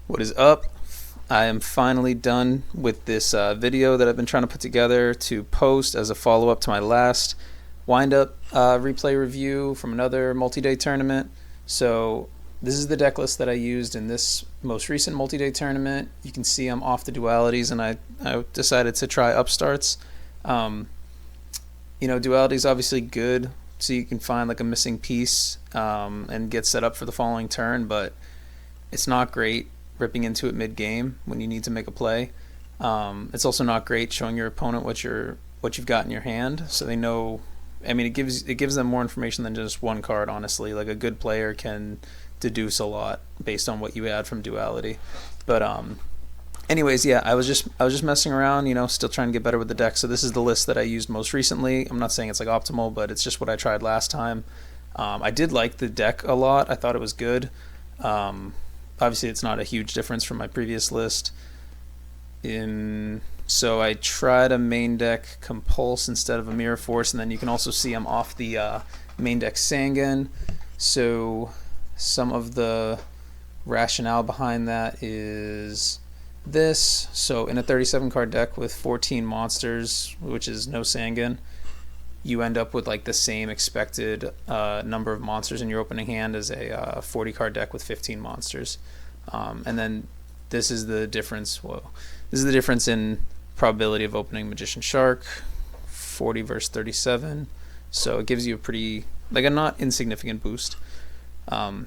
What is up? I am finally done with this video that I've been trying to put together to post as a follow-up to my last wind-up replay review from another multi-day tournament. So this is the deck list that I used in this most recent multi-day tournament. You can see I'm off the dualities, and I decided to try upstarts. Duality is obviously good, so you can find like a missing piece and get set up for the following turn, but it's not great ripping into it mid-game when you need to make a play. It's also not great showing your opponent what you've got in your hand, so they know. I mean, it gives them more information than just one card. Honestly, like a good player can deduce a lot based on what you add from duality. But anyways, yeah, I was just messing around, still trying to get better with the deck. So this is the list that I used most recently. I'm not saying it's like optimal, but it's just what I tried last time. I did like the deck a lot. I thought it was good. Obviously, it's not a huge difference from my previous list. So I tried a main deck Compulse instead of a Mirror Force, and then you can also see I'm off the main deck Sangan. So some of the rationale behind that is this. So in a 37 card deck with 14 monsters, which is no Sangan, you end up with like the same expected number of monsters in your opening hand as a 40 card deck with 15 monsters. And then this is the difference. This is the difference in probability of opening Magician Shark, 40 versus 37. So it gives you a pretty, like a not insignificant boost. But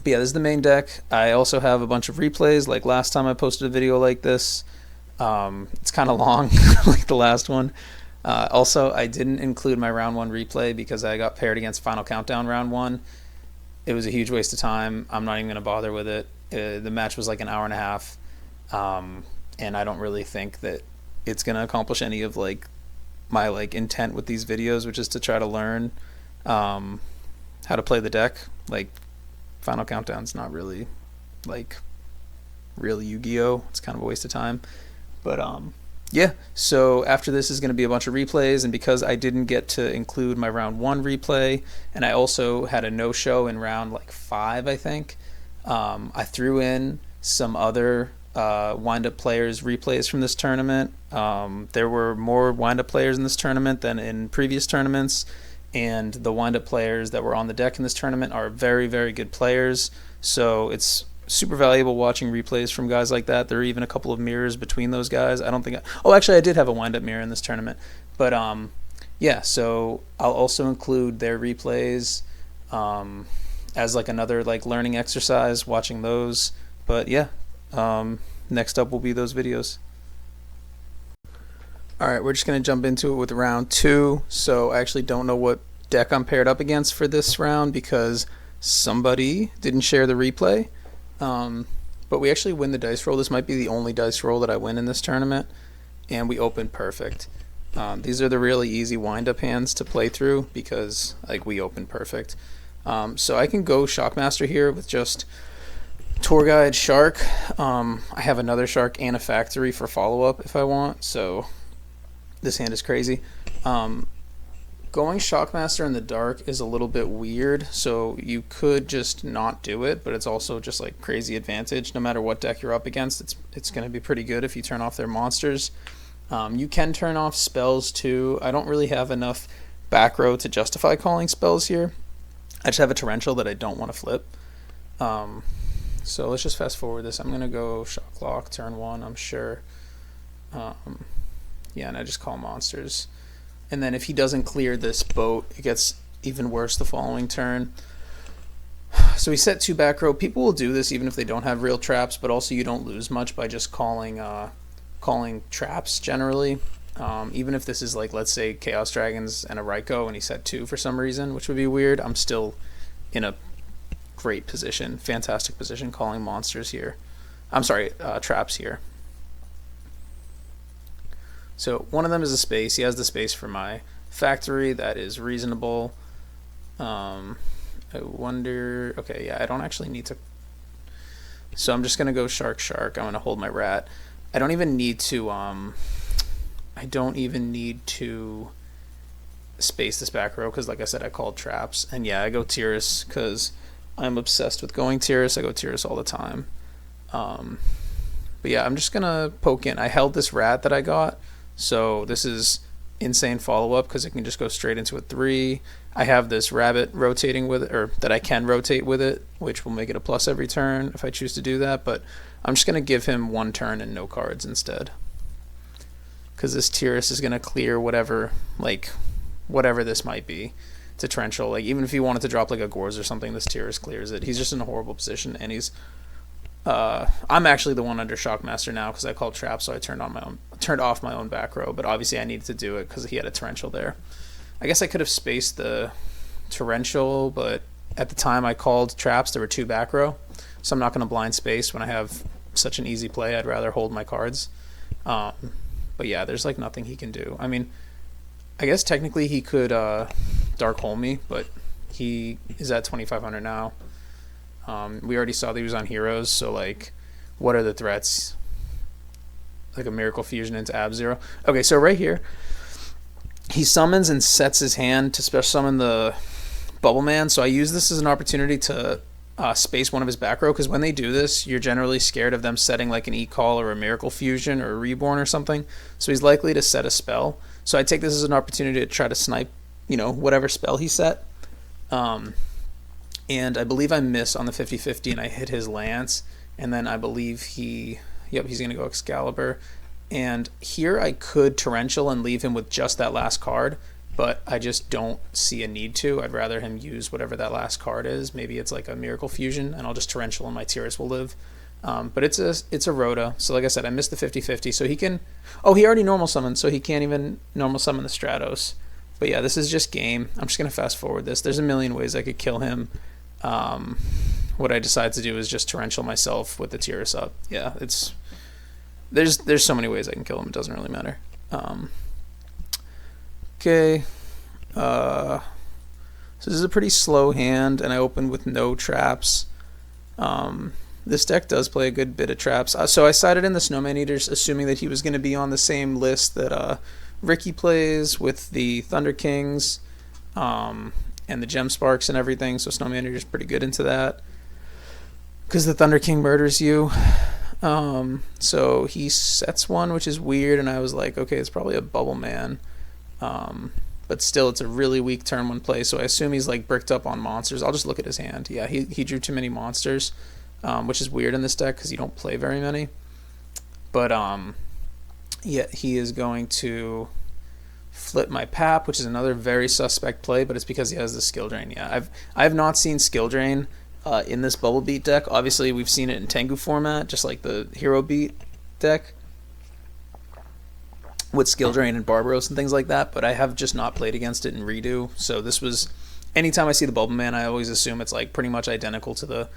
yeah, this is the main deck. I also have a bunch of replays. Like last time I posted a video like this. It's kind of long, like the last one. Also, I didn't include my round 1 replay because I got paired against Final Countdown round 1. It was a huge waste of time. I'm not even going to bother with it. The match was like an hour and a half, and I don't really think that it's going to accomplish any of like my like intent with these videos, which is to try to learn how to play the deck. Like Final Countdown's not really like real Yu-Gi-Oh! It's kind of a waste of time. But yeah, so after this is going to be a bunch of replays, and because I didn't get to include my round 1 replay, and I also had a no-show in round like 5, I think, I threw in some other wind-up players replays from this tournament. There were more wind-up players in this tournament than in previous tournaments, and the wind-up players that were on the deck in this tournament are very, very good players, so it's super valuable watching replays from guys like that. There are even a couple of mirrors between those guys. I don't think actually I did have a wind-up mirror in this tournament, but yeah, so I'll also include their replays as like another like learning exercise, watching those. But yeah, next up will be those videos. Alright, we're just going to jump into it with round 2. So I actually don't know what deck I'm paired up against for this round because somebody didn't share the replay. But we actually win the dice roll. This might be the only dice roll that I win in this tournament, and we open perfect. These are the really easy wind-up hands to play through because like we open perfect. So I can go Shockmaster here with just Tour Guide Shark. I have another Shark and a Factory for follow-up if I want, so this hand is crazy. Going Shockmaster in the dark is a little bit weird, so you could just not do it, but it's also just like crazy advantage. No matter what deck you're up against, it's going to be pretty good if you turn off their monsters. You can turn off spells too. I don't really have enough back row to justify calling spells here. I just have a Torrential that I don't want to flip. So let's just fast forward this. I'm going to go Shock Lock turn 1, I'm sure. Yeah, and I just call monsters. And then if he doesn't clear this boat, it gets even worse the following turn. So we set 2 back row. People will do this even if they don't have real traps, but also you don't lose much by just calling traps generally. Even if this is like, let's say, Chaos Dragons and a Raikou and he set 2 for some reason, which would be weird, I'm still in a great position, fantastic position calling monsters here. I'm sorry, traps here. So one of them is a space. He has the space for my Factory. That is reasonable. I wonder... Okay, yeah, I don't actually need to... So I'm just going to go Shark. I'm going to hold my Rat. I don't even need to... space this back row because, like I said, I called traps. And yeah, I go Tiras because I'm obsessed with going Tiras. I go Tiras all the time. But yeah, I'm just gonna poke in. I held this rat that I got, so this is insane follow-up because it can just go straight into a 3. I have this rabbit rotating with it, or that I can rotate with it, which will make it a plus every turn if I choose to do that, but I'm just gonna give him 1 turn and no cards instead, because this Tyrus is gonna clear whatever this might be to torrential. Like, even if he wanted to drop like a Gorz or something, this Tyrus clears it. He's just in a horrible position, and he's I'm actually the one under Shockmaster now because I called trap, so I turned off my own back row. But obviously I needed to do it because he had a torrential there. I guess I could have spaced the torrential, but at the time I called traps, there were 2 back row, so I'm not going to blind space when I have such an easy play. I'd rather hold my cards. But yeah, there's like nothing he can do. I mean, I guess technically he could dark hole me, but he is at 2,500 now. We already saw that he was on heroes, so like, what are the threats? Like a Miracle Fusion into Ab-Zero. Okay, so right here, he summons and sets his hand to special summon the Bubble Man, so I use this as an opportunity to space one of his back row, because when they do this, you're generally scared of them setting like an E-Call or a Miracle Fusion or a Reborn or something, so he's likely to set a spell. So I take this as an opportunity to try to snipe, whatever spell he set. And I believe I miss on the 50-50 and I hit his Lance, and then I believe he's going to go Excalibur. And here I could Torrential and leave him with just that last card, but I just don't see a need to. I'd rather him use whatever that last card is. Maybe it's like a Miracle Fusion, and I'll just Torrential and my Tyrus will live. But it's a Rhoda, so like I said, I missed the 50-50, so he can... Oh, he already normal summoned, so he can't even normal summon the Stratos. But yeah, this is just game. I'm just going to fast forward this. There's a million ways I could kill him. What I decide to do is just torrential myself with the Tyrus up. Yeah, there's so many ways I can kill him. It doesn't really matter. Okay. So this is a pretty slow hand, and I opened with no traps. This deck does play a good bit of traps. So I sided in the Snowman Eaters, assuming that he was going to be on the same list that Ricky plays with the Thunder Kings. And the Gem Sparks and everything, so Snowman Eater is pretty good into that because the Thunder King murders you. So he sets one, which is weird, and I was like, okay, it's probably a Bubble Man, but still, it's a really weak turn 1 play, so I assume he's like bricked up on monsters. I'll just look at his hand. Yeah, he drew too many monsters, which is weird in this deck because you don't play very many. But yeah, he is going to flip my Pap, which is another very suspect play, but it's because he has the Skill Drain. Yeah, I have not seen Skill Drain in this Bubble Beat deck. Obviously, we've seen it in Tengu format, just like the Hero Beat deck with Skill Drain and Barbaros and things like that, but I have just not played against it in Redo. So this was, anytime I see the Bubble Man, I always assume it's like pretty much identical to the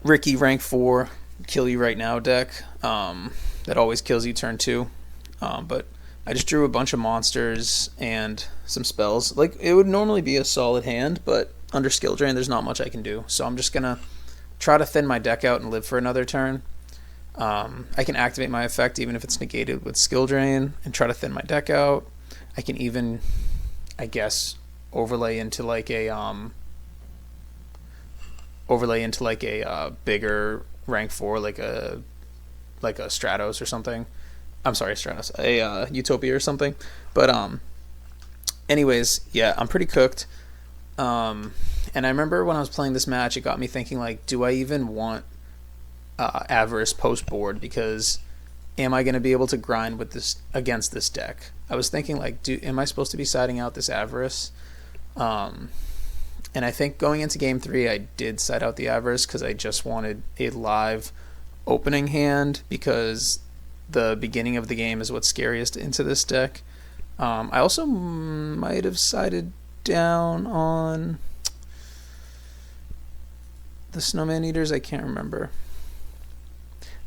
Ricky rank 4 kill you right now deck that always kills you turn 2. But I just drew a bunch of monsters and some spells. Like, it would normally be a solid hand, but under Skill Drain, there's not much I can do. So I'm just going to try to thin my deck out and live for another turn. I can activate my effect even if it's negated with Skill Drain and try to thin my deck out. I can even, I guess, overlay into like a bigger rank 4, like a Stratos or something. I'm sorry, Stratos, a Utopia or something. But anyways, yeah, I'm pretty cooked. And I remember when I was playing this match, it got me thinking, like, do I even want Avarice post board? Because am I going to be able to grind with this against this deck? I was thinking, like, am I supposed to be siding out this Avarice? And I think going into game 3, I did side out the Avarice because I just wanted a live opening hand, because the beginning of the game is what's scariest into this deck. I also might have sided down on the Snowman Eaters. I can't remember.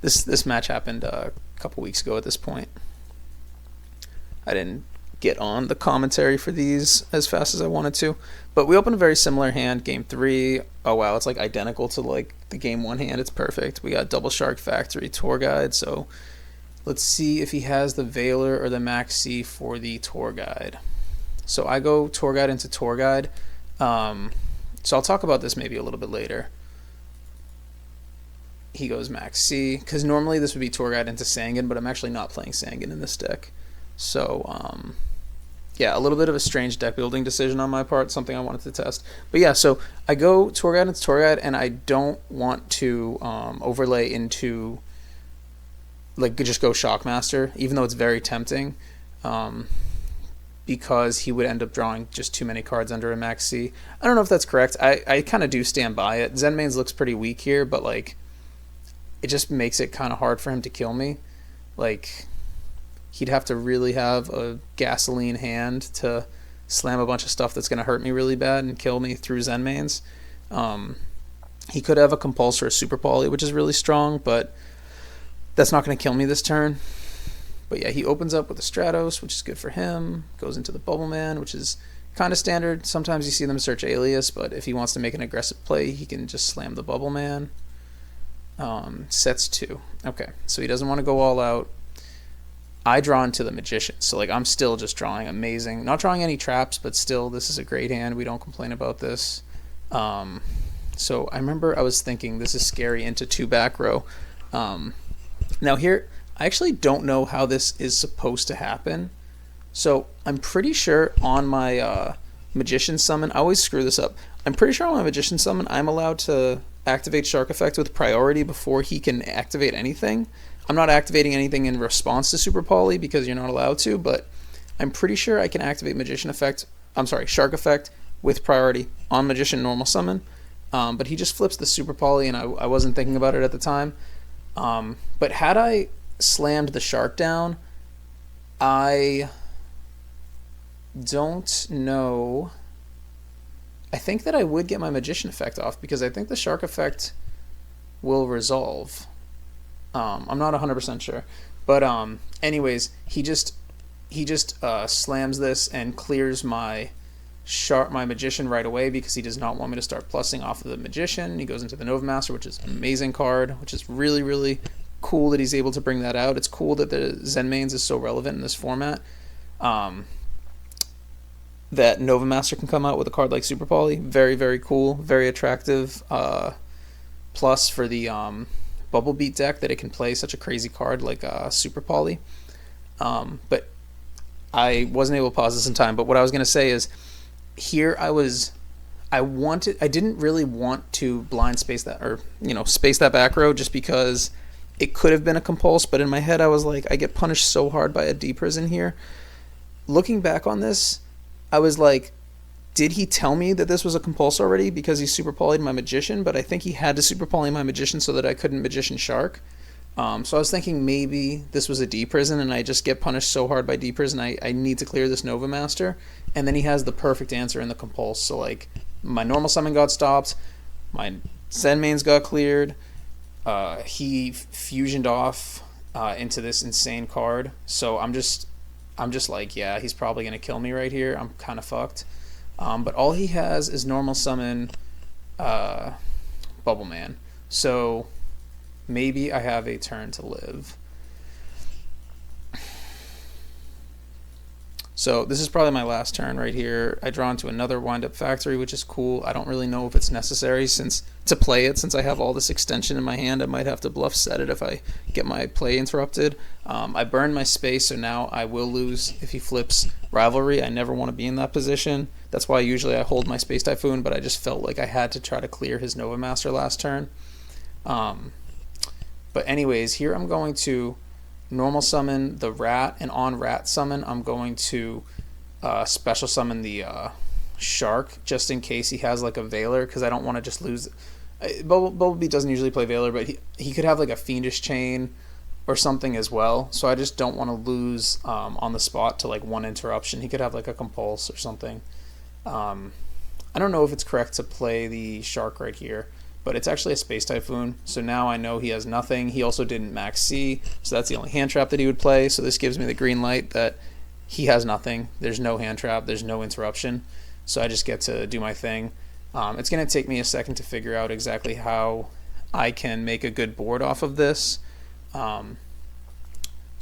This match happened a couple weeks ago at this point. I didn't get on the commentary for these as fast as I wanted to, but we opened a very similar hand game 3. Oh wow, it's like identical to like the game 1 hand. It's perfect. We got Double Shark Factory Tour Guide, so let's see if he has the Veiler or the Maxi for the Tour Guide. So I go Tour Guide into Tour Guide. So I'll talk about this maybe a little bit later. he goes Max C, because normally this would be Tour Guide into Sangan, but I'm actually not playing Sangan in this deck. So, yeah, a little bit of a strange deck building decision on my part, something I wanted to test. But yeah, so I go Tour Guide into Tour Guide, and I don't want to overlay into, like, just go Shockmaster, even though it's very tempting, because he would end up drawing just too many cards under a Max C. I don't know if that's correct. I kind of do stand by it. Zenmaines looks pretty weak here, but, like, it just makes it kind of hard for him to kill me. Like, he'd have to really have a gasoline hand to slam a bunch of stuff that's going to hurt me really bad and kill me through Zenmaines. He could have a Compulse or a Super Poly, which is really strong, but that's not going to kill me this turn. But yeah, he opens up with a Stratos, which is good for him. Goes into the Bubble Man, which is kind of standard. Sometimes you see them search Alias, but if he wants to make an aggressive play, he can just slam the Bubble Man. Sets 2. Okay, so he doesn't want to go all out. I draw into the Magician, so like I'm still just drawing amazing. Not drawing any traps, but still, this is a great hand. We don't complain about this. So I remember I was thinking this is scary into 2 back row. Now here, I actually don't know how this is supposed to happen. So I'm pretty sure on my Magician summon, I always screw this up. I'm pretty sure on my Magician summon, I'm allowed to activate Shark Effect with priority before he can activate anything. I'm not activating anything in response to Super Poly because you're not allowed to, but I'm pretty sure I can activate Shark Effect with priority on Magician normal summon. But he just flips the Super Poly, and I wasn't thinking about it at the time. But had I slammed the Shark down, I don't know. I think that I would get my Magician effect off because I think the Shark effect will resolve. I'm not 100% sure, but anyways, he just slams this and clears my Magician right away because he does not want me to start plussing off of the Magician. He goes into the Nova Master, which is an amazing card, which is really, really cool that he's able to bring that out. It's cool that the Zenmaines is so relevant in this format. That Nova Master can come out with a card like Super Poly. Very, very cool. Very attractive. Plus for the Bubble Beat deck that it can play such a crazy card like Super Poly. But I wasn't able to pause this in time. But what I was going to say is here I didn't really want to blind space that, or space that back row just because it could have been a Compulse. But in my head I was like, I get punished so hard by a D prison here. Looking back on this, I was like, did he tell me that this was a Compulse already because he Super Poly'd my Magician? But I think he had to Super Poly my Magician so that I couldn't Magician Shark. So I was thinking maybe this was a D prison and I just get punished so hard by D prison I need to clear this Nova Master. And then he has the perfect answer in the Compulse. So like my normal summon got stopped, my Zenmaines got cleared, he fusioned off into this insane card. So I'm just like, yeah, he's probably gonna kill me right here. I'm kind of fucked. But all he has is normal summon Bubble Man. So maybe I have a turn to live. So this is probably my last turn right here. I draw into another Wind Up Factory, which is cool. I don't really know if it's necessary to play it since I have all this extension in my hand. I might have to bluff set it if I get my play interrupted. I burned my space, so now I will lose if he flips Rivalry. I never want to be in that position. That's why usually I hold my Space Typhoon, but I just felt like I had to try to clear his Nova Master last turn. But anyways, here I'm going to normal summon the Rat, and on Rat summon I'm going to special summon the Shark just in case he has like a Veiler, because I don't want to just lose. Bumblebee doesn't usually play Veiler, but he could have like a Fiendish Chain or something as well, so I just don't want to lose on the spot to like one interruption. He could have like a Compulse or something. I don't know if it's correct to play the Shark right here, but it's actually a Space Typhoon, so now I know he has nothing. He also didn't max C, so that's the only hand trap that he would play, so this gives me the green light that he has nothing. There's no hand trap, there's no interruption, so I just get to do my thing. It's going to take me a second to figure out exactly how I can make a good board off of this. So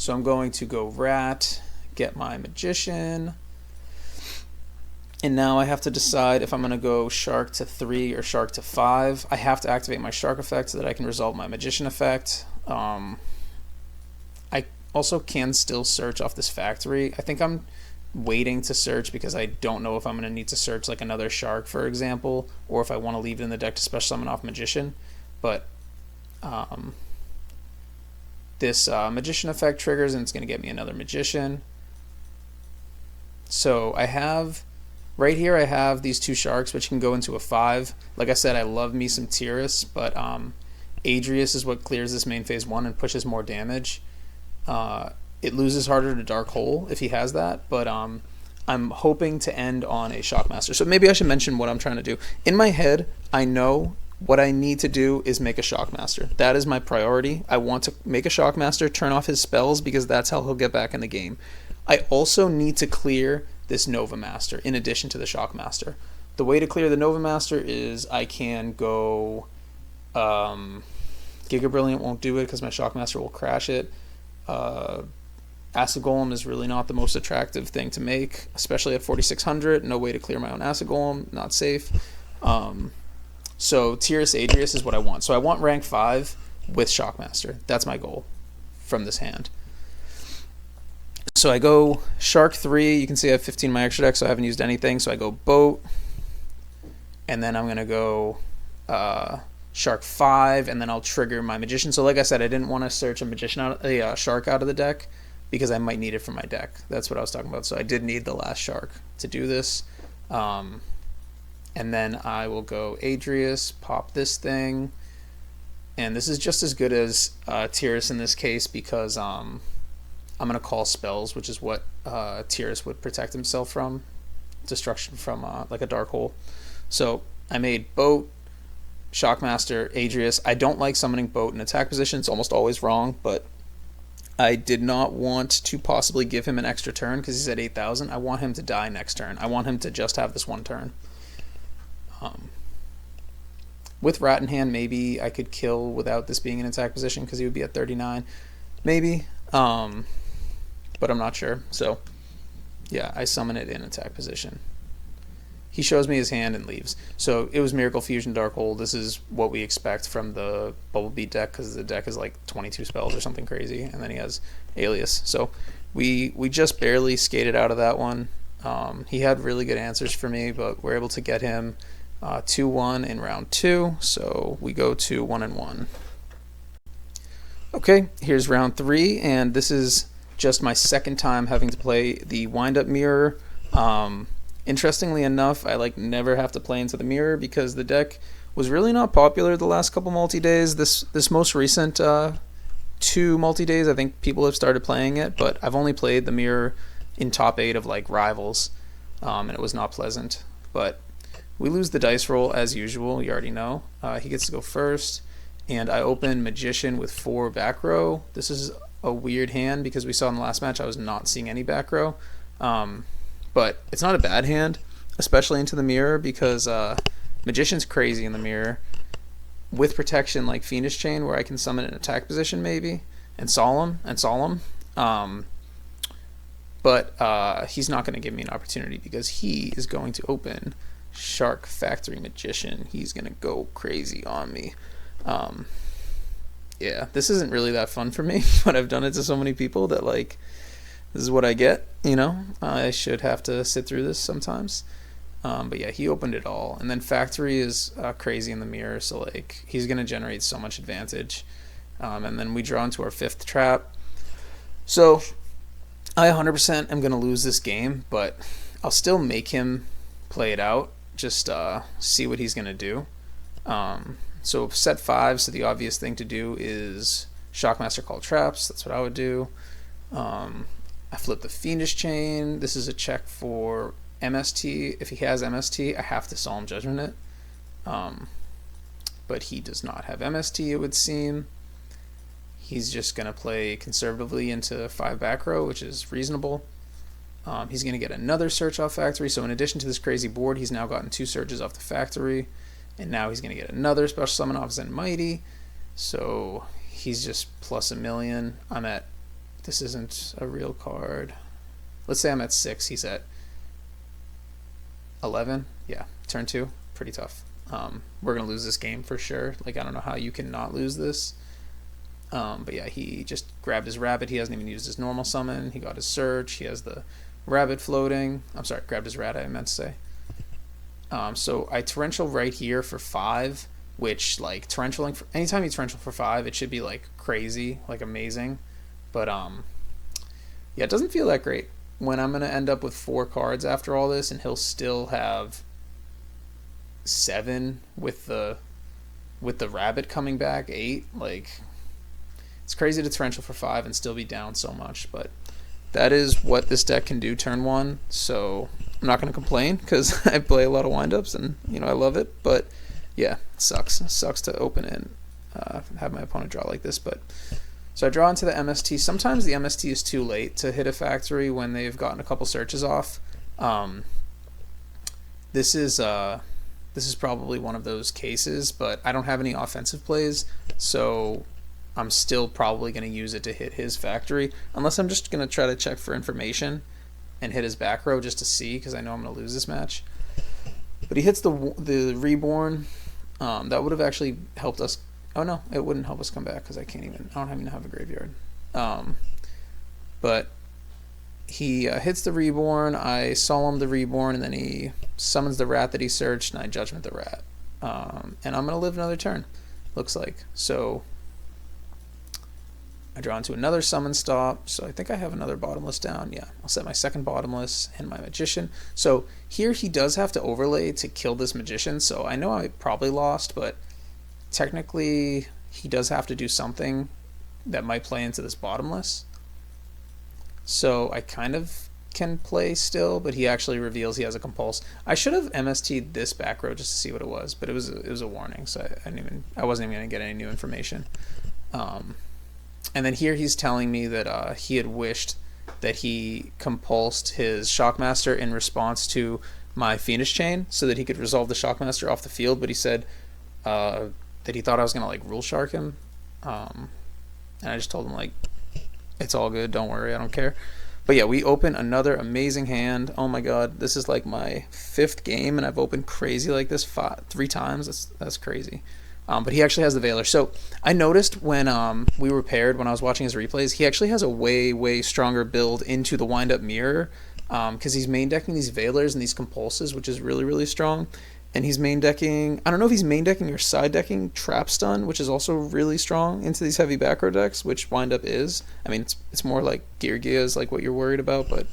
I'm going to go Rat, get my Magician, And now I have to decide if I'm going to go Shark to 3 or Shark to 5. I have to activate my Shark effect so that I can resolve my Magician effect. I also can still search off this factory. I think I'm waiting to search because I don't know if I'm going to need to search like another Shark, for example, or if I want to leave it in the deck to special summon off Magician. But this Magician effect triggers and it's going to get me another Magician. So I have, right here I have these 2 Sharks which can go into a 5. Like I said, I love me some Tiras, but Adrius is what clears this main phase 1 and pushes more damage. It loses harder to Dark Hole if he has that, but I'm hoping to end on a Shockmaster. So maybe I should mention what I'm trying to do. In my head, I know what I need to do is make a Shockmaster. That is my priority. I want to make a Shockmaster, turn off his spells, because that's how he'll get back in the game. I also need to clear this Nova Master in addition to the Shockmaster. The way to clear the Nova Master is I can go Giga Brilliant won't do it because my Shockmaster will crash it. Acid Golem is really not the most attractive thing to make, especially at 4600. No way to clear my own Acid Golem, not safe. So Tiras Adrius is what I want. So I want rank 5 with Shockmaster. That's my goal from this hand. So I go Shark 3. You can see I have 15 in my extra deck, so I haven't used anything. So I go Boat, and then I'm going to go Shark 5, and then I'll trigger my Magician. So like I said, I didn't want to search a Shark out of the deck because I might need it for my deck. That's what I was talking about. So I did need the last Shark to do this. And then I will go Adrius, pop this thing. And this is just as good as Tiras in this case because I'm going to call spells, which is what Tiras would protect himself from. Destruction from like a Dark Hole. So I made Boat, Shockmaster, Adrius. I don't like summoning Boat in attack position. It's almost always wrong, but I did not want to possibly give him an extra turn because he's at 8,000. I want him to die next turn. I want him to just have this one turn. With Rat in hand, maybe I could kill without this being in attack position because he would be at 39. Maybe. But I'm not sure. So, yeah, I summon it in attack position. He shows me his hand and leaves. So it was Miracle Fusion Dark Hole. This is what we expect from the Bubble Beat deck because the deck is like 22 spells or something crazy. And then he has Alias. So we just barely skated out of that one. He had really good answers for me, but we're able to get him 2-1 in round 2. So we go to 1-1. Okay, here's round 3, and this is just my second time having to play the wind-up mirror. Interestingly enough, I never have to play into the mirror because the deck was really not popular the last couple multi-days. This most recent 2 multi-days, I think people have started playing it, but I've only played the mirror in top 8 of rivals, and it was not pleasant. But we lose the dice roll as usual. You already know. He gets to go first, and I open Magician with 4 back row. This is a weird hand because we saw in the last match I was not seeing any back row. But it's not a bad hand, especially into the mirror because Magician's crazy in the mirror. With protection like Fiendish Chain, where I can summon an attack position maybe, and Solemn. But he's not going to give me an opportunity because he is going to open Shark Factory Magician. He's going to go crazy on me. Yeah, this isn't really that fun for me, but I've done it to so many people that this is what I get, you know. I should have to sit through this sometimes. But yeah, he opened it all. And then Factory is crazy in the mirror, so he's going to generate so much advantage. And then we draw into our 5th trap. So I 100% am going to lose this game, but I'll still make him play it out. Just see what he's going to do. So set 5, so the obvious thing to do is Shockmaster Call Traps. That's what I would do. I flip the Fiendish Chain. This is a check for MST. If he has MST, I have to Solemn Judgment it. But he does not have MST, it would seem. He's just going to play conservatively into 5 back row, which is reasonable. He's going to get another search off Factory. So in addition to this crazy board, he's now gotten 2 searches off the Factory. And now he's going to get another special summon off Zen Mighty. So he's just plus a million. I'm at, this isn't a real card. Let's say I'm at 6. He's at, 11. Yeah, turn 2, pretty tough. We're gonna lose this game for sure. Like, I don't know how you can not lose this. But yeah, he just grabbed his rabbit. He hasn't even used his normal summon. He got his search. He has the rabbit floating. I'm sorry, grabbed his rat, I meant to say. So I torrential right here for 5, which, like, torrentialing for anytime you torrential for 5, it should be like crazy, like amazing. But yeah, it doesn't feel that great when I'm gonna end up with 4 cards after all this, and he'll still have 7 with the rabbit coming back, 8. Like, it's crazy to torrential for 5 and still be down so much, but that is what this deck can do turn 1. So I'm not going to complain because I play a lot of windups and, you know, I love it. But yeah, it sucks. It sucks to open it and have my opponent draw like this. But so I draw into the MST. Sometimes the MST is too late to hit a factory when they've gotten a couple searches off. This is probably one of those cases, but I don't have any offensive plays, so I'm still probably going to use it to hit his factory, unless I'm just going to try to check for information and hit his back row just to see, because I know I'm going to lose this match. But he hits the reborn. That would have actually helped us. Oh no, it wouldn't help us come back because I don't even have a graveyard. But he hits the reborn. I solemn the reborn, and then he summons the rat that he searched, and I judgment the rat. And I'm going to live another turn, looks like. So I draw into another summon stop, so I think I have another bottomless down. Yeah, I'll set my second bottomless and my magician. So here he does have to overlay to kill this magician, so I know I probably lost, but technically he does have to do something that might play into this bottomless. So I kind of can play still, but he actually reveals he has a compulse. I should have MST'd this back row just to see what it was, but it was a warning, so I wasn't even going to get any new information. And then here he's telling me that he had wished that he compulsed his Shockmaster in response to my Fiendish Chain so that he could resolve the Shockmaster off the field, but he said that he thought I was going to, like, Rule Shark him. And I just told him, like, it's all good, don't worry, I don't care. But yeah, we open another amazing hand. Oh my god, this is like my 5th game, and I've opened crazy like this 3 times. That's crazy. But he actually has the Veiler. So I noticed when we were paired, when I was watching his replays, he actually has a way, way stronger build into the wind-up mirror because he's main decking these Veilers and these Compulses, which is really, really strong. And he's main decking, I don't know if he's main decking or side decking Trap Stun, which is also really strong into these heavy back row decks, which wind-up is. I mean, it's more like Gear is like what you're worried about, but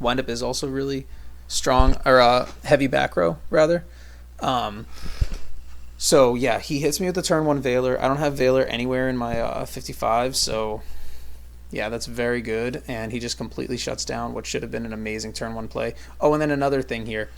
wind-up is also really strong, or heavy back row, rather. So yeah, he hits me with the turn 1 Veiler. I don't have Veiler anywhere in my 55, so yeah, that's very good. And he just completely shuts down what should have been an amazing turn 1 play. Oh, and then another thing here.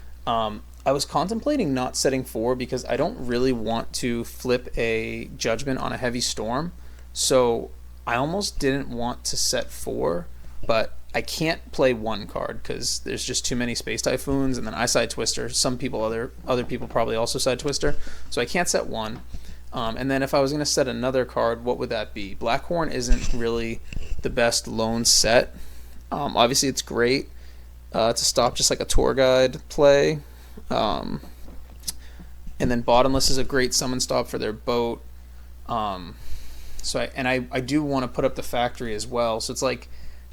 I was contemplating not setting 4 because I don't really want to flip a judgment on a heavy storm. So I almost didn't want to set 4, but I can't play 1 card because there's just too many Space Typhoons, and then I side Twister. Some people, other people probably also side Twister, so I can't set 1. And then if I was going to set another card, what would that be? Blackhorn isn't really the best lone set. Obviously, it's great to stop just like a tour guide play. And then Bottomless is a great summon stop for their boat. So I do want to put up the factory as well. So it's like,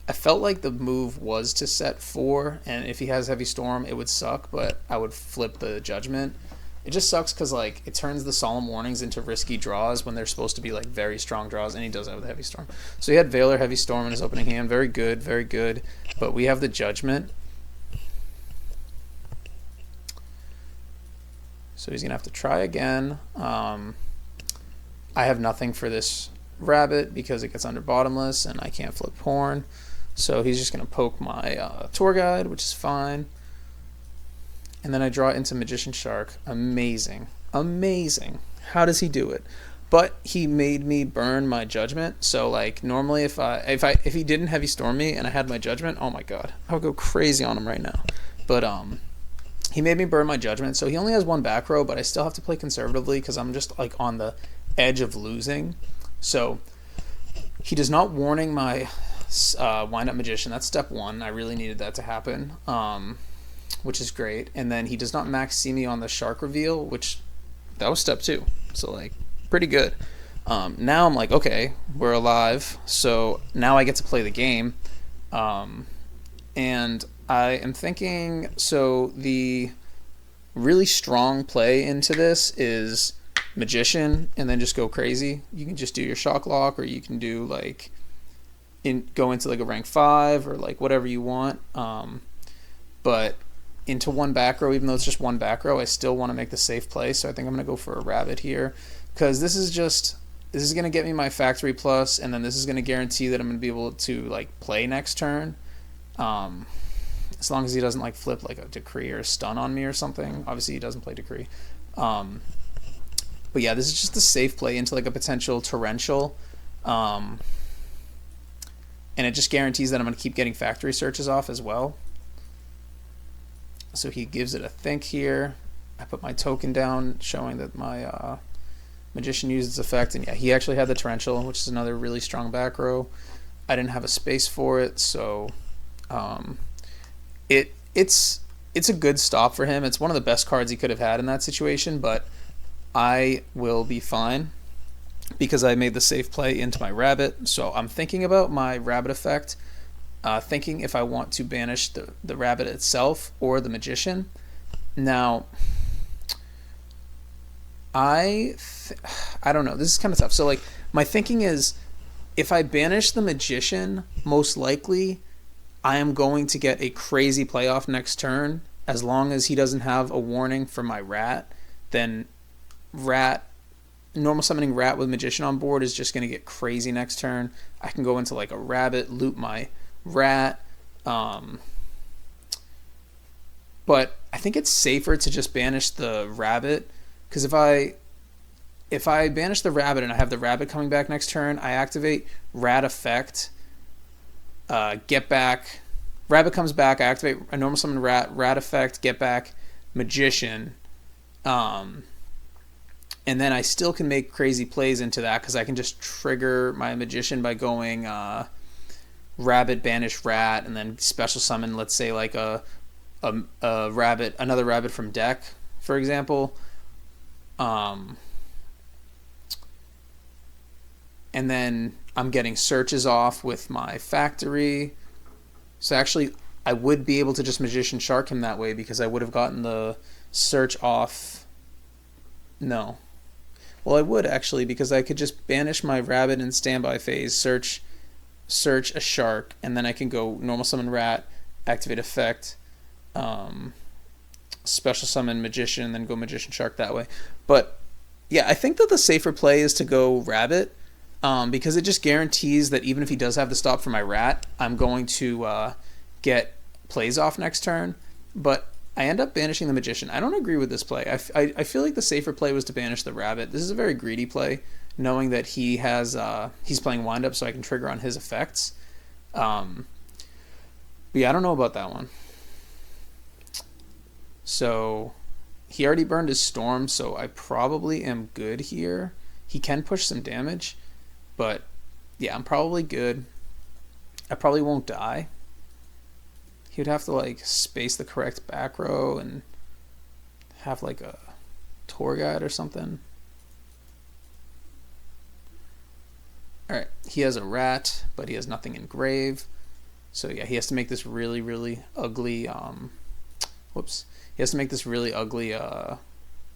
I felt like the move was to set 4, and if he has Heavy Storm, it would suck, but I would flip the Judgment. It just sucks because, like, it turns the Solemn Warnings into risky draws when they're supposed to be, like, very strong draws, and he does that with Heavy Storm. So he had Veiler, Heavy Storm in his opening hand. Very good, very good. But we have the Judgment. So he's going to have to try again. I have nothing for this rabbit because it gets under Bottomless, and I can't flip Horn. So he's just going to poke my tour guide, which is fine. And then I draw into Magician Shark. Amazing. Amazing. How does he do it? But he made me burn my Judgment. So, like, normally if he didn't Heavy Storm me and I had my Judgment, oh my god, I would go crazy on him right now. But he made me burn my Judgment. So he only has 1 back row, but I still have to play conservatively because I'm just, like, on the edge of losing. So he does not warning my wind-up Magician. That's step 1. I really needed that to happen. which is great. And then he does not max see me on the shark reveal, which that was step 2. So like pretty good. Now I'm like, okay, we're alive. So now I get to play the game. And I am thinking, so the really strong play into this is Magician and then just go crazy. You can just do your shock lock, or you can do like go into like a rank 5 or like whatever you want. But into one back row, even though it's just one back row, I still want to make the safe play. So I think I'm going to go for a rabbit here, because this is going to get me my factory plus, and then this is going to guarantee that I'm going to be able to like play next turn. As long as he doesn't like flip like a decree or a stun on me or something. Obviously he doesn't play decree. But yeah, this is just a safe play into like a potential torrential. And it just guarantees that I'm going to keep getting factory searches off as well. So he gives it a think here. I put my token down showing that my Magician used its effect, and yeah, he actually had the torrential, which is another really strong back row. I didn't have a space for it, so it's a good stop for him. It's one of the best cards he could have had in that situation, but I will be fine because I made the safe play into my rabbit. So I'm thinking about my rabbit effect, thinking if I want to banish the rabbit itself or the Magician. Now, I don't know. This is kind of tough. So like my thinking is, if I banish the Magician, most likely I am going to get a crazy playoff next turn. As long as he doesn't have a warning for my rat, then normal summoning rat with Magician on board is just going to get crazy next turn. I can go into like a rabbit, loot my rat. But I think it's safer to just banish the rabbit, because if I banish the rabbit and I have the rabbit coming back next turn, I activate rat effect, get back, rabbit comes back, I activate a normal summon rat effect, get back, Magician, and then I still can make crazy plays into that, because I can just trigger my Magician by going rabbit, banish rat, and then special summon, let's say like a rabbit, another rabbit from deck, for example. And then I'm getting searches off with my factory. So actually, I would be able to just Magician Shark him that way, because I would have gotten the search off. No. Well, I would actually, because I could just banish my rabbit in standby phase, search a shark, and then I can go normal summon rat, activate effect, special summon Magician, and then go Magician Shark that way. But yeah, I think that the safer play is to go rabbit, because it just guarantees that even if he does have the stop for my rat, I'm going to get plays off next turn. But I end up banishing the Magician. I don't agree with this play. I feel like the safer play was to banish the rabbit. This is a very greedy play, knowing that he has he's playing windup, so I can trigger on his effects. But yeah, I don't know about that one. So he already burned his storm, so I probably am good here. He can push some damage, but yeah, I'm probably good. I probably won't die. He would have to like space the correct back row and have like a tour guide or something. Alright, he has a rat, but he has nothing in grave. So yeah, he has to make this really, really ugly, he has to make this really ugly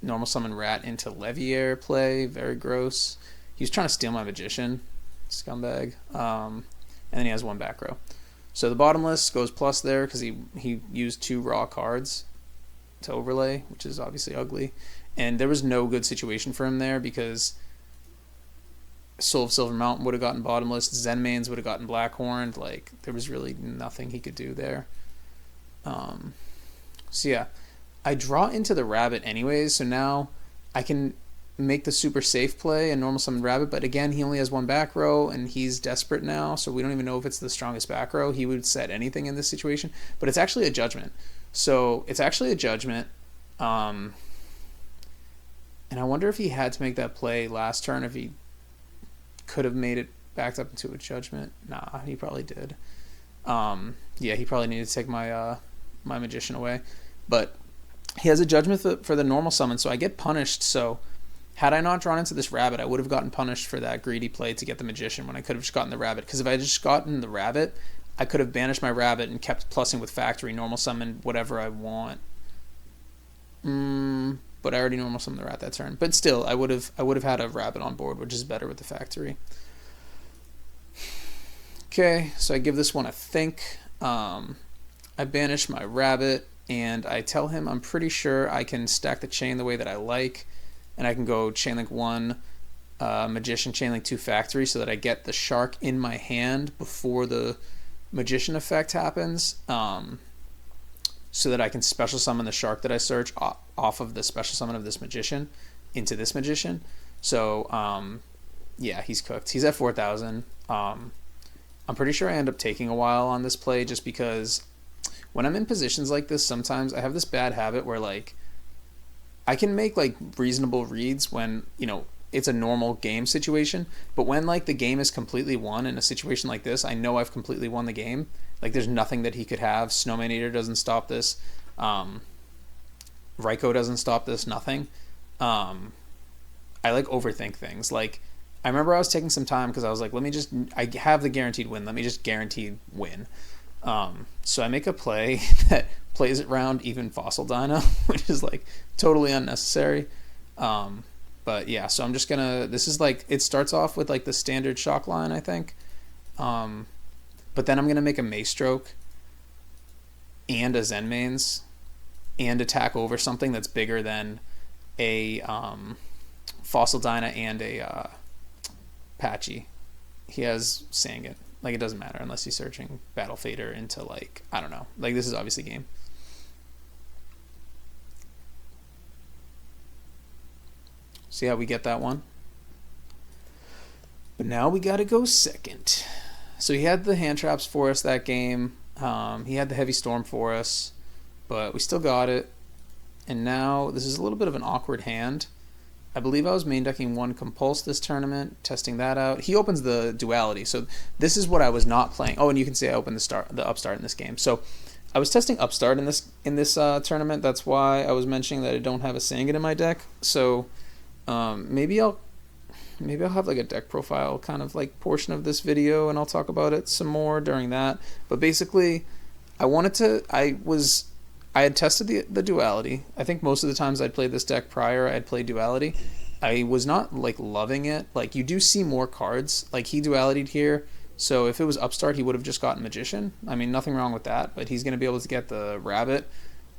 normal summon rat into Leviair play. Very gross. He was trying to steal my Magician, scumbag. And then he has one back row. So the bottomless goes plus there because he used 2 raw cards to overlay, which is obviously ugly. And there was no good situation for him there, because Soul of Silver Mountain would have gotten bottomless, Zenmanes would have gotten Blackhorned. Like, there was really nothing he could do there. So yeah, I draw into the rabbit anyways, so now I can make the super safe play and normal summon rabbit, but again, he only has 1 back row, and he's desperate now, so we don't even know if it's the strongest back row. He would set anything in this situation, but it's actually a judgment. So it's actually a judgment, and I wonder if he had to make that play last turn, if he could have made it backed up into a judgment. Nah, he probably did. Yeah, he probably needed to take my my Magician away. But he has a judgment for the normal summon, so I get punished. So had I not drawn into this rabbit, I would have gotten punished for that greedy play to get the magician when I could have just gotten the rabbit. Because if I had just gotten the rabbit, I could have banished my rabbit and kept plussing with factory, normal summon, whatever I want. But I already normal summoned the rat that turn. But still, I would have had a rabbit on board, which is better with the factory. Okay, so I give this one a think. I banish my rabbit, and I tell him I'm pretty sure I can stack the chain the way that I like, and I can go chainlink 1, magician, chainlink 2, factory, so that I get the shark in my hand before the magician effect happens, so that I can special summon the shark that I search off of the special summon of this magician into this magician. So yeah, he's cooked. He's at 4,000. I'm pretty sure I end up taking a while on this play, just because when I'm in positions like this, sometimes I have this bad habit where, like, I can make, like, reasonable reads when, you know, it's a normal game situation, but when, like, the game is completely won in a situation like this, I know I've completely won the game. Like, there's nothing that he could have. Snowman Eater doesn't stop this. Raikou doesn't stop this. Nothing. I, like, overthink things. Like, I remember I was taking some time because I was like, I have the guaranteed win. Let me just guaranteed win. So I make a play that plays it round even Fossil Dino, which is, like, totally unnecessary. But yeah, so I'm just gonna, this is like, it starts off with, like, the standard shock line, I think. But then I'm gonna make a Maystroke and a Zenmains and attack over something that's bigger than a Fossil Dyna and a Patchy. He has Sangin. Like, it doesn't matter unless he's searching Battle Fader into, like, I don't know. Like, this is obviously game. See how we get that one? But now we gotta go second. So he had the hand traps for us that game. He had the heavy storm for us, but we still got it. And now this is a little bit of an awkward hand. I believe I was main decking 1 Compulse this tournament, testing that out. He opens the Duality, so this is what I was not playing. Oh, and you can see I opened the Upstart in this game. So I was testing Upstart in this tournament. That's why I was mentioning that I don't have a Sangin in my deck. So maybe I'll have, like, a deck profile kind of, like, portion of this video, and I'll talk about it some more during that. But basically, I had tested the Duality. I think most of the times I'd played this deck prior, I'd played Duality. I was not, like, loving it. Like, you do see more cards. Like, he Dualitied here, so if it was Upstart, he would have just gotten Magician. I mean, nothing wrong with that, but he's going to be able to get the Rabbit,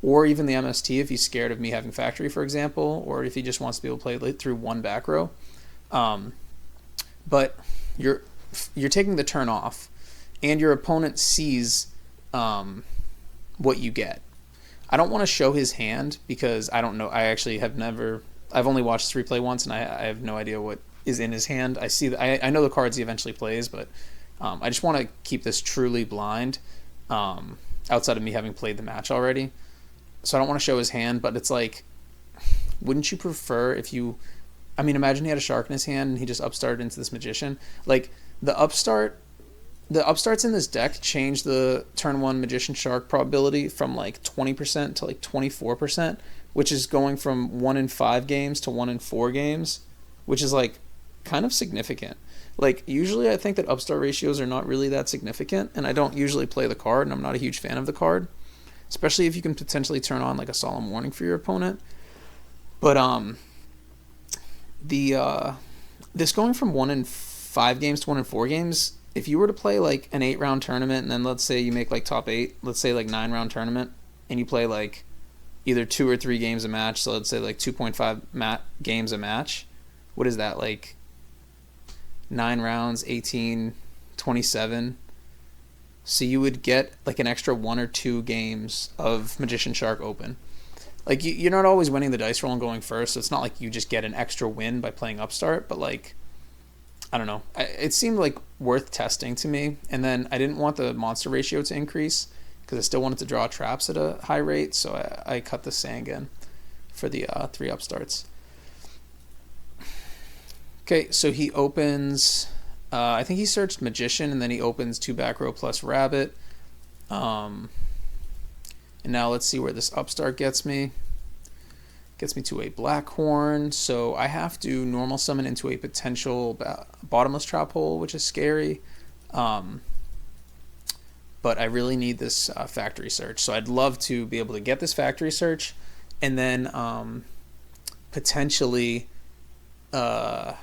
or even the MST if he's scared of me having Factory, for example, or if he just wants to be able to play through one back row. But you're taking the turn off, and your opponent sees what you get. I don't want to show his hand because I don't know. I actually I've only watched 3 play once, and I have no idea what is in his hand. I know the cards he eventually plays, but I just want to keep this truly blind, outside of me having played the match already. So I don't want to show his hand, but it's like, wouldn't you prefer if you... I mean, imagine he had a shark in his hand and he just upstarted into this magician. Like, the upstarts in this deck change the turn 1 magician shark probability from, like, 20% to, like, 24%, which is going from 1 in 5 games to 1 in 4 games, which is, like, kind of significant. Like, usually I think that upstart ratios are not really that significant, and I don't usually play the card, and I'm not a huge fan of the card, especially if you can potentially turn on, like, a solemn warning for your opponent. But this going from 1 in 5 games to 1 in 4 games, if you were to play, like, an 8-round tournament, and then let's say you make, like, top 8, let's say, like, 9-round tournament, and you play, like, either 2 or 3 games a match, so let's say, like, 2.5 games a match, what is that, like, 9 rounds, 18, 27, so you would get, like, an extra 1 or 2 games of Magician Shark open. Like, you're not always winning the dice roll and going first, so it's not like you just get an extra win by playing Upstart, but, like, I don't know. It seemed, like, worth testing to me, and then I didn't want the monster ratio to increase because I still wanted to draw traps at a high rate, so I cut the Sangin for the 3 Upstarts. Okay, so he opens... I think he searched Magician, and then he opens 2 back row plus Rabbit. And And now let's see where this upstart gets me. Gets me to a black horn, so I have to normal summon into a potential bottomless trap hole, which is scary. But I really need this factory search, so I'd love to be able to get this factory search and then potentially get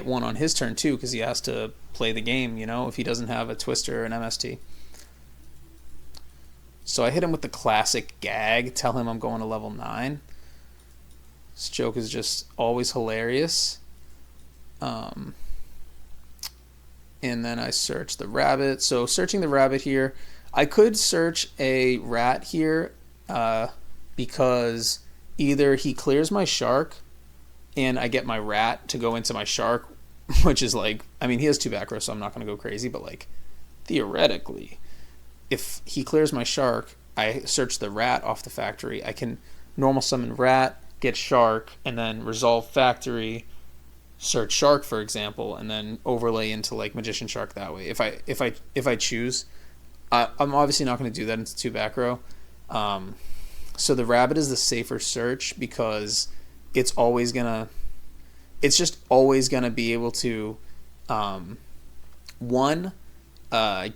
one on his turn too, because he has to play the game, you know, if he doesn't have a twister or an MST. So I hit him with the classic gag, tell him I'm going to level 9. This joke is just always hilarious. And then I search the rabbit. So searching the rabbit here, I could search a rat here because either he clears my shark and I get my rat to go into my shark, which is like, I mean, he has 2 back rows, so I'm not going to go crazy, but like theoretically, if he clears my shark, I search the rat off the factory. I can normal summon rat, get shark, and then resolve factory, search shark, for example, and then overlay into like magician shark that way. If I choose, I'm obviously not going to do that into 2 back row. So the rabbit is the safer search because it's just always gonna be able to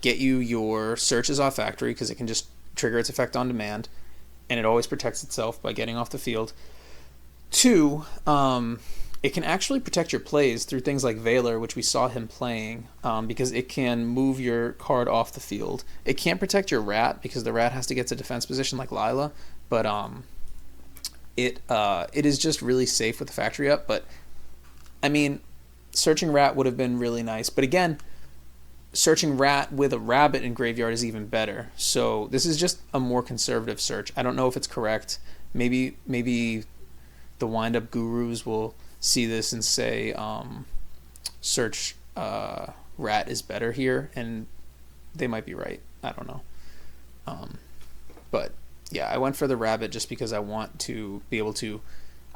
get you your searches off factory because it can just trigger its effect on demand, and it always protects itself by getting off the field. 2, it can actually protect your plays through things like Veiler, which we saw him playing, because it can move your card off the field. It can't protect your rat because the rat has to get to defense position like Lila, but it is just really safe with the factory up. But I mean, searching rat would have been really nice, but again, searching rat with a rabbit in graveyard is even better. So this is just a more conservative search. I don't know if it's correct. Maybe the wind-up gurus will see this and say search rat is better here, and they might be right. I don't know. But yeah, I went for the rabbit just because I want to be able to.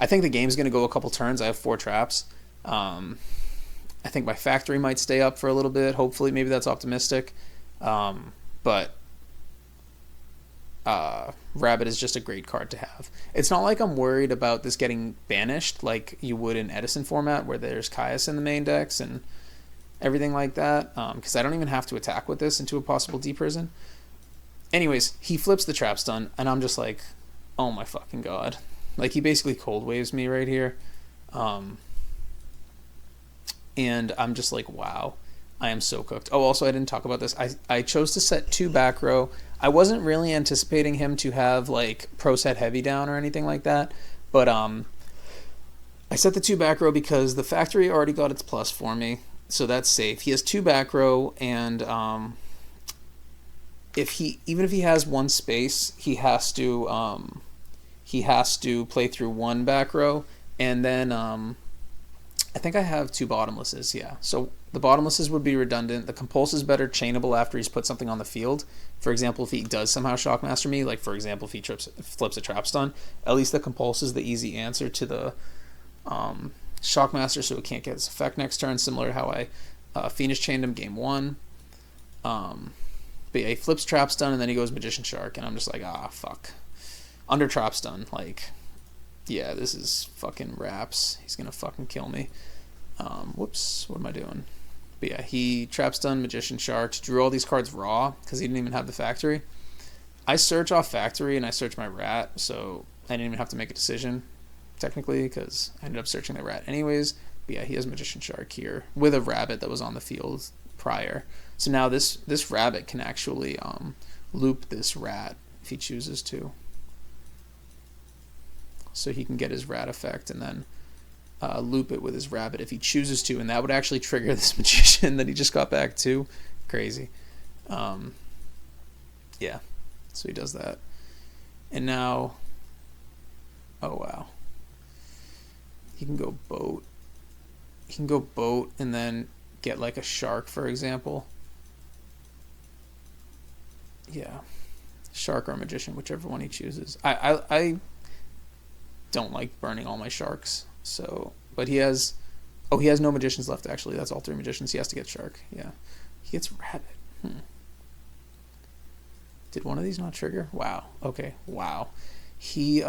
I think the game's going to go a couple turns. I have 4 traps. I think my factory might stay up for a little bit. Hopefully, maybe that's optimistic. But rabbit is just a great card to have. It's not like I'm worried about this getting banished like you would in Edison format where there's Caius in the main decks and everything like that, because I don't even have to attack with this into a possible deprison. Anyways, he flips the trap stun, and I'm just like, oh my fucking god. Like, he basically cold waves me right here. And I'm just like, wow, I am so cooked. Oh, also, I didn't talk about this. I chose to set 2 back row. I wasn't really anticipating him to have, like, pro set heavy down or anything like that. But I set the 2 back row because the factory already got its plus for me. So that's safe. He has 2 back row, and even if he has 1 space, he has to play through 1 back row, and then I think I have 2 bottomlesses, yeah. So the bottomlesses would be redundant. The compulse is better chainable after he's put something on the field. For example, if he does somehow shockmaster me, like for example if he flips a trap stun, at least the compulse is the easy answer to the shockmaster, so it can't get its effect next turn, similar to how I Phoenix chained him game 1. But yeah, he flips trap stun and then he goes magician shark, and I'm just like, ah, fuck. Under trap stun, like, yeah, this is fucking raps. He's gonna fucking kill me. Whoops, what am I doing? But yeah, he trap stun, magician shark, drew all these cards raw because he didn't even have the factory. I search off factory and I search my rat, so I didn't even have to make a decision technically because I ended up searching the rat anyways. But yeah, he has magician shark here with a rabbit that was on the field prior. So now this rabbit can actually loop this rat if he chooses to. So he can get his rat effect and then loop it with his rabbit if he chooses to, and that would actually trigger this magician that he just got back to. Crazy. Yeah, so he does that. And now, oh wow. He can go boat. He can go boat and then get like a shark, for example. Yeah. Shark or magician, whichever one he chooses. I don't like burning all my sharks, so, but he has no magicians left actually. That's all 3 magicians. He has to get shark. Yeah, he gets rabbit. Did one of these not trigger? Wow. Okay. Wow. He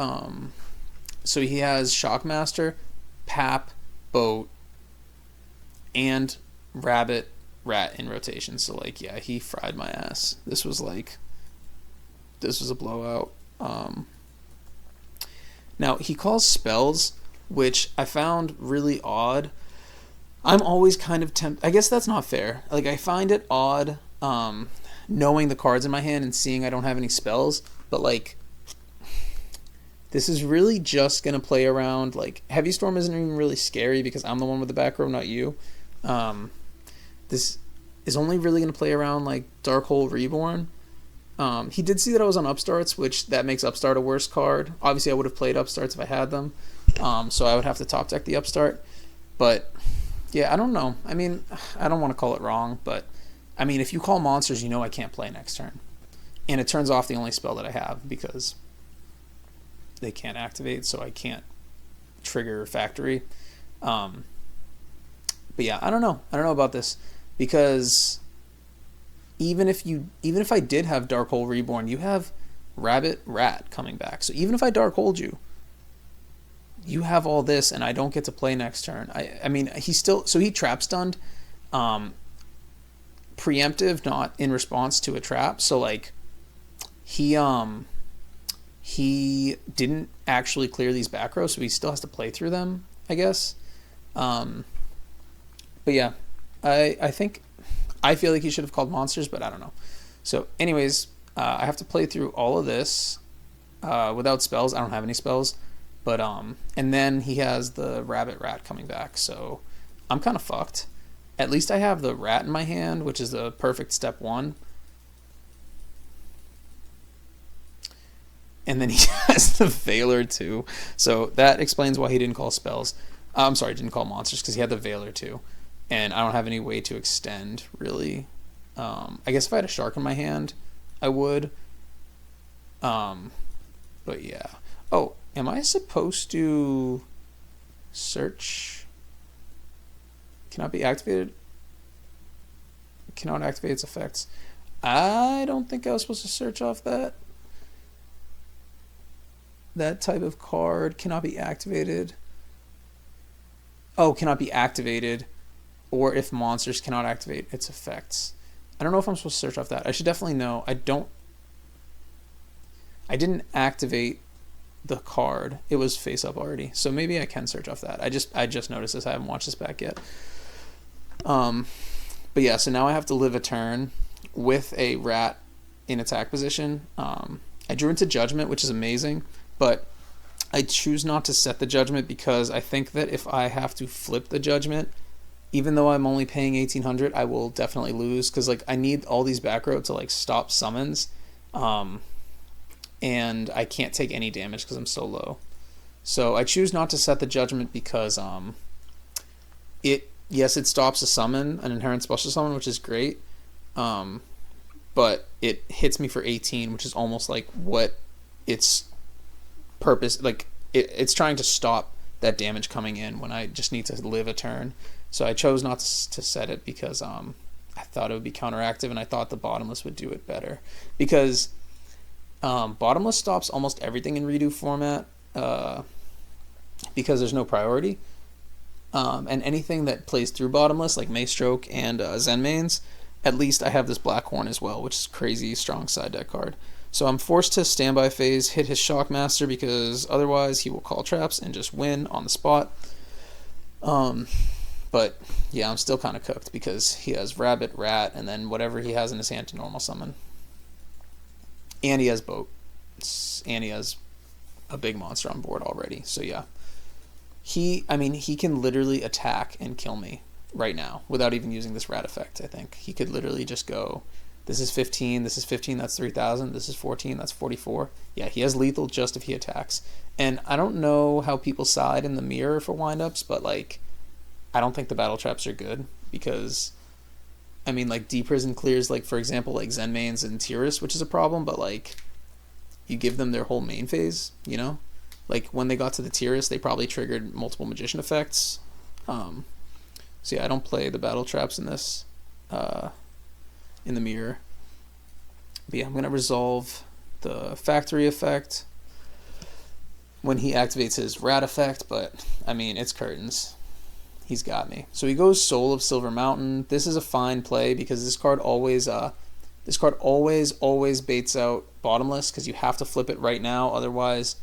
so he has Shockmaster, Pap, Boat, and Rabbit, Rat in rotation. So like, yeah, he fried my ass. This was a blowout. Now he calls spells, which I found really odd. I'm always kind of tempted. I guess that's not fair. Like, I find it odd, knowing the cards in my hand and seeing I don't have any spells, but like, this is really just gonna play around. Like, Heavy Storm isn't even really scary because I'm the one with the back row, not you. This is only really gonna play around like Dark Hole Reborn. He did see that I was on Upstarts, which that makes Upstart a worse card. Obviously, I would have played Upstarts if I had them, so I would have to top deck the Upstart. But yeah, I don't know. I mean, I don't want to call it wrong, but I mean, if you call monsters, you know I can't play next turn, and it turns off the only spell that I have because they can't activate, so I can't trigger Factory. But yeah, I don't know. I don't know about this because even if I did have Dark Hole Reborn, you have Rabbit Rat coming back. So even if I Dark Hold you, you have all this, and I don't get to play next turn. I mean, he trap stunned, preemptive, not in response to a trap. So like, he didn't actually clear these back rows, so he still has to play through them, I guess. But yeah, I think I feel like he should have called monsters, but I don't know. So anyways, I have to play through all of this without spells. I don't have any spells. But and then he has the Rabbit Rat coming back, so I'm kind of fucked. At least I have the Rat in my hand, which is the perfect step one. And then he has the Veiler too, so that explains why he didn't call spells. I'm sorry, didn't call monsters, because he had the Veiler too, and I don't have any way to extend really. I guess if I had a Shark in my hand, I would. But yeah. Oh. Am I supposed to search? Cannot be activated. Cannot activate its effects. I don't think I was supposed to search off that. That type of card cannot be activated. Oh, cannot be activated, or if monsters cannot activate its effects. I don't know if I'm supposed to search off that. I should definitely know. I didn't activate the card. It was face up already, so maybe I can search off that. I just noticed this. I haven't watched this back yet. But yeah, so now I have to live a turn with a Rat in attack position. I drew into Judgment, which is amazing, but I choose not to set the Judgment because I think that if I have to flip the Judgment, even though I'm only paying 1800, I will definitely lose, because like, I need all these back row to like stop summons. And I can't take any damage because I'm so low. So I choose not to set the Judgment because it stops a summon, an inherent special summon, which is great, but it hits me for 18, which is almost like what its purpose, like it's trying to stop that damage coming in when I just need to live a turn. So I chose not to set it because I thought it would be counteractive, and I thought the Bottomless would do it better, because Bottomless stops almost everything in Redo format because there's no priority, and anything that plays through Bottomless, like Maystroke and Zenmaines, at least I have this Blackhorn as well, which is crazy strong side deck card. So I'm forced to standby phase, hit his Shockmaster, because otherwise he will call traps and just win on the spot. But yeah, I'm still kind of cooked because he has Rabbit, Rat, and then whatever he has in his hand to normal summon. And he has Boat. And he has a big monster on board already. So yeah. He can literally attack and kill me right now without even using this Rat effect, I think. He could literally just go, this is 15, this is 15, that's 3,000, this is 14, that's 44. Yeah, he has lethal just if he attacks. And I don't know how people side in the mirror for windups, but like, I don't think the battle traps are good, because I mean, like, D-Prison clears, like, for example, like, Zenmaines and Tiras, which is a problem, but, like, you give them their whole main phase, you know? Like, when they got to the Tiras, they probably triggered multiple Magician effects. So, yeah, I don't play the battle traps in this, in the mirror. But yeah, I'm going to resolve the factory effect when he activates his rat effect, but I mean, it's curtains. He's got me. So he goes Soul of Silver Mountain. This is a fine play because this card always baits out Bottomless because you have to flip it right now, otherwise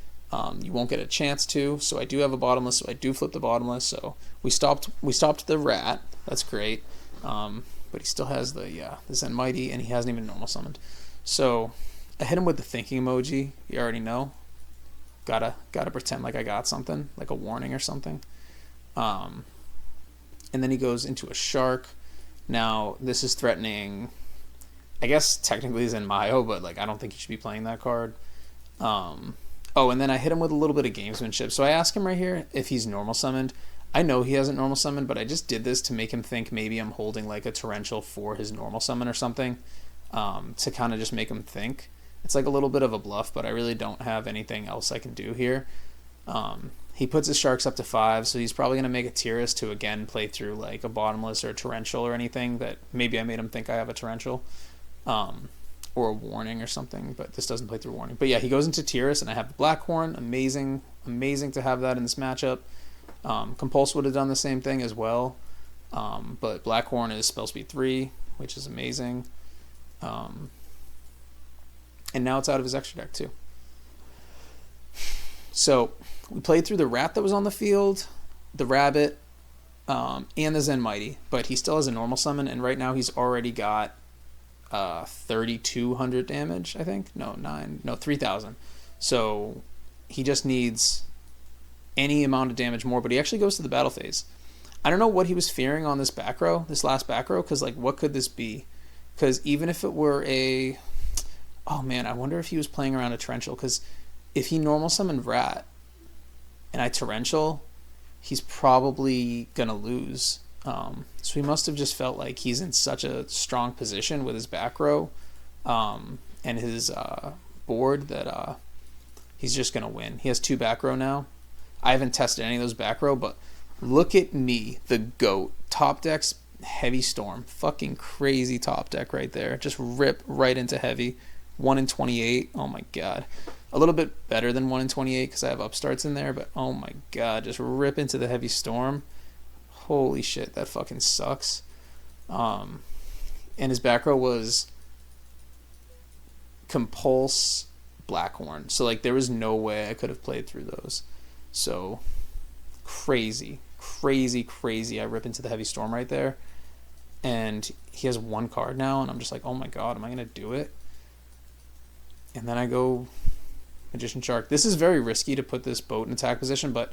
you won't get a chance to. So I do have a Bottomless, so I do flip the Bottomless. So we stopped the rat. That's great. But he still has the Zen Mighty, and he hasn't even normal summoned. So I hit him with the thinking emoji. You already know. Gotta pretend like I got something, like a warning or something. And then he goes into a shark. Now this is threatening, I guess technically Zen Mayo, but like I don't think you should be playing that card. Oh, and then I hit him with a little bit of gamesmanship. So I ask him right here if he's normal summoned. I know he hasn't normal summoned, but I just did this to make him think maybe I'm holding like a torrential for his normal summon or something, to kind of just make him think. It's like a little bit of a bluff, but I really don't have anything else I can do here. He puts his sharks up to 5, so he's probably going to make a Tyrus to again play through like a Bottomless or a torrential or anything that maybe I made him think I have a torrential. Or a warning or something, but this doesn't play through warning. But yeah, he goes into Tyrus, and I have the Blackhorn. Amazing to have that in this matchup. Compulse would have done the same thing as well, but Blackhorn is spell speed 3, which is amazing. And now it's out of his extra deck too. So we played through the rat that was on the field, the rabbit, and the Zen Mighty, but he still has a normal summon, and right now he's already got 3,200 damage, I think. No, 3,000. So he just needs any amount of damage more, but he actually goes to the battle phase. I don't know what he was fearing on this last back row, because like what could this be? Because even if it were a... Oh man, I wonder if he was playing around a torrential, because if he normal summoned rat and I torrential, he's probably gonna lose. So he must have just felt like he's in such a strong position with his back row and his board that he's just gonna win. He has 2 back row now. I haven't tested any of those back row, but look at me, the GOAT. Top deck's Heavy Storm. Fucking crazy top deck right there. Just rip right into heavy. 1 in 28. Oh my god. A little bit better than 1 in 28 because I have upstarts in there, but oh my god, just rip into the Heavy Storm. Holy shit, that fucking sucks. And his back row was Compulse, Blackhorn. So like there was no way I could have played through those. So crazy. I rip into the Heavy Storm right there. And he has 1 card now, and I'm just like, oh my god, am I gonna do it? And then I go Magician Shark. This is very risky to put this boat in attack position, but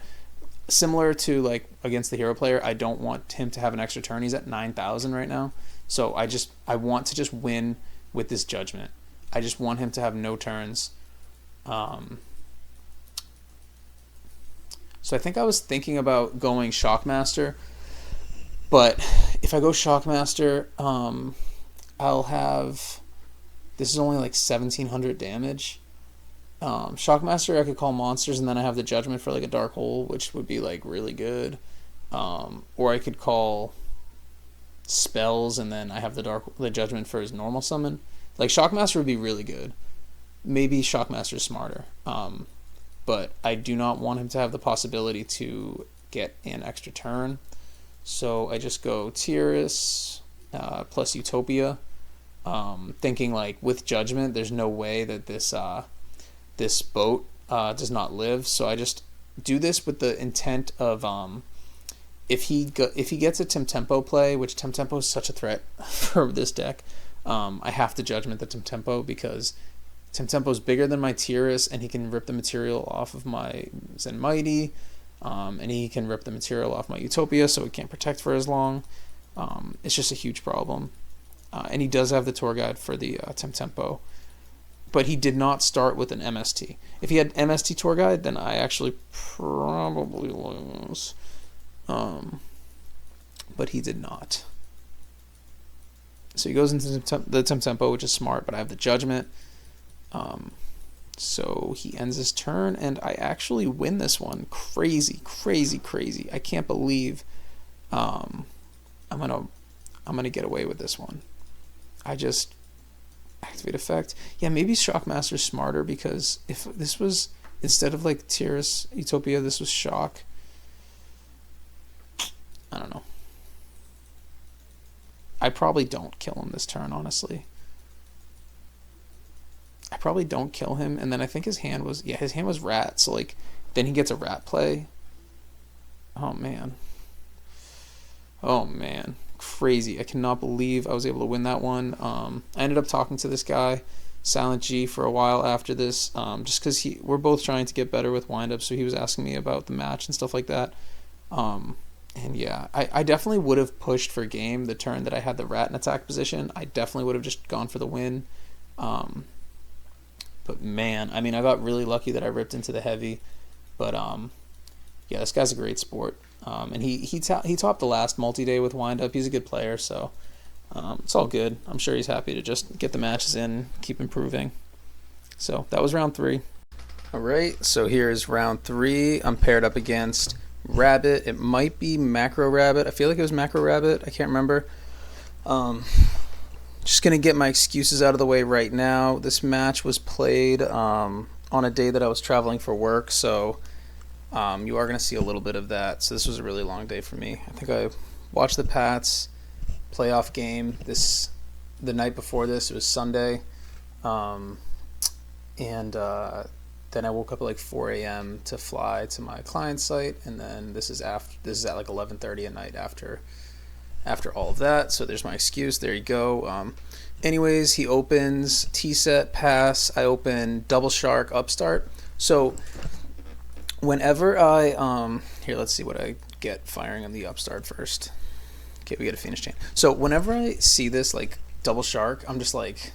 similar to like against the hero player, I don't want him to have an extra turn. He's at 9,000 right now. So I want to just win with this Judgment. I just want him to have no turns. So I think I was thinking about going Shockmaster, but if I go Shockmaster, I'll have... This is only like 1,700 damage. Shockmaster, I could call monsters, and then I have the Judgment for like a Dark Hole, which would be like really good. Or I could call spells, and then I have the Judgment for his normal summon. Like Shockmaster would be really good. Maybe Shockmaster is smarter. But I do not want him to have the possibility to get an extra turn. So I just go Tyrus plus Utopia. Thinking like with Judgment, there's no way that this boat does not live. So I just do this with the intent of if he gets a Temtempo play, which Temtempo is such a threat for this deck, I have to Judgment the Temtempo because Temtempo is bigger than my Tyrus, and he can rip the material off of my Zen Mighty, and he can rip the material off my Utopia, so he can't protect for as long. It's just a huge problem. And he does have the tour guide for the Temtempo, but he did not start with an MST. If he had MST tour guide, then I actually probably lose. But he did not. So he goes into the Temtempo, which is smart, but I have the Judgment. So he ends his turn, and I actually win this one. Crazy. I can't believe I'm gonna get away with this one. Activate effect. Yeah, maybe Shockmaster's smarter, because if this was, instead of like Tiras Utopia, this was Shock. I don't know. I probably don't kill him this turn, honestly. I probably don't kill him, and then I think his hand was, yeah, his hand was rat, so like, then he gets a rat play. Oh man. Oh man. Crazy. I cannot believe I was able to win that one. I ended up talking to this guy, Silent G, for a while after this, just because we're both trying to get better with windup, so he was asking me about the match and stuff like that. And yeah, I definitely would have pushed for game the turn that I had the rat in attack position. I definitely would have just gone for the win. But man, I mean, I got really lucky that I ripped into the heavy. But yeah, this guy's a great sport. And he topped the last multi-day with windup. He's a good player, so it's all good. I'm sure he's happy to just get the matches in, keep improving. So that was round 3. All right, so here's round 3. I'm paired up against Rabbit. It might be Macro Rabbit. I feel like it was Macro Rabbit. I can't remember. Just going to get my excuses out of the way right now. This match was played on a day that I was traveling for work, so you are going to see a little bit of that. So this was a really long day for me. I think I watched the Pats playoff game the night before this. It was Sunday. And then I woke up at like 4 a.m. to fly to my client site, and then this is at like 11:30 at night after all of that. So there's my excuse. There you go. Anyways, he opens T-set pass. I open double shark upstart. So whenever I here, let's see what I get firing on the upstart first. Okay, we get a Phoenix chain. So whenever I see this like double shark, I'm just like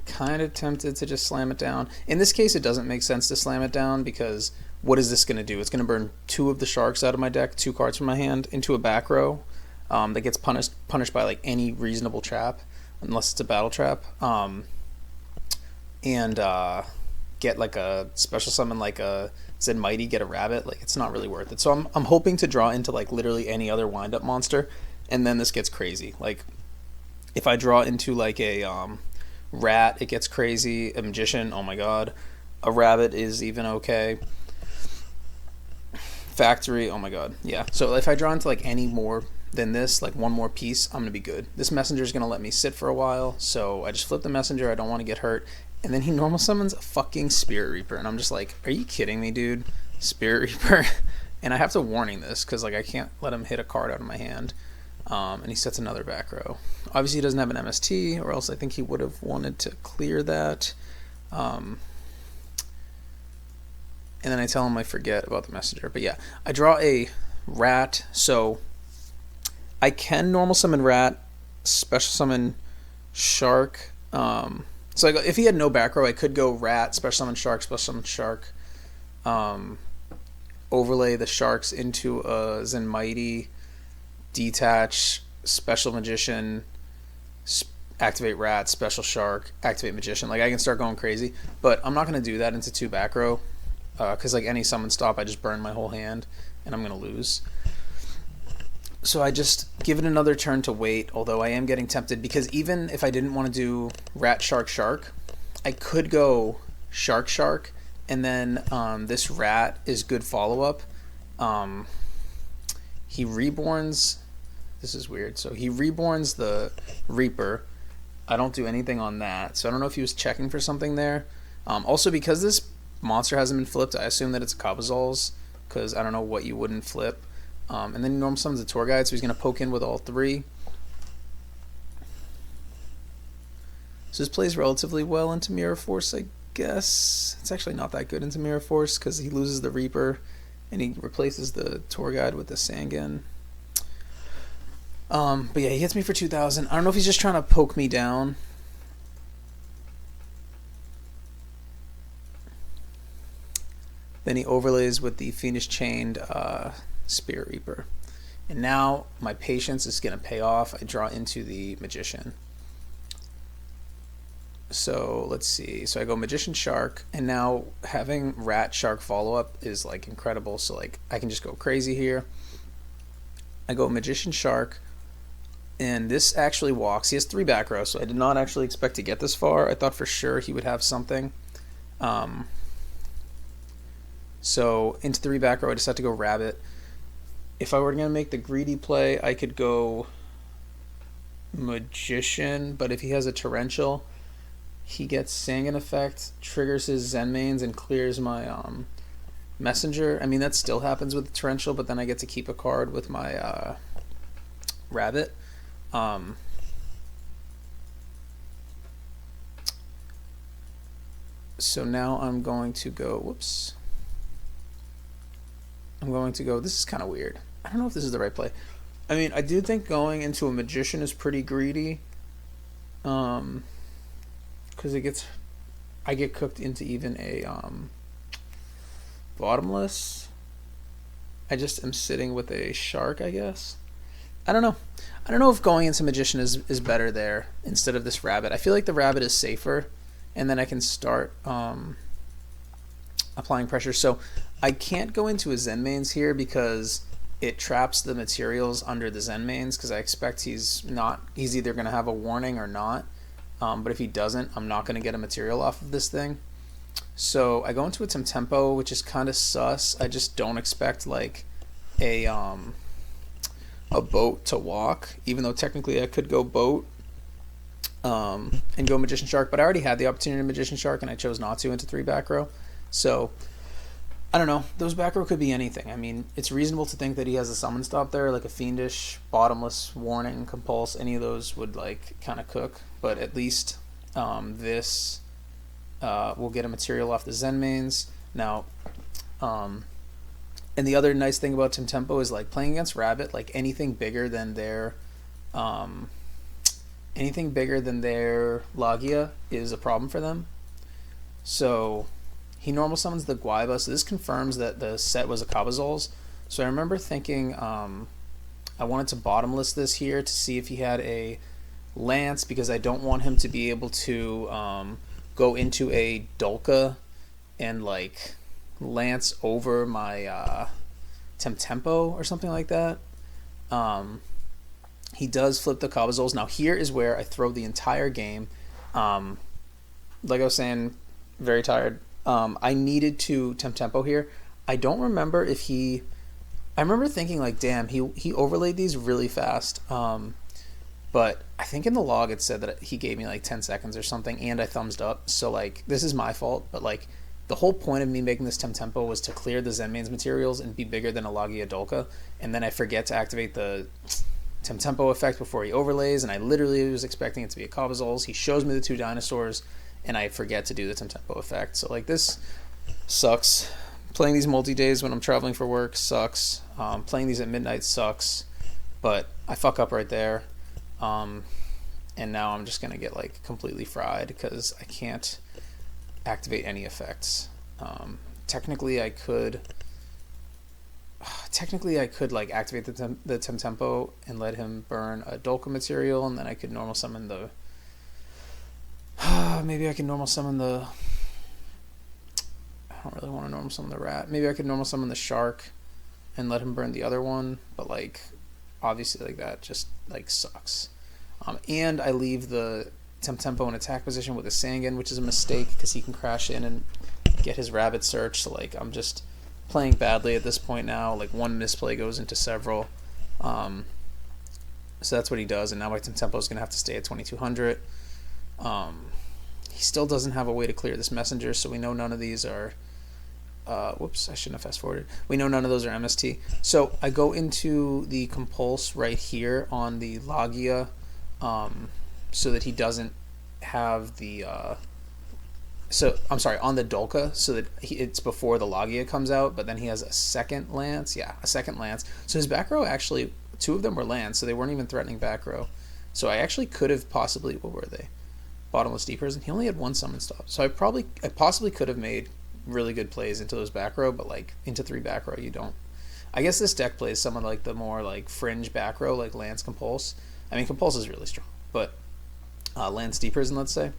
kind of tempted to just slam it down. In this case, it doesn't make sense to slam it down, because what is this going to do? It's going to burn 2 of the sharks out of my deck, 2 cards from my hand, into a back row that gets punished by like any reasonable trap, unless it's a battle trap, and get like a special summon like a Zen Mighty, get a rabbit. Like, it's not really worth it. So I'm hoping to draw into like literally any other wind-up monster, and then this gets crazy. Like, if I draw into like a rat, it gets crazy. A magician, oh my god. A rabbit is even okay. Factory, oh my god. Yeah, so if I draw into like any more than this, like one more piece, I'm gonna be good. This messenger is gonna let me sit for a while, so I just flip the messenger. I don't want to get hurt. And then he normal summons a fucking Spirit Reaper, and I'm just like, are you kidding me, dude? Spirit Reaper. And I have to warning this, because like I can't let him hit a card out of my hand. And he sets another back row. Obviously he doesn't have an MST, or else I think he would have wanted to clear that. And then I tell him I forget about the messenger. But yeah, I draw a rat, so I can normal summon rat, special summon shark. So if he had no back row, I could go rat, special summon shark, overlay the sharks into a Zen Mighty, detach, special magician, activate rat, special shark, activate magician. Like, I can start going crazy, but I'm not going to do that into 2 back row, because like any summon stop, I just burn my whole hand and I'm going to lose. So I just give it another turn to wait, although I am getting tempted, because even if I didn't want to do rat, shark, I could go shark, and then this rat is good follow-up. He reborns, this is weird, so he reborns the Reaper. I don't do anything on that, so I don't know if he was checking for something there. Also, because this monster hasn't been flipped, I assume that it's Cabazals, because I don't know what you wouldn't flip. And then he normal summons the Tour Guide, so he's going to poke in with all 3. So this plays relatively well into Mirror Force, I guess. It's actually not that good into Mirror Force, because he loses the Reaper, and he replaces the Tour Guide with the Sangan. But yeah, he hits me for 2,000. I don't know if he's just trying to poke me down. Then he overlays with the Phoenix Chained Spirit Reaper. And now my patience is going to pay off. I draw into the Magician. So let's see. So I go Magician Shark, and now having Rat Shark follow-up is like incredible. So like I can just go crazy here. I go Magician Shark, And this actually walks. He has 3 back row, so I did not actually expect to get this far. I thought for sure he would have something. So into 3 back row, I decided to go rabbit. If I were going to make the greedy play, I could go magician, but if he has a torrential, he gets Sangan effect, triggers his Zen mains, and clears my messenger. I mean, that still happens with the torrential, but then I get to keep a card with my rabbit. So now I'm going to go, whoops. I'm going to go, this is kind of weird. I don't know if this is the right play. I mean, I do think going into a magician is pretty greedy. Because I get cooked into even a bottomless. I just am sitting with a shark, I guess. I don't know. I don't know if going into magician is better there instead of this rabbit. I feel like the rabbit is safer, and then I can start applying pressure. So I can't go into a Zen mains here because it traps the materials under the Zen mains, because I expect he's either going to have a warning or not. But if he doesn't, I'm not going to get a material off of this thing. So I go into a Tempo, which is kind of sus. I just don't expect like a boat to walk, even though technically I could go boat and go magician shark, but I already had the opportunity to magician shark and I chose not to into 3 back row. So I don't know. Those back row could be anything. I mean, it's reasonable to think that he has a summon stop there, like a fiendish, bottomless, warning, compulse. Any of those would like kind of cook, but at least this will get a material off the Zen mains. Now, and the other nice thing about Tempo is like playing against rabbit, like anything bigger than their Logia is a problem for them. So he normal summons the Guaiba, so this confirms that the set was a Cabazol's. So I remember thinking I wanted to bottomless this here to see if he had a Lance, because I don't want him to be able to go into a Dolka and like Lance over my Tempo or something like that. He does flip the Cabazol's. Now here is where I throw the entire game. Like I was saying, very tired. I needed to Tempo here. I don't remember if he... I remember thinking like, damn, he overlaid these really fast. But I think in the log it said that he gave me like 10 seconds or something, and I thumbs up. So like, this is my fault, but like, the whole point of me making this Tempo was to clear the Zen mains materials and be bigger than a Logia Dolka, and then I forget to activate the Tempo effect before he overlays, and I literally was expecting it to be a Cabazol's. He shows me the 2 dinosaurs, and I forget to do the Tempo effect. So like, this sucks. Playing these multi-days when I'm traveling for work sucks. Playing these at midnight sucks, but I fuck up right there. And now I'm just gonna get like completely fried because I can't activate any effects. Technically I could like activate the Tempo and let him burn a Dolka material, and then I could normal summon the maybe I can normal summon the... I don't really want to normal summon the rat. Maybe I could normal summon the shark and let him burn the other one, but like obviously like that just like sucks. And I leave the Tempo in attack position with a Sangan, which is a mistake because he can crash in and get his rabbit search. So like, I'm just playing badly at this point now. Like, one misplay goes into several. So that's what he does, and now my Tempo is going to have to stay at 2200. He still doesn't have a way to clear this messenger, so we know none of these are... whoops, I shouldn't have fast forwarded. We know none of those are MST. So I go into the Compulse right here on the Logia, so that he doesn't have the... I'm sorry, on the Dolka, so that it's before the Logia comes out, but then he has a second Lance. Yeah, a second Lance. So his back row, actually, 2 of them were Lance, so they weren't even threatening back row. So I actually could have possibly... What were they? Bottomless Deepers, and he only had 1 summon stop. So I possibly could have made really good plays into those back row, but like into 3 back row you don't. I guess this deck plays some of like the more like fringe back row, like Lance Compulse. I mean, Compulse is really strong, but Lance Deepers, let's say.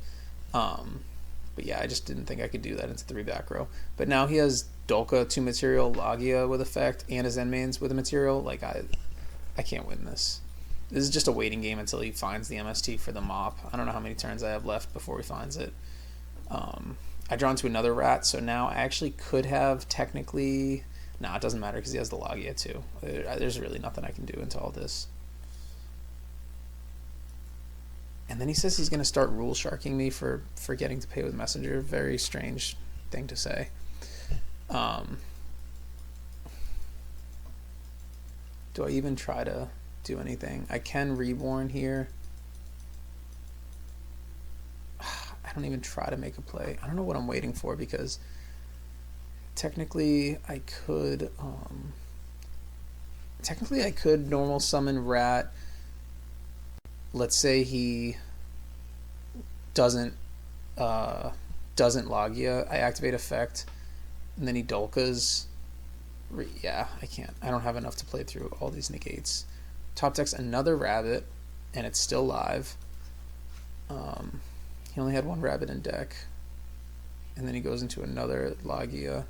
But yeah, I just didn't think I could do that into 3 back row. But now he has Dolka 2 material, Logia with effect, and his Zen mains with a material. Like, I can't win this. This is just a waiting game until he finds the MST for the mop. I don't know how many turns I have left before he finds it. I draw into another rat, so now I actually could have technically... Nah, it doesn't matter because he has the Logia too. There's really nothing I can do into all this. And then he says he's going to start rule sharking me for forgetting to pay with Messenger. Very strange thing to say. Do I even try to do anything? I can Reborn here. I don't even try to make a play. I don't know what I'm waiting for because technically I could normal summon Rat. Let's say he doesn't Logia. I activate effect, and then he Dolkas. Yeah, I can't. I don't have enough to play through all these negates. Top decks another rabbit, and it's still live. He only had one rabbit in deck, and then he goes into another Logia,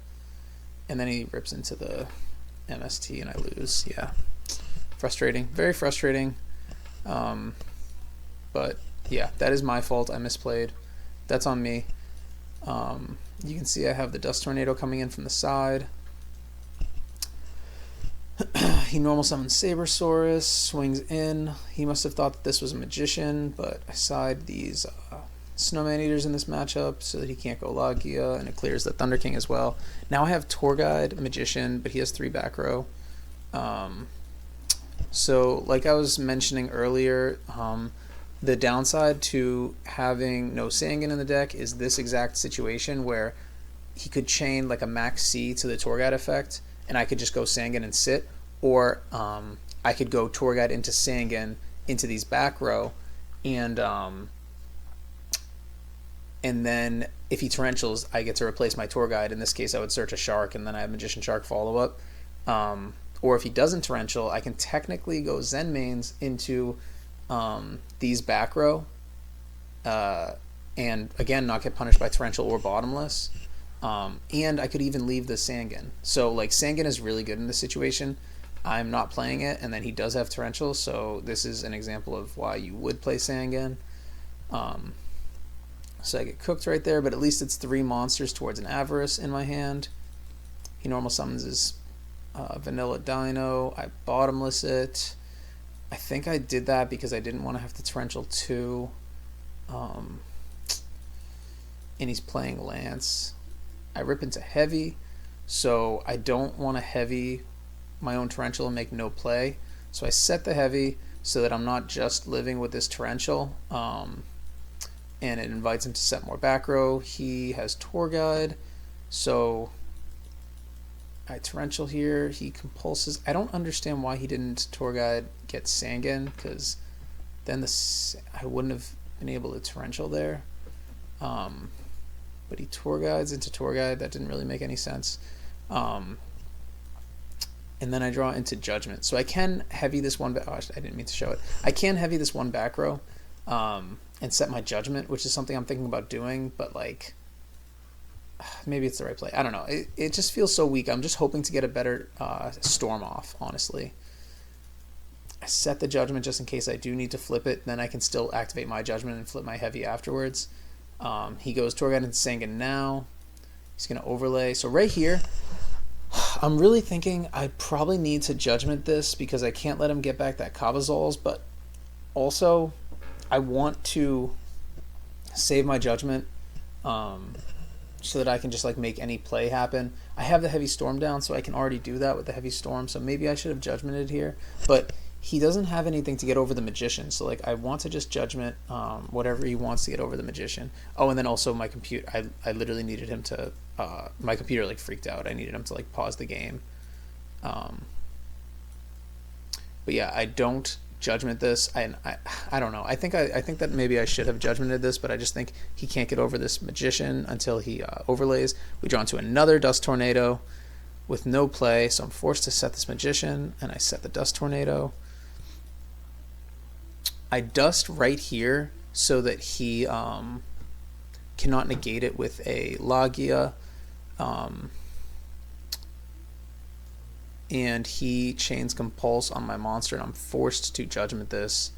and then he rips into the MST, and I lose. Yeah, frustrating. Very frustrating. But yeah, that is my fault. I misplayed. That's on me. You can see I have the Dust Tornado coming in from the side. He normal summons Sabersaurus, swings in. He must have thought that this was a Magician, but I side these Snowman Eaters in this matchup so that he can't go Logia, and it clears the Thunder King as well. Now I have Tour Guide, Magician, but he has 3 back row. So like I was mentioning earlier, the downside to having no Sangan in the deck is this exact situation where he could chain like a max C to the Tour Guide effect, and I could just go Sangan and sit, or I could go Tour Guide into Sangan into these back row, and then if he Torrentials, I get to replace my Tour Guide. In this case, I would search a Shark, and then I have Magician Shark follow-up. Or if he doesn't Torrential, I can technically go Zen Mains into these back row, and again not get punished by Torrential or Bottomless. And I could even leave the Sangan. So like Sangan is really good in this situation. I'm not playing it, and then he does have Torrential, so this is an example of why you would play Sangan. So I get cooked right there, but at least it's 3 monsters towards an Avarice in my hand. He normal summons his Vanilla Dino. I Bottomless it. I think I did that because I didn't want to have to Torrential 2. And he's playing Lance. I rip into Heavy, so I don't want to Heavy my own Torrential and make no play. So I set the Heavy so that I'm not just living with this Torrential. And it invites him to set more back row. He has Tour Guide, so I Torrential here. He compulses. I don't understand why he didn't Tour Guide get Sangan, because then I wouldn't have been able to Torrential there. But he Tour Guides into Tour Guide. That didn't really make any sense. And then I draw into Judgment. So I can Heavy this one. Oh, I didn't mean to show it. I can Heavy this one back row and set my Judgment, which is something I'm thinking about doing. But like, maybe it's the right play. I don't know. It just feels so weak. I'm just hoping to get a better Storm off, honestly. I set the Judgment just in case I do need to flip it. Then I can still activate my Judgment and flip my Heavy afterwards. He goes Tour Guide into Sangan now. He's going to overlay. So right here, I'm really thinking I probably need to Judgment this because I can't let him get back that Cabazals, but also I want to save my Judgment so that I can just like make any play happen. I have the Heavy Storm down, so I can already do that with the Heavy Storm, so maybe I should have Judgmented here, but he doesn't have anything to get over the Magician, so like I want to just Judgment whatever he wants to get over the Magician. Oh, and then also my computer, I literally needed him to my computer like freaked out. I needed him to like pause the game. But yeah, I don't Judgment this. I don't know. I think that maybe I should have Judgmented this, but I just think he can't get over this Magician until he overlays. We draw into another Dust Tornado with no play, so I'm forced to set this Magician, and I set the Dust Tornado. I Dust right here so that he cannot negate it with a Logia. and he chains Compulse on my monster, and I'm forced to Judgment this,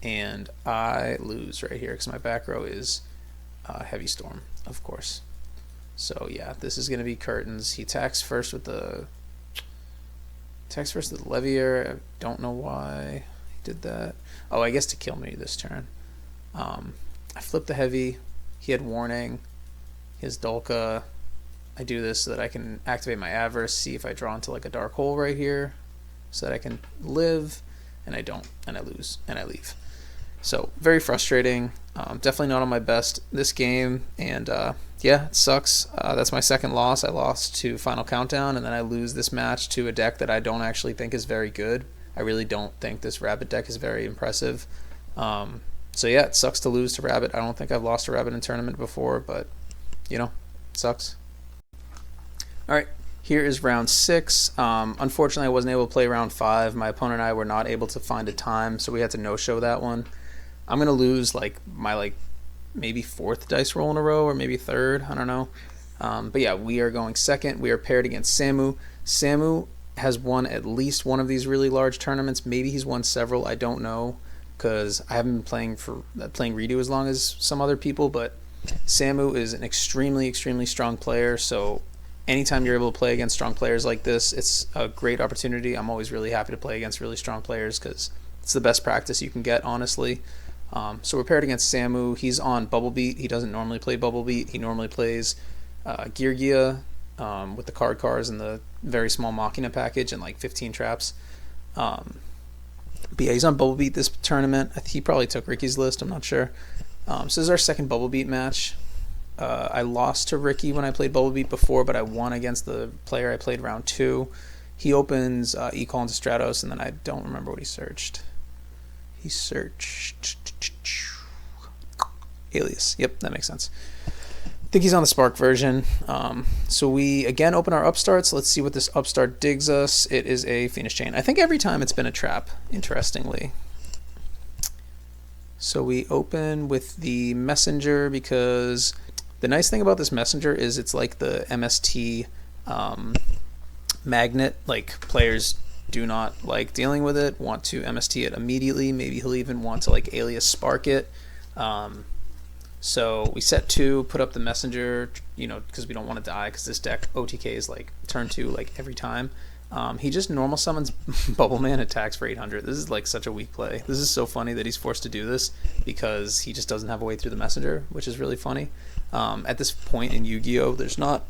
and I lose right here because my back row is Heavy Storm, of course. So yeah, this is going to be curtains. He attacks first with the Levier. I don't know why he did that. Oh, I guess to kill me this turn. I flipped the heavy. He had warning. His Dulka. I do this so that I can activate my Avarice, see if I draw into like a dark hole right here, so that I can live, and I don't, and I lose, and I leave. So very frustrating. Definitely not on my best this game, and yeah, it sucks. That's my second loss. I lost to Final Countdown, and then I lose this match to a deck that I don't actually think is very good. I really don't think this Rabbit deck is very impressive. So yeah, it sucks to lose to Rabbit. I don't think I've lost a Rabbit in tournament before, but you know, it sucks. Alright, here is round 6. Unfortunately, I wasn't able to play round 5. My opponent and I were not able to find a time, so we had to no-show that one. I'm going to lose my maybe 4th dice roll in a row, or maybe 3rd, I don't know. But yeah, we are going second. We are paired against Samu. Samu has won at least one of these really large tournaments. Maybe he's won several, I don't know, because I haven't been playing REDU as long as some other people, but Samu is an extremely, extremely strong player, so anytime you're able to play against strong players like this, it's a great opportunity. I'm always really happy to play against really strong players because it's the best practice you can get, honestly. So we're paired against Samu. He's on Bubble Beat. He doesn't normally play Bubble Beat. He normally plays Geargia with the cars and the very small Machina package and like 15 traps. But yeah, he's on Bubble Beat this tournament. He probably took Ricky's list. I'm not sure. So this is our second Bubble Beat match. I lost to Ricky when I played Bubble Beat before, but I won against the player I played round 2. He opens E-Call into Stratos, and then I don't remember what he searched. He searched Alias. Yep, that makes sense. I think he's on the Spark version. So we again open our upstarts. Let's see what this upstart digs us. It is a Phoenix Chain. I think every time it's been a trap, interestingly. So we open with the Messenger because the nice thing about this Messenger is it's like the MST magnet. Like, players do not like dealing with it, want to MST it immediately. Maybe he'll even want to like Alias Spark it. So we set 2, put up the Messenger, you know, because we don't want to die, because this deck OTK is like turn 2 like every time. He just normal summons Bubble Man, attacks for 800. This is like such a weak play. This is so funny that he's forced to do this because he just doesn't have a way through the Messenger, which is really funny. At this point in Yu-Gi-Oh, there's not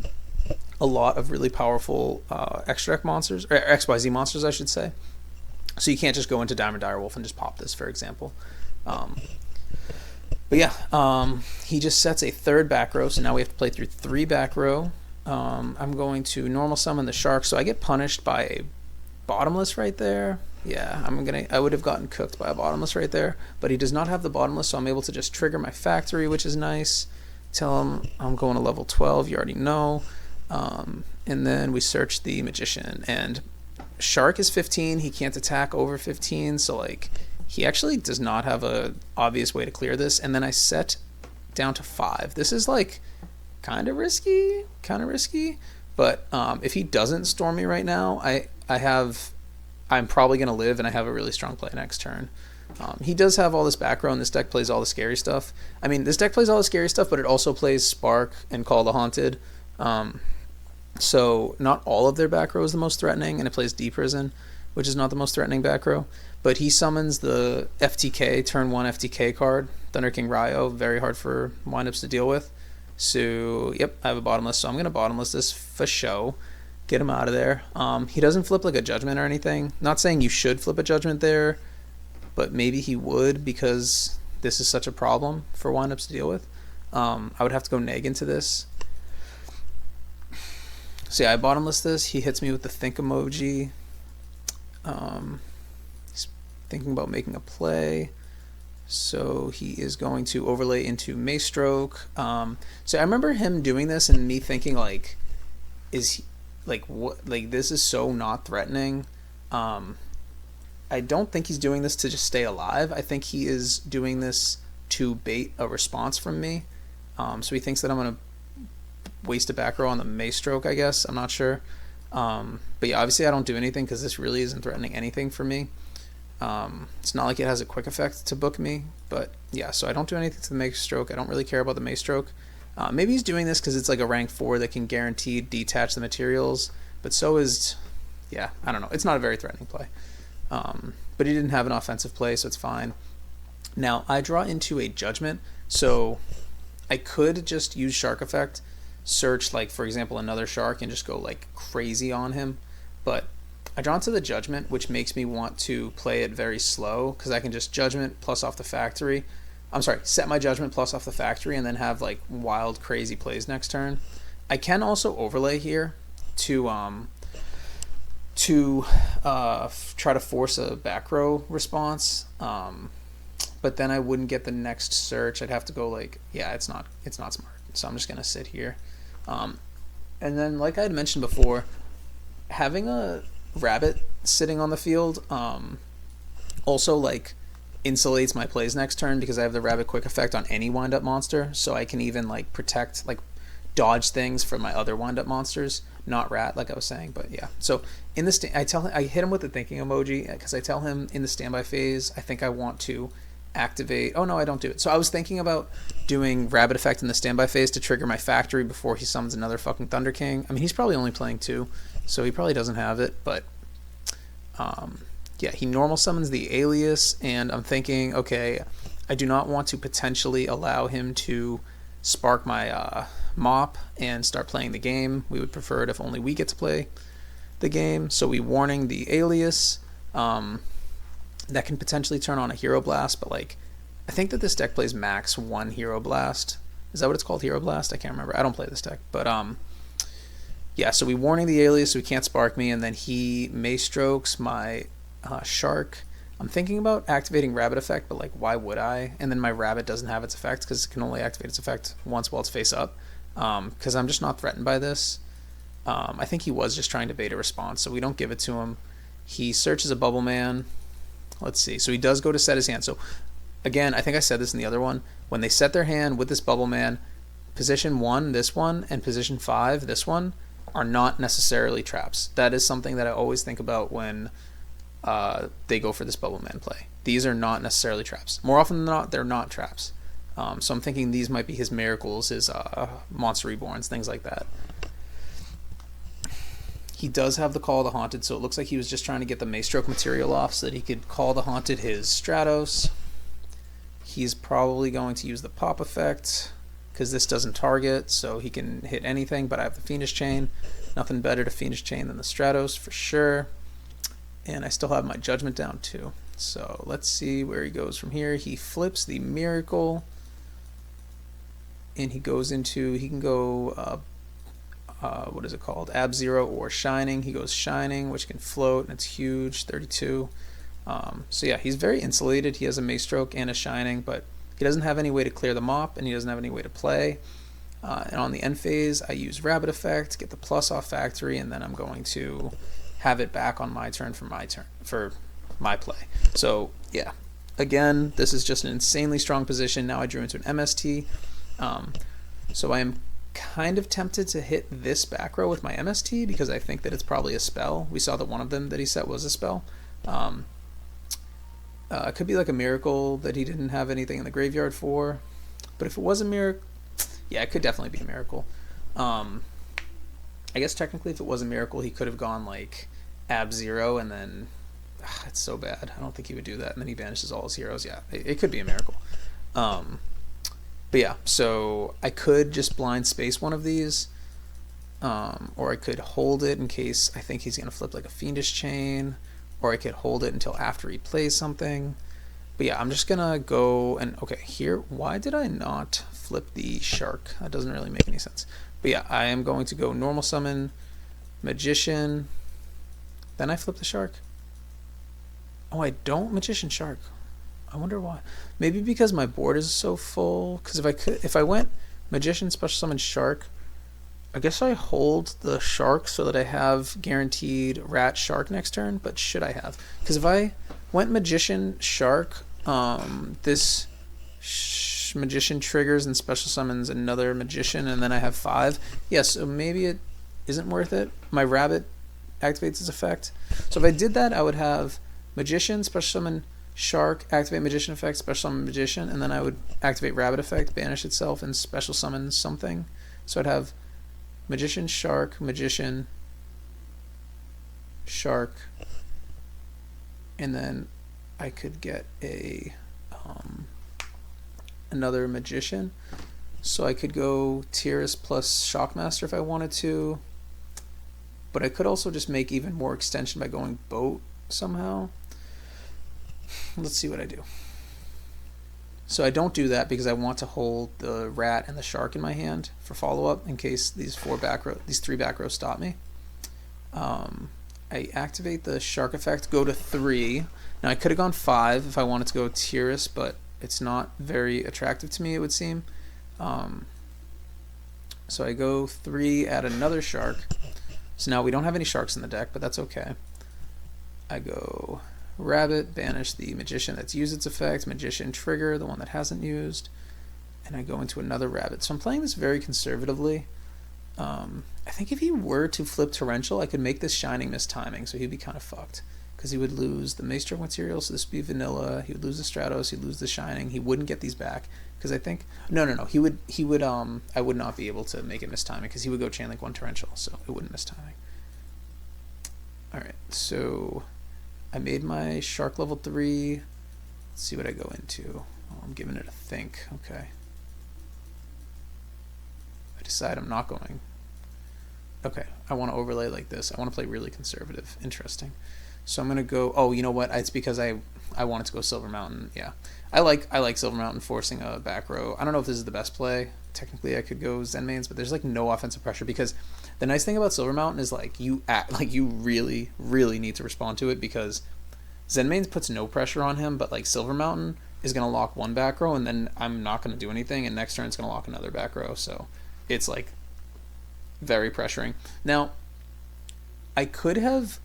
a lot of really powerful extra deck monsters, or XYZ monsters, I should say. So you can't just go into Diamond Direwolf and just pop this, for example. But yeah, he just sets a 3rd back row, so now we have to play through 3 back row. I'm going to normal summon the Shark, so I get punished by a Bottomless right there. Yeah, I would have gotten cooked by a Bottomless right there, but he does not have the Bottomless, so I'm able to just trigger my Factory, which is nice. Tell him I'm going to level 12, you already know. And then we search the Magician, and Shark is 15, he can't attack over 15, so like he actually does not have a obvious way to clear this. And then I set down to 5. This is like kind of risky, but if he doesn't storm me right now, I'm probably going to live, and I have a really strong play next turn. He does have all this back row, and this deck plays all the scary stuff. I mean, this deck plays all the scary stuff, but it also plays Spark and Call the Haunted. So not all of their back row is the most threatening, and it plays D Prison, which is not the most threatening back row. But he summons the FTK, turn 1 FTK card, Thunder King Ryo, very hard for windups to deal with. So, yep, I have a Bottomless, so I'm going to Bottomless this for show. Get him out of there. He doesn't flip like a Judgment or anything. Not saying you should flip a Judgment there, but maybe he would, because this is such a problem for windups to deal with. I would have to go neg into this. So yeah, I Bottomless this. He hits me with the Think emoji. He's thinking about making a play. So he is going to overlay into Maystroke. So I remember him doing this and me thinking like, is he like what? Like, this is so not threatening. I don't think he's doing this to just stay alive. I think he is doing this to bait a response from me. So he thinks that I'm gonna waste a back row on the Maystroke, I guess. I'm not sure. But yeah, obviously I don't do anything because this really isn't threatening anything for me. It's not like it has a quick effect to book me, but yeah, so I don't do anything to the Mace Stroke. I don't really care about the Mace Stroke. Maybe he's doing this because it's like a rank 4 that can guaranteed detach the materials, but so is, yeah, I don't know. It's not a very threatening play. But he didn't have an offensive play, so it's fine. Now, I draw into a Judgment, so I could just use Shark Effect, search, like, for example, another Shark, and just go, like, crazy on him, but I draw into the Judgment, which makes me want to play it very slow, because I can just Judgment plus off the factory. I'm sorry, set my Judgment plus off the factory, and then have, like, wild, crazy plays next turn. I can also overlay here to try to force a back row response, but then I wouldn't get the next search. I'd have to go, like, yeah, it's not smart, so I'm just going to sit here. And then, like I had mentioned before, having a rabbit sitting on the field also like insulates my plays next turn, because I have the rabbit quick effect on any wind up monster, so I can even like protect, like dodge things from my other wind up monsters, not rat like I was saying. But yeah, so in the I hit him with the thinking emoji, because I tell him in the standby phase I think I want to activate. Oh no, I don't do it. So I was thinking about doing rabbit effect in the standby phase to trigger my factory before he summons another fucking Thunder King. I mean, he's probably only playing 2, so he probably doesn't have it, but yeah, he normal summons the Alias, and I'm thinking, okay, I do not want to potentially allow him to spark my mop and start playing the game. We would prefer it if only we get to play the game, so we warning the Alias. That can potentially turn on a Hero Blast, but like, I think that this deck plays max 1 Hero Blast. Is that what it's called, Hero Blast? I can't remember. I don't play this deck, but yeah, so we warning the Alias so he can't spark me, and then he Mace Strokes my Shark. I'm thinking about activating Rabbit Effect, but like, why would I? And then my Rabbit doesn't have its effect, because it can only activate its effect once while it's face up, because I'm just not threatened by this. I think he was just trying to bait a response, so we don't give it to him. He searches a Bubble Man. Let's see. So he does go to set his hand. So again, I think I said this in the other one. When they set their hand with this Bubble Man, position 1, this one, and position 5, this one, are not necessarily traps. That is something that I always think about when they go for this Bubble Man play. These are not necessarily traps. More often than not, they're not traps. So I'm thinking these might be his Miracles, his Monster Reborns, things like that. He does have the Call of the Haunted, so it looks like he was just trying to get the Mace Stroke material off so that he could Call the Haunted his Stratos. He's probably going to use the Pop effect, because this doesn't target, so he can hit anything, but I have the Fiendish Chain. Nothing better to Fiendish Chain than the Stratos, for sure. And I still have my Judgment down, too. So let's see where he goes from here. He flips the Miracle, and he goes into, he can go, what is it called? Ab-Zero or Shining. He goes Shining, which can float, and it's huge, 32. So yeah, he's very insulated. He has a Mace Stroke and a Shining, but he doesn't have any way to clear the mop, and he doesn't have any way to play. And on the end phase, I use Rabbit Effect, get the plus off factory, and then I'm going to have it back on my turn for my play. So yeah, again, this is just an insanely strong position. Now I drew into an MST. So I am kind of tempted to hit this back row with my MST, because I think that it's probably a spell. We saw that one of them that he set was a spell. It could be like a Miracle that he didn't have anything in the graveyard for, but if it was a Miracle, yeah, it could definitely be a Miracle. I guess technically if it was a Miracle, he could have gone like Ab-Zero, and then it's so bad. I don't think he would do that, and then he banishes all his heroes. Yeah, it could be a Miracle. But yeah, so I could just blind space one of these, or I could hold it in case I think he's going to flip like a Fiendish Chain, or I could hold it until after he plays something. But yeah, I'm just going to go and, okay, here, why did I not flip the Shark? That doesn't really make any sense. But yeah, I am going to go normal summon, Magician, then I flip the Shark. Oh, I don't Magician Shark. I wonder why. Maybe because my board is so full. Because if I went Magician, Special Summon Shark, I guess I hold the Shark so that I have guaranteed Rat Shark next turn. But should I have? Because if I went Magician Shark, this Magician triggers and Special Summons another Magician, and then I have 5. Yes, so maybe it isn't worth it. My Rabbit activates its effect. So if I did that, I would have Magician, Special Summon Shark, activate Magician effect, Special Summon Magician, and then I would activate Rabbit effect, banish itself, and Special Summon something. So I'd have Magician, Shark, Magician, Shark, and then I could get a another Magician. So I could go Tiras plus Shockmaster if I wanted to, but I could also just make even more extension by going Boat somehow. Let's see what I do. So I don't do that because I want to hold the Rat and the Shark in my hand for follow-up in case these three back rows stop me. I activate the Shark effect, go to 3. Now I could have gone 5 if I wanted to go Tiras, but it's not very attractive to me, it would seem. So I go 3, add another Shark. So now we don't have any Sharks in the deck, but that's okay. I go Rabbit, banish the Magician that's used its effect, Magician trigger, the one that hasn't used, and I go into another Rabbit. So I'm playing this very conservatively. I think if he were to flip Torrential, I could make this Shining mistiming, so he'd be kind of fucked. Because he would lose the Maestro material, so this would be vanilla. He would lose the Stratos. He'd lose the Shining. He wouldn't get these back because I think no. He would. I would not be able to make it mistiming because he would go Chainlink 1 Torrential, so it wouldn't mistiming. All right, so I made my Shark level 3. Let's see what I go into. Oh, I'm giving it a think. Okay. I decide I'm not going. Okay, I want to overlay like this. I want to play really conservative. Interesting. So I'm gonna go. Oh, you know what? It's because I wanted to go Silver Mountain. Yeah, I like Silver Mountain forcing a back row. I don't know if this is the best play. Technically, I could go Zen mains, but there's like no offensive pressure because the nice thing about Silver Mountain is like you really need to respond to it because Zen mains puts no pressure on him, but like Silver Mountain is gonna lock one back row and then I'm not gonna do anything, and next turn it's gonna lock another back row. So it's like very pressuring. Now, I could have.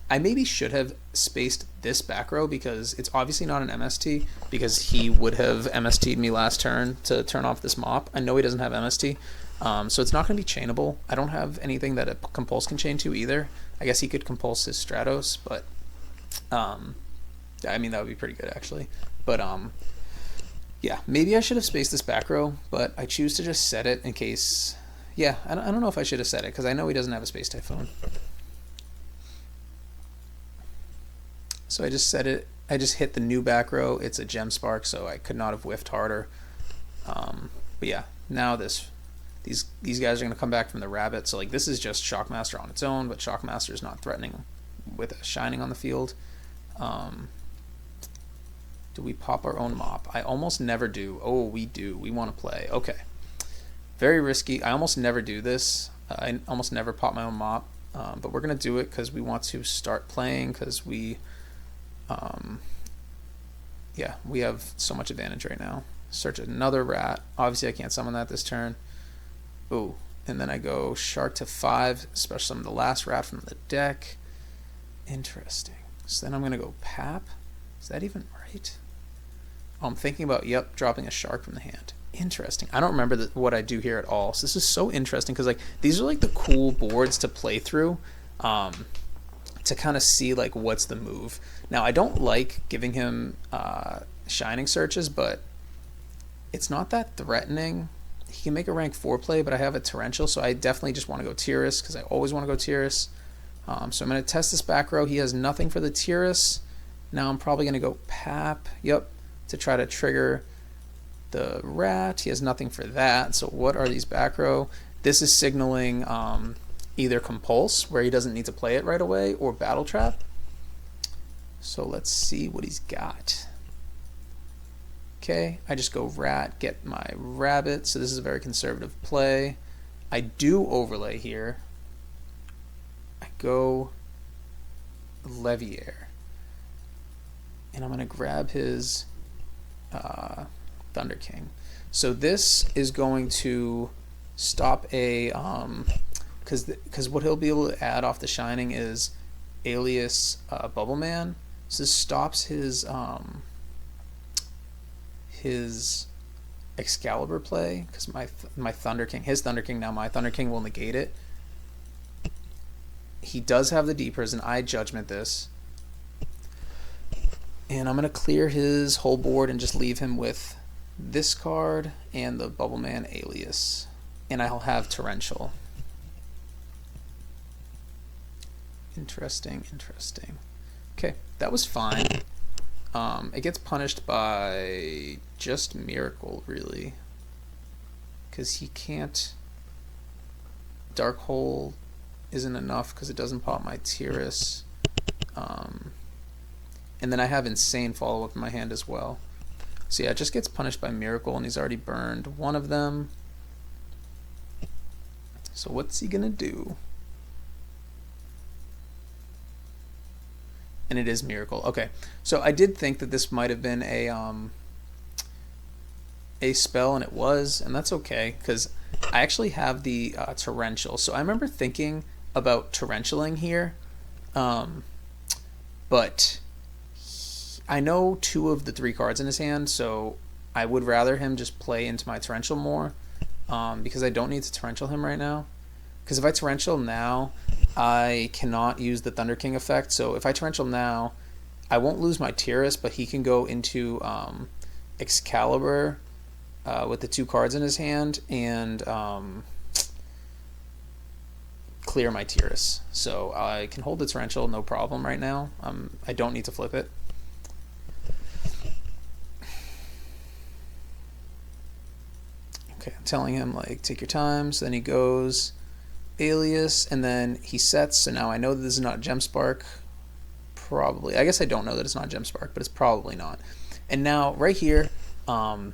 I maybe should have spaced this back row because it's obviously not an MST because he would have MST'd me last turn to turn off this mop. I know he doesn't have MST, so it's not going to be chainable. I don't have anything that a Compulse can chain to either. I guess he could Compulse his Stratos, but I mean, that would be pretty good actually. But yeah, maybe I should have spaced this back row, but I choose to just set it in case. Yeah, I don't know if I should have set it because I know he doesn't have a Space Typhoon. So I just set it. I just hit the new back row. It's a Gem Spark, so I could not have whiffed harder. But yeah, now these guys are going to come back from the Rabbit. So like this is just Shockmaster on its own, but Shockmaster is not threatening with a Shining on the field. Do we pop our own mop? I almost never do. Oh, we do. We want to play. Okay. Very risky. I almost never do this. I almost never pop my own mop. But we're going to do it because we want to start playing because we... yeah, we have so much advantage right now. Search another Rat. Obviously, I can't summon that this turn. Ooh, and then I go Shark to 5, special summon the last Rat from the deck. Interesting. So then I'm going to go Pap. Is that even right? Oh, I'm thinking about, yep, dropping a Shark from the hand. Interesting. I don't remember what I do here at all. So this is so interesting because like these are like the cool boards to play through. To kind of see like what's the move. Now I don't like giving him Shining searches, but it's not that threatening. He can make a rank 4 play, but I have a Torrential, so I definitely just want to go Tiras because I always want to go Tiras. So I'm going to test this back row. He has nothing for the Tiras. Now I'm probably going to go Pap, yep, to try to trigger the Rat. He has nothing for that. So what are these back row? This is signaling either Compulse, where he doesn't need to play it right away, or Battle Trap. So let's see what he's got. Okay, I just go Rat, get my Rabbit, so this is a very conservative play. I do overlay here. I go Leviair. And I'm going to grab his Thunder King. So this is going to stop a... because what he'll be able to add off the Shining is Alias Bubble Man. So this stops his Excalibur play because my Thunder King, his Thunder King, now my Thunder King will negate it. he does have the D prison. I judgment this. And I'm going to clear his whole board and just leave him with this card and the Bubble Man Alias. And I'll have Torrential. Interesting. Okay, that was fine. It gets punished by just Miracle, really. Because he can't... Dark Hole isn't enough because it doesn't pop my Tiras. And then I have Insane follow-up in my hand as well. So yeah, it just gets punished by Miracle, and he's already burned one of them. So what's he gonna do? And it is Miracle. Okay, so I did think that this might have been a spell, and it was, and that's okay, because I actually have the Torrential. So I remember thinking about Torrentialing here, but I know 2 of the 3 cards in his hand, so I would rather him just play into my Torrential more, because I don't need to Torrential him right now. Because if I Torrential now, I cannot use the Thunder King effect. So if I Torrential now, I won't lose my Tiras, but he can go into Excalibur with the 2 cards in his hand and clear my Tiras. So I can hold the Torrential, no problem right now. I don't need to flip it. Okay, I'm telling him, like, take your time. So then he goes Alias, and then he sets. So now I know that this is not Gemspark. Probably. I guess I don't know that it's not Gemspark, but it's probably not. And now, right here, I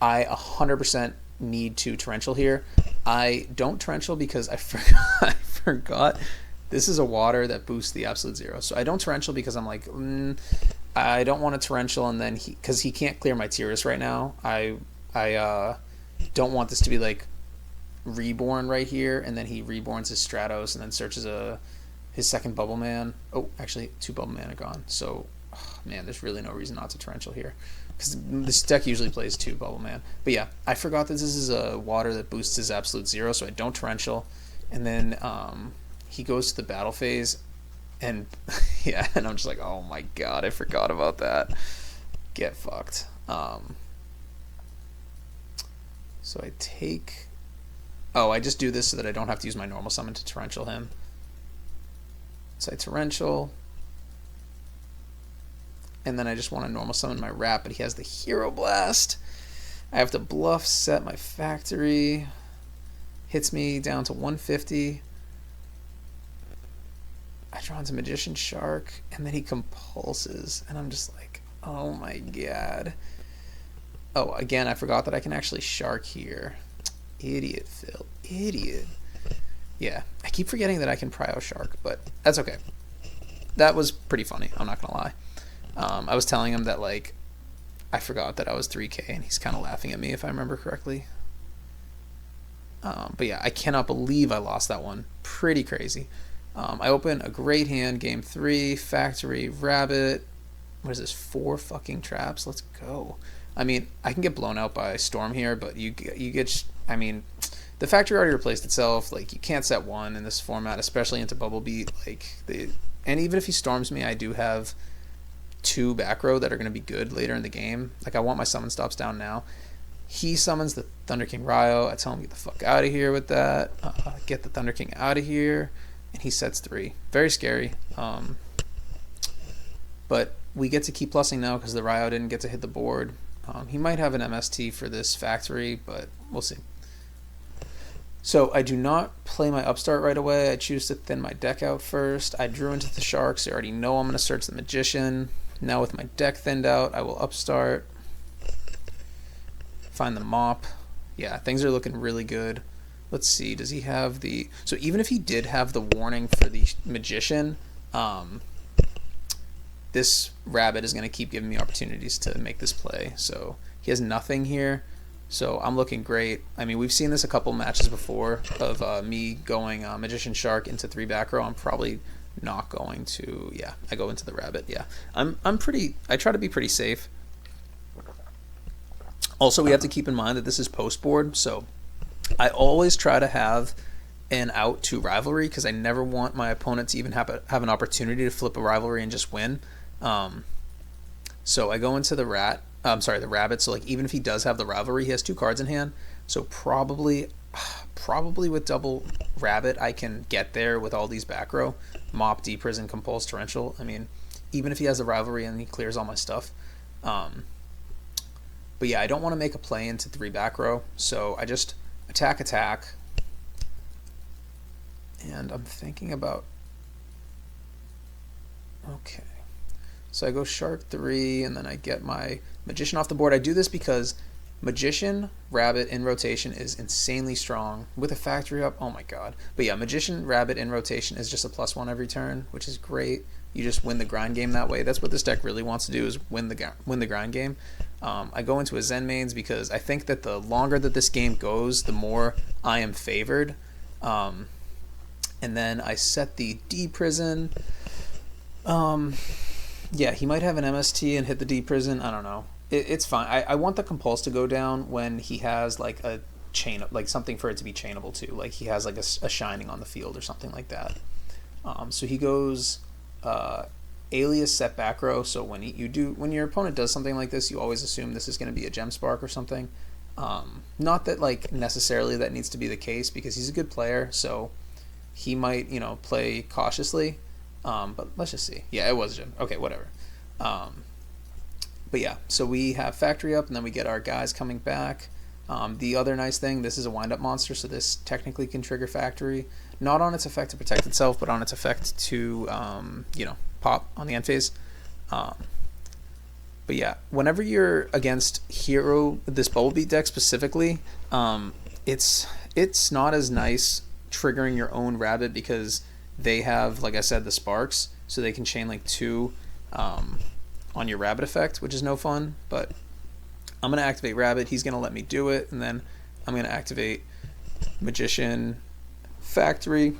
100% need to Torrential here. I don't Torrential because I forgot this is a water that boosts the absolute 0. So I don't Torrential because I'm like, I don't want to Torrential, and then because he can't clear my Tiras right now. I don't want this to be like Reborn right here, and then he reborns his Stratos and then searches his second Bubble Man. Oh, actually 2 Bubble Man are gone. So, man, there's really no reason not to Torrential here, because this deck usually plays 2 Bubble Man. But yeah, I forgot that this is a water that boosts his absolute 0, so I don't Torrential. And then he goes to the battle phase, and yeah, and I'm just like, oh my god, I forgot about that. Get fucked. So I take... Oh, I just do this so that I don't have to use my normal summon to Torrential him. So I Torrential. And then I just want to normal summon my Rat, but he has the Hero Blast. I have to bluff set my Factory. Hits me down to 150. I draw into Magician Shark, and then he compulses. And I'm just like, oh my god. Oh, again, I forgot that I can actually Shark here. Idiot, Phil. Idiot. Yeah, I keep forgetting that I can Prio Shark, but that's okay. That was pretty funny, I'm not gonna lie. I was telling him that, like, I forgot that I was 3K, and he's kind of laughing at me, if I remember correctly. But yeah, I cannot believe I lost that one. Pretty crazy. I open a great hand, game 3, Factory, Rabbit. What is this, 4 fucking traps? Let's go. I mean, I can get blown out by Storm here, but you get... I mean, the Factory already replaced itself. Like, you can't set 1 in this format, especially into Bubble Beat. Like, and even if he Storms me, I do have 2 back row that are going to be good later in the game. Like, I want my summon stops down now. He summons the Thunder King Ryo. I tell him, get the fuck out of here with that. Get the Thunder King out of here. And he sets 3. Very scary. But we get to keep plussing now because the Ryo didn't get to hit the board. He might have an MST for this Factory, but we'll see. So I do not play my Upstart right away. I choose to thin my deck out first. I drew into the Sharks. I already know I'm going to search the Magician. Now with my deck thinned out, I will Upstart. Find the Mop. Yeah, things are looking really good. Let's see, does he have the... So even if he did have the warning for the Magician, this Rabbit is going to keep giving me opportunities to make this play. So he has nothing here. So I'm looking great. I mean, we've seen this a couple matches before of me going Magician Shark into 3 back row. I'm probably not going to... Yeah, I go into the Rabbit. Yeah, I'm pretty... I try to be pretty safe. Also, we have to keep in mind that this is post board, so I always try to have an out to rivalry because I never want my opponent to even have an opportunity to flip a rivalry and just win. So I go into the the rabbit. So like even if he does have the rivalry, he has 2 cards in hand. So probably with double rabbit, I can get there with all these back row. Mop, D-Prison, Compulse, Torrential. I mean, even if he has a rivalry and he clears all my stuff. But yeah, I don't want to make a play into 3 back row. So I just attack. And I'm thinking about... Okay. So I go Shark 3, and then I get my Magician off the board. I do this because Magician, Rabbit in rotation is insanely strong. With a Factory up, oh my god. But yeah, Magician, Rabbit in rotation is just a +1 every turn, which is great. You just win the grind game that way. That's what this deck really wants to do, is win the grind game. I go into a Zen Mains because I think that the longer that this game goes, the more I am favored. And then I set the D-Prison. Yeah, he might have an MST and hit the D-Prison. I don't know. It's fine. I want the Compulse to go down when he has like a chain, like something for it to be chainable to. Like he has like a Shining on the field or something like that. So he goes Alias, set back row. So when your opponent does something like this, you always assume this is going to be a Gem Spark or something. Not that like necessarily that needs to be the case because he's a good player, so he might play cautiously. But let's just see. Yeah, it was a Gem. Okay, whatever. But yeah, so we have Factory up, and then we get our guys coming back. The other nice thing, this is a wind-up monster, so this technically can trigger Factory. Not on its effect to protect itself, but on its effect to, pop on the end phase. But yeah, whenever you're against Hero, this Bubble Beat deck specifically, it's not as nice triggering your own Rabbit because they have, like I said, the Sparks, so they can chain like 2 on your Rabbit effect, which is no fun. But I'm going to activate Rabbit, he's going to let me do it, and then I'm going to activate Magician, Factory.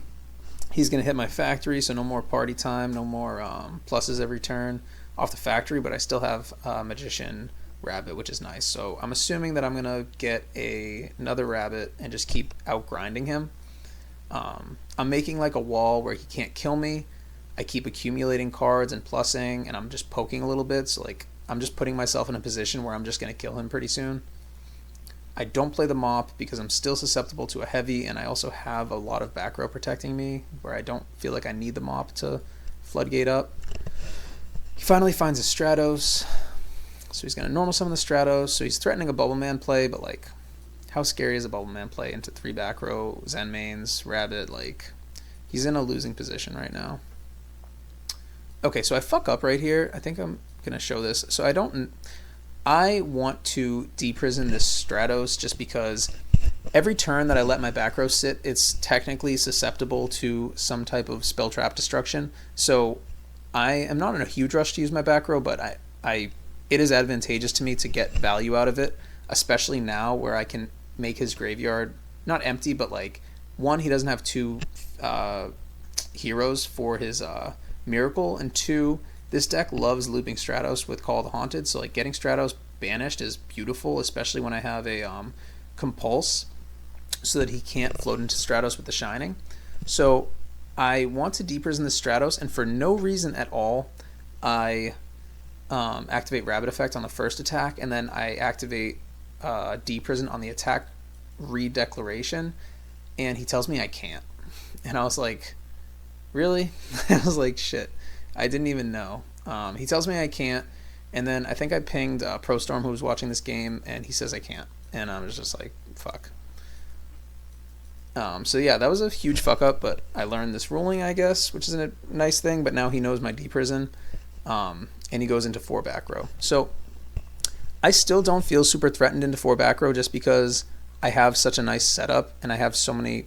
He's going to hit my Factory, so no more party time, no more pluses every turn off the Factory, but I still have Magician, Rabbit, which is nice. So I'm assuming that I'm going to get another Rabbit and just keep out-grinding him. I'm making like a wall where he can't kill me. I keep accumulating cards and plussing, and I'm just poking a little bit, so like I'm just putting myself in a position where I'm just going to kill him pretty soon. I don't play the Mop because I'm still susceptible to a heavy, and I also have a lot of back row protecting me where I don't feel like I need the Mop to floodgate up. He finally finds a Stratos, so he's going to normal summon the Stratos, so he's threatening a Bubble Man play, but like, how scary is a Bubble Man play into 3 back row, Zen Mains, Rabbit? Like, he's in a losing position right now. Okay, so I fuck up right here. I think I'm going to show this. So I want to D-Prison this Stratos just because every turn that I let my back row sit, it's technically susceptible to some type of spell trap destruction. So I am not in a huge rush to use my back row, but it is advantageous to me to get value out of it, especially now where I can make his graveyard not empty, but like, 1, he doesn't have 2 heroes for his Miracle, and 2, this deck loves looping Stratos with Call of the Haunted, so like getting Stratos banished is beautiful, especially when I have a Compulse, so that he can't float into Stratos with the Shining. So I want to D-Prison the Stratos, and for no reason at all, I activate Rabbit effect on the first attack, and then I activate D-Prison on the attack redeclaration, and he tells me I can't. And I was like, really? I was like, shit, I didn't even know. He tells me I can't, and then I think I pinged ProStorm, who was watching this game, and he says I can't, and I was just like, fuck. So yeah, that was a huge fuck up, but I learned this ruling, I guess, which is a nice thing, but now he knows my D-Prison, and he goes into 4 back row. So I still don't feel super threatened into 4 back row just because I have such a nice setup, and I have so many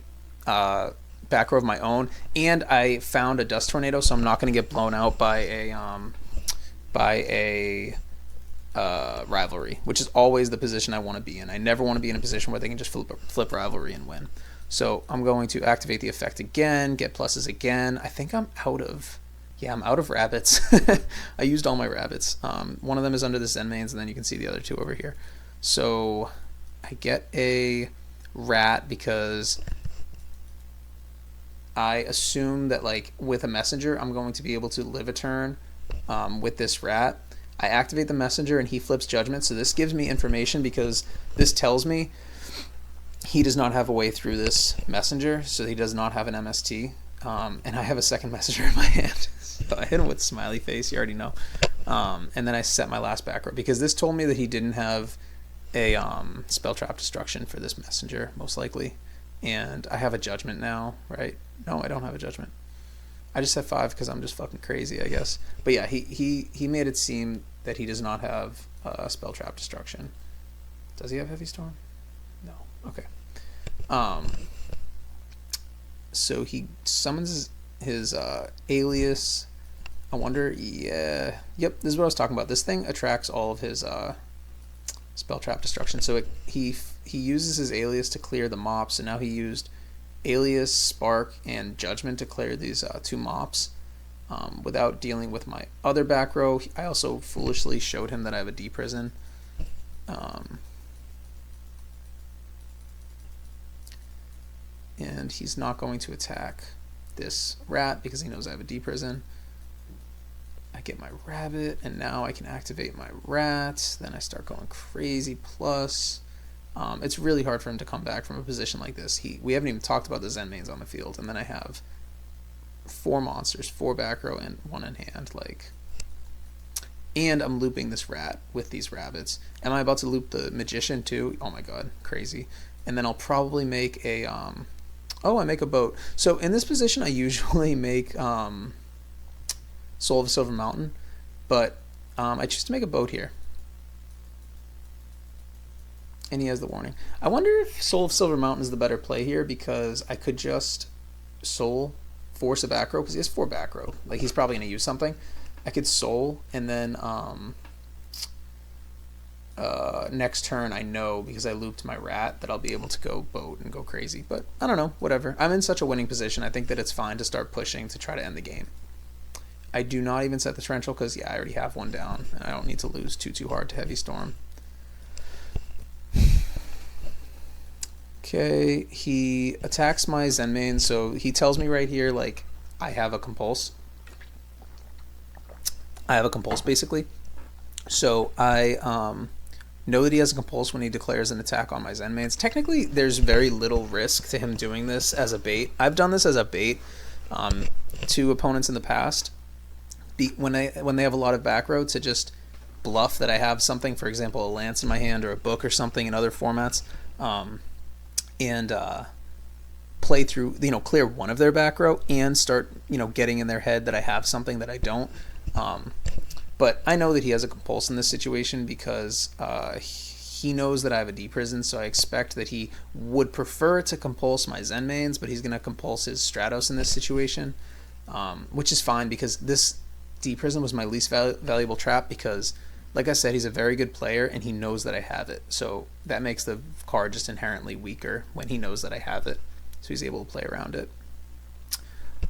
back row of my own, and I found a Dust Tornado, so I'm not going to get blown out by a rivalry, which is always the position I want to be in. I never want to be in a position where they can just flip rivalry and win. So I'm going to activate the effect again, get pluses again. I think I'm out of rabbits. I used all my rabbits. One of them is under the Zen Mains, and then you can see the other 2 over here. So I get a rat because I assume that like with a messenger, I'm going to be able to live a turn with this rat. I activate the messenger and he flips judgment. So this gives me information because this tells me he does not have a way through this messenger. So he does not have an MST. And I have a second messenger in my hand. So I hit him with smiley face. You already know. And then I set my last back row because this told me that he didn't have a spell trap destruction for this messenger, most likely. And I have a judgment now, right? No, I don't have a judgment. I just have 5 because I'm just fucking crazy, I guess. But yeah, he made it seem that he does not have spell trap destruction. Does he have heavy storm? No. Okay. So he summons his alias. I wonder. Yeah. Yep. This is what I was talking about. This thing attracts all of his spell trap destruction. So he uses his alias to clear the mops, and now he used alias, spark, and judgment to clear these 2 mops without dealing with my other back row. I also foolishly showed him that I have a D prison. And he's not going to attack this rat because he knows I have a D prison. I get my rabbit, and now I can activate my rat. Then I start going crazy plus. It's really hard for him to come back from a position like this. We haven't even talked about the Zen mains on the field, and then I have 4 monsters, 4 back row, and 1 in hand. And I'm looping this rat with these rabbits. Am I about to loop the magician too? Oh my god, crazy. And then I'll probably make a I make a boat. So in this position, I usually make Soul of a Silver Mountain, but I choose to make a boat here. And he has the warning. I wonder if Soul of Silver Mountain is the better play here because I could just Soul, force a back row because he has 4 back row. Like he's probably going to use something. I could Soul and then next turn I know because I looped my rat that I'll be able to go boat and go crazy. But I don't know, whatever. I'm in such a winning position. I think that it's fine to start pushing to try to end the game. I do not even set the torrential because I already have 1 down and I don't need to lose too hard to heavy storm. Okay, he attacks my Zen main, so he tells me right here like I have a compulse. I have a compulse basically. So I know that he has a compulse when he declares an attack on my Zen mains. Technically, there's very little risk to him doing this as a bait. I've done this as a bait to opponents in the past. When they have a lot of back row to just bluff that I have something, for example, a lance in my hand or a book or something in other formats, and play through, clear one of their back row and start, getting in their head that I have something that I don't. But I know that he has a compulse in this situation because he knows that I have a D prison, so I expect that he would prefer to compulse my Zen mains, but he's going to compulse his Stratos in this situation, which is fine because this D prison was my least valuable trap because, like I said, he's a very good player and he knows that I have it. So that makes the card just inherently weaker when he knows that I have it, so he's able to play around it.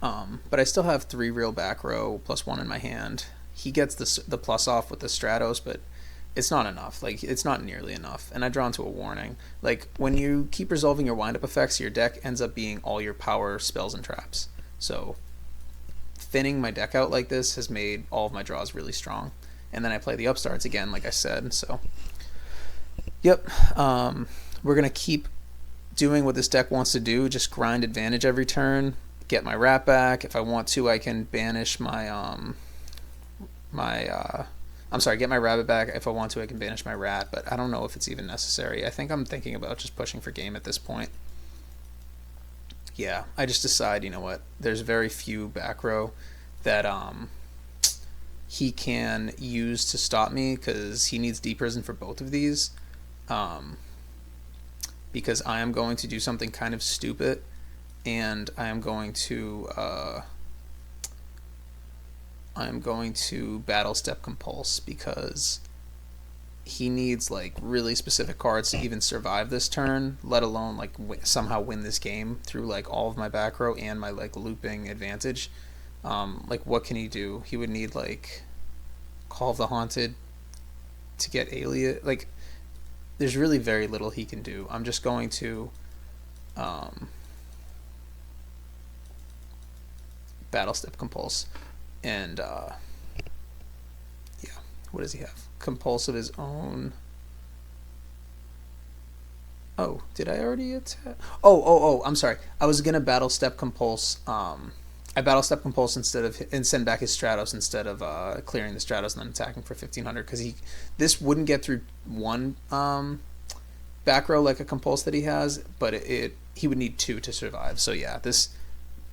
But I still have 3 real back row plus 1 in my hand. He gets the plus off with the Stratos, but it's not enough. Like, it's not nearly enough. And I draw into a warning. Like, when you keep resolving your wind-up effects, your deck ends up being all your power spells and traps. So thinning my deck out like this has made all of my draws really strong. And then I play the upstarts again, like I said. So, yep. We're going to keep doing what this deck wants to do. Just grind advantage every turn. Get my rat back. If I want to, I can banish my... get my rabbit back. If I want to, I can banish my rat, but I don't know if it's even necessary. I think I'm thinking about just pushing for game at this point. Yeah, I just decide, you know what, there's very few back row that he can use to stop me because he needs D prison for both of these. Because I am going to do something kind of stupid, and I am going to battle step compulse because he needs like really specific cards to even survive this turn, let alone like somehow win this game through like all of my back row and my like looping advantage. Like what can he do? He would need like Call of the Haunted to get Alias. Like there's really very little he can do. I'm just going to Battle Step Compulse. And yeah, what does he have? Compulse of his own. Oh, did I already attack? Oh, I'm sorry. I was gonna Battle Step Compulse. I Battle Step Compulse and send back his Stratos instead of clearing the Stratos and then attacking for 1500 because this wouldn't get through one back row like a Compulse that he has, but he would need 2 to survive. So yeah, this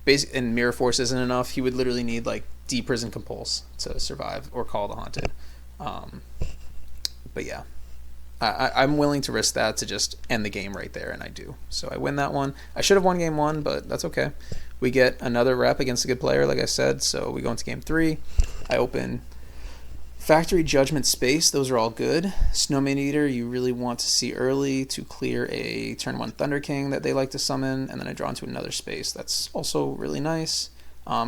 basic and Mirror Force isn't enough. He would literally need like D Prison Compulse to survive or Call the Haunted. But yeah, I'm willing to risk that to just end the game right there, and I do. So I win that one. I should have won game 1, but that's okay. We get another rep against a good player, like I said, so we go into game 3. I open Factory, Judgment, Space. Those are all good. Snowman Eater, you really want to see early to clear a turn 1 Thunder King that they like to summon, and then I draw into another space. That's also really nice.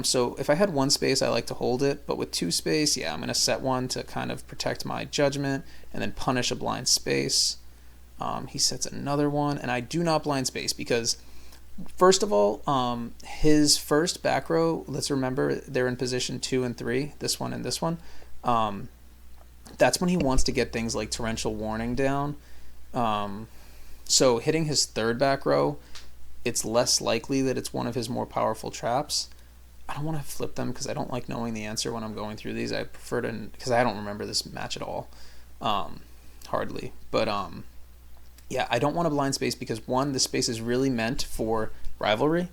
So if I had 1 space, I like to hold it, but with 2 space, yeah, I'm going to set 1 to kind of protect my Judgment and then punish a blind space. He sets another one, and I do not blind space because, first of all, his first back row, let's remember they're in position 2 and 3, this one and this one. That's when he wants to get things like Torrential Warning down. So hitting his third back row, it's less likely that it's one of his more powerful traps. I don't want to flip them because I don't like knowing the answer when I'm going through these. I prefer to, because I don't remember this match at all, hardly. But yeah, I don't want to blind space because, one, the space is really meant for rivalry.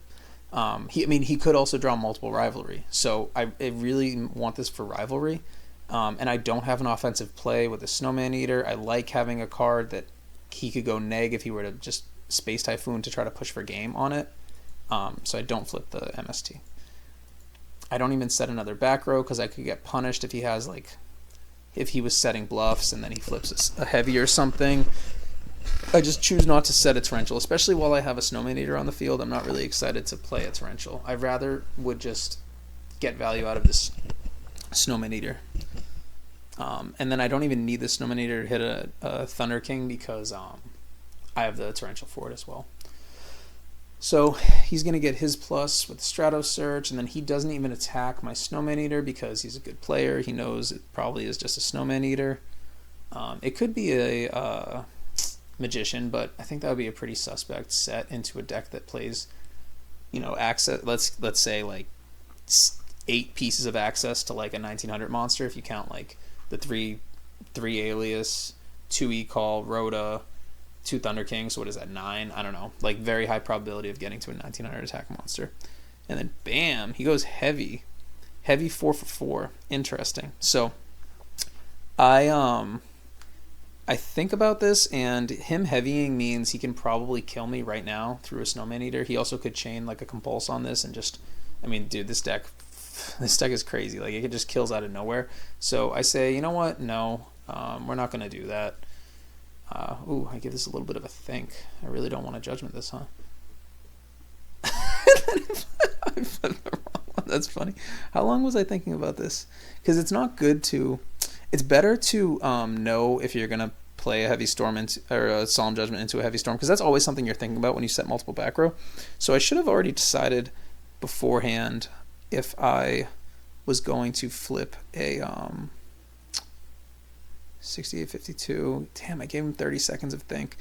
He could also draw multiple rivalry, so I really want this for rivalry. And I don't have an offensive play with a Snowman Eater. I like having a card that he could go neg if he were to just Space Typhoon to try to push for game on it. So I don't flip the MST. I don't even set another back row because I could get punished if he has if he was setting bluffs and then he flips a heavy or something. I just choose not to set a Torrential, especially while I have a Snowman Eater on the field. I'm not really excited to play a Torrential. I rather would just get value out of this Snowman Eater. And then I don't even need the Snowman Eater to hit a Thunder King because I have the Torrential for it as well. So he's going to get his plus with the Strato Search, and then he doesn't even attack my Snowman Eater because he's a good player. He knows it probably is just a Snowman Eater. It could be a Magician, but I think that would be a pretty suspect set into a deck that plays, access. Let's say 8 pieces of access to like a 1900 monster if you count like the three Alias, 2 E-Call, Rhoda, 2 Thunder Kings. So what is that, 9? I don't know. Like very high probability of getting to a 1900 attack monster. And then bam, he goes heavy 4 for 4. Interesting. So I think about this, and him heavying means he can probably kill me right now through a Snowman Eater. He also could chain like a Compulse on this and just, dude, this deck is crazy. Like it just kills out of nowhere. So I say, you know what? No, we're not going to do that. I give this a little bit of a think. I really don't want to Judgment this, huh? I flipped the wrong one. That's funny. How long was I thinking about this? Because it's not good to. It's better to know if you're gonna play a Heavy Storm or a Solemn Judgment into a Heavy Storm, because that's always something you're thinking about when you set multiple back row. So I should have already decided beforehand if I was going to flip a 6852. Damn, I gave him 30 seconds of think.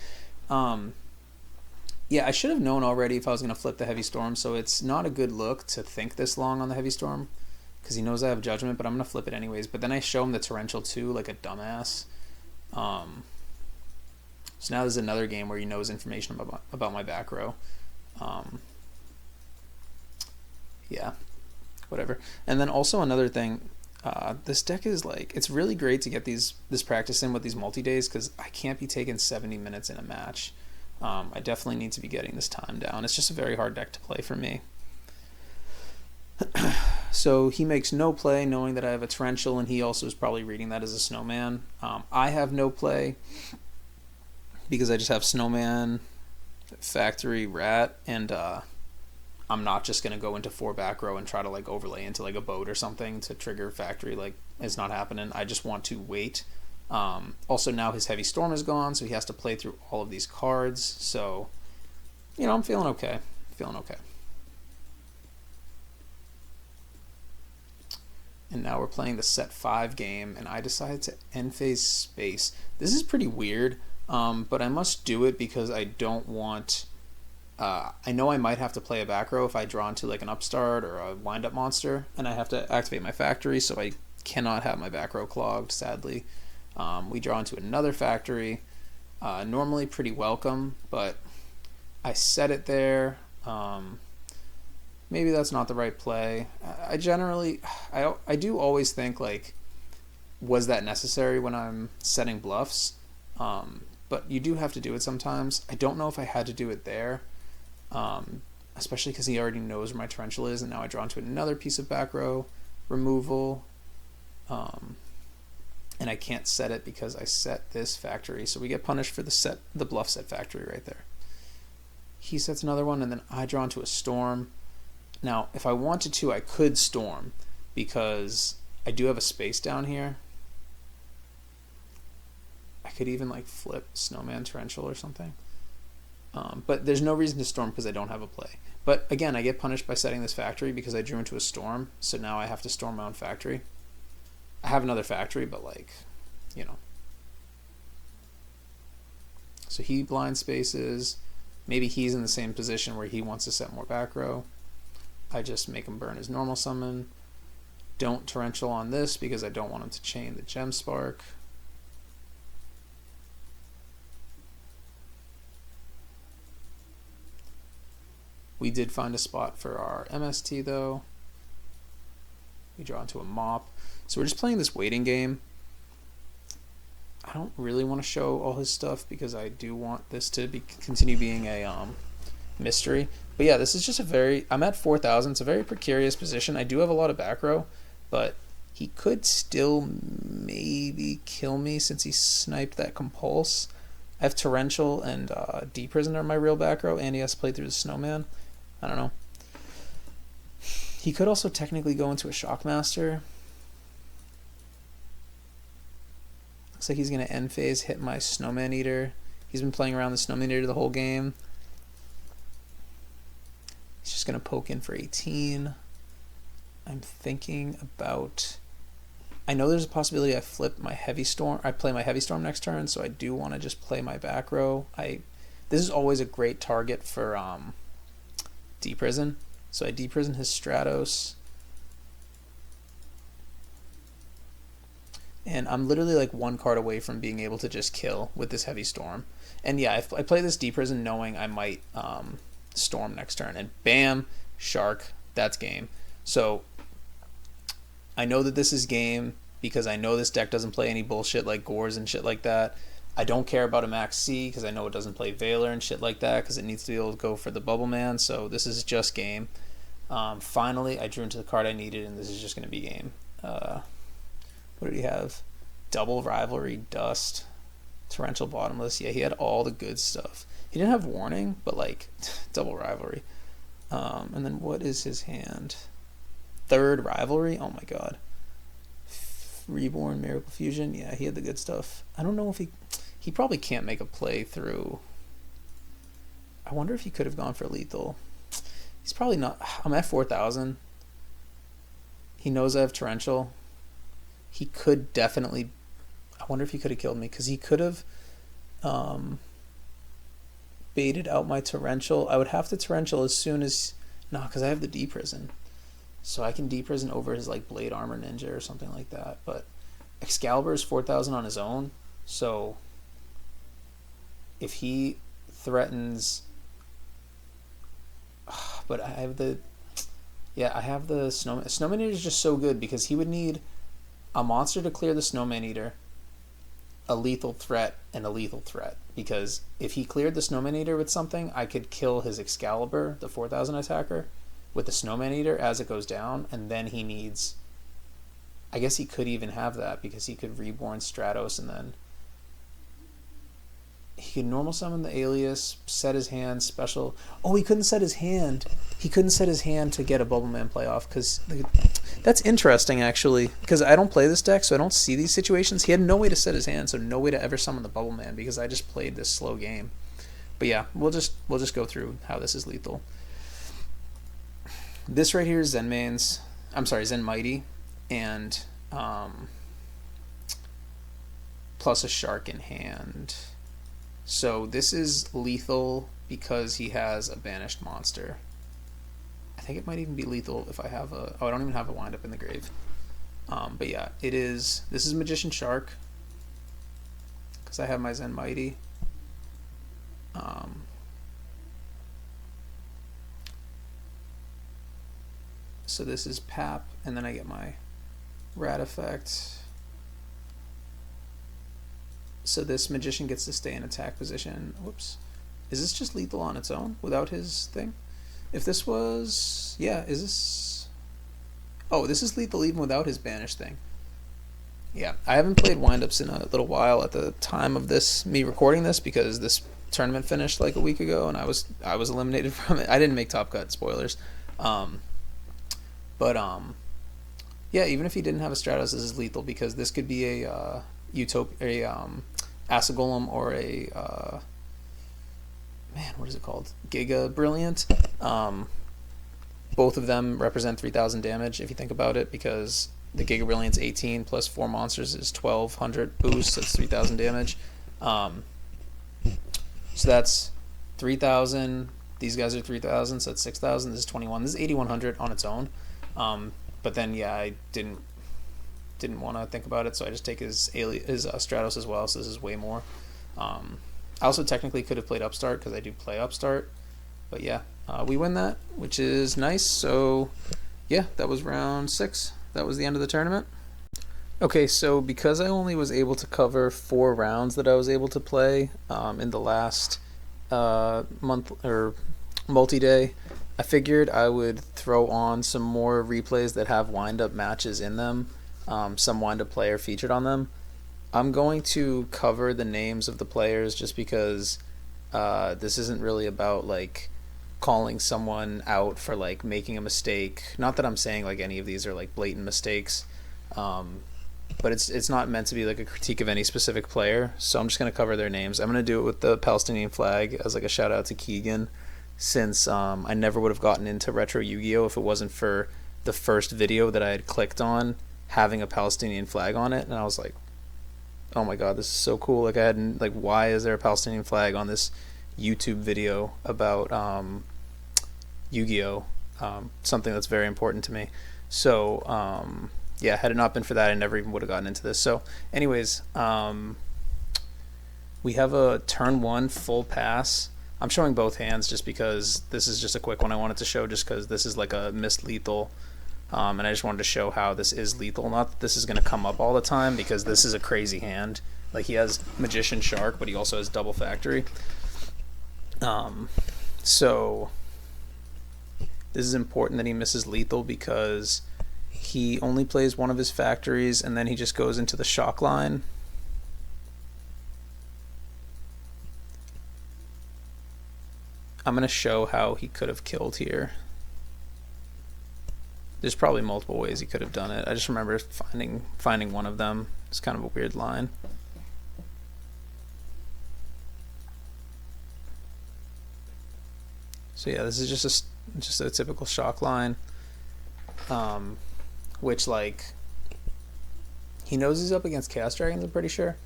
Yeah, I should have known already if I was going to flip the Heavy Storm, so it's not a good look to think this long on the Heavy Storm, because he knows I have Judgment, but I'm going to flip it anyways. But then I show him the Torrential too, like a dumbass. So now there's another game where he knows information about my back row. Yeah, whatever. And then also another thing, this deck is it's really great to get this practice in with these multi-days, because I can't be taking 70 minutes in a match. I definitely need to be getting this time down. It's just a very hard deck to play for me. So he makes no play knowing that I have a Torrential, and he also is probably reading that as a Snowman. I have no play because I just have Snowman, Factory, Rat, and I'm not just going to go into 4 back row and try to overlay into a boat or something to trigger Factory. It's not happening. I just want to wait. Also now his Heavy Storm is gone, so he has to play through all of these cards. So, I'm feeling okay. And now we're playing the set 5 game, and I decided to end phase space. This is pretty weird, but I must do it because I don't want... I know I might have to play a back row if I draw into like an upstart or a wind-up monster, and I have to activate my factory, so I cannot have my back row clogged, sadly. We draw into another factory. Normally pretty welcome, but I set it there. Maybe that's not the right play. I do always think, like, was that necessary when I'm setting bluffs? But you do have to do it sometimes. I don't know if I had to do it there, especially because he already knows where my torrential is, and now I draw into another piece of back row removal. And I can't set it because I set this factory, so we get punished for the bluff set factory right there. He sets another one, and then I draw into a storm. Now, if I wanted to, I could storm, because I do have a space down here. I could even like flip snowman torrential or something. But there's no reason to storm because I don't have a play. But again, I get punished by setting this factory because I drew into a storm, so now I have to storm my own factory. I have another factory, but like, you know. So he blind spaces. Maybe he's in the same position where he wants to set more back row. I just make him burn his normal summon. Don't torrential on this because I don't want him to chain the gem spark. We did find a spot for our MST though. We draw into a mop. So we're just playing this waiting game. I don't really want to show all his stuff because I do want this to continue being a mystery. But yeah, this is just I'm at 4,000. It's a very precarious position. I do have a lot of back row, but he could still maybe kill me since he sniped that compulse. I have torrential and deep prison are my real back row, and he has to play through the snowman. I don't know. He could also technically go into a shockmaster. Looks like he's going to end phase, hit my snowman eater. He's been playing around the snowman eater the whole game. He's just going to poke in for 18. I'm thinking about... I know there's a possibility I flip my heavy storm. I play my heavy storm next turn, so I do want to just play my back row. This is always a great target for deprison. So I deprison his Stratos. And I'm literally like one card away from being able to just kill with this heavy storm. And yeah, I play this deprison knowing I might storm next turn. And bam, shark, that's game. So I know that this is game because I know this deck doesn't play any bullshit like Gores and shit like that. I don't care about a Max C because I know it doesn't play Valor and shit like that because it needs to be able to go for the Bubble Man. So this is just game. Finally, I drew into the card I needed, and this is just going to be game. What did he have? Double Rivalry, Dust, Torrential Bottomless. Yeah, he had all the good stuff. He didn't have Warning, but like Double Rivalry. And then what is his hand? Third Rivalry? Oh my god. Reborn, Miracle Fusion. Yeah, he had the good stuff. I don't know if he probably can't make a play through. I wonder if he could have gone for lethal. He's probably not. I'm at 4,000. He knows I have torrential. He could definitely. I wonder if he could have killed me because he could have baited out my torrential. I would have to torrential as soon as because I have the deprison. So I can deprison over his like Blade Armor Ninja or something like that. But Excalibur is 4,000 on his own. So if he threatens, but I have the Snowman. Snowman Eater is just so good because he would need a monster to clear the Snowman Eater, a lethal threat, and a lethal threat. Because if he cleared the Snowman Eater with something, I could kill his Excalibur, the 4,000 attacker, with the Snowman Eater as it goes down, and then he needs... I guess he could even have that because he could Reborn Stratos and then... He could normal summon the Alias, set his hand, special... Oh, he couldn't set his hand. He couldn't set his hand to get a Bubbleman playoff because... That's interesting, actually, because I don't play this deck, so I don't see these situations. He had no way to set his hand, so no way to ever summon the Bubbleman because I just played this slow game. But yeah, we'll just go through how this is lethal. This right here is Zen Mighty. and plus a shark in hand. So this is lethal because he has a banished monster. I think it might even be lethal if I have a... Oh, I don't even have a wind up in the grave. But yeah, it is... This is Magician Shark, because I have my Zen Mighty. So this is Pap, and then I get my Rat effect. So this Magician gets to stay in attack position. Whoops. Is this just lethal on its own without his thing? If this was... Yeah, is this... Oh, this is lethal even without his banish thing. Yeah, I haven't played windups in a little while at the time of this, me recording this, because this tournament finished like a week ago and I was eliminated from it. I didn't make top cut, spoilers. Yeah, even if he didn't have a Stratos, this is lethal because this could be a Acid Golem or a man, what is it called? Giga Brilliant. Both of them represent 3,000 damage if you think about it, because the Giga Brilliant's 18 plus 4 monsters is 1,200 boost, so it's 3,000 damage. So that's 3,000. These guys are 3,000, so that's 6,000. This is 21. This is 8,100 on its own. But then, yeah, I didn't want to think about it, so I just take his Stratos as well, so this is way more. I also technically could have played Upstart because I do play Upstart, but yeah, we win that, which is nice. So yeah, that was round 6. That was the end of the tournament. Okay, so because I only was able to cover 4 rounds that I was able to play in the last month or multi-day, I figured I would throw on some more replays that have wind-up matches in them, some wind-up player featured on them. I'm going to cover the names of the players just because this isn't really about like calling someone out for like making a mistake. Not that I'm saying like any of these are like blatant mistakes, but it's not meant to be like a critique of any specific player. So I'm just going to cover their names. I'm going to do it with the Palestinian flag as like a shout out to Keegan, since I never would have gotten into Retro Yu-Gi-Oh! If it wasn't for the first video that I had clicked on having a Palestinian flag on it, and I was like, oh my god, this is so cool. Like I hadn't, like, why is there a Palestinian flag on this YouTube video about Yu-Gi-Oh! Something that's very important to me. So yeah, had it not been for that, I never even would have gotten into this. So anyways, we have a turn 1 full pass. I'm showing both hands just because this is just a quick one I wanted to show, just because this is like a missed lethal, and I just wanted to show how this is lethal. Not that this is going to come up all the time, because this is a crazy hand. Like, he has Magician Shark, but he also has double factory. So this is important that he misses lethal, because he only plays one of his factories and then he just goes into the shock line. I'm going to show how he could have killed here. There's probably multiple ways he could have done it. I just remember finding one of them. It's kind of a weird line. So yeah, this is just a typical shock line, which, like, he knows he's up against Chaos Dragons, I'm pretty sure.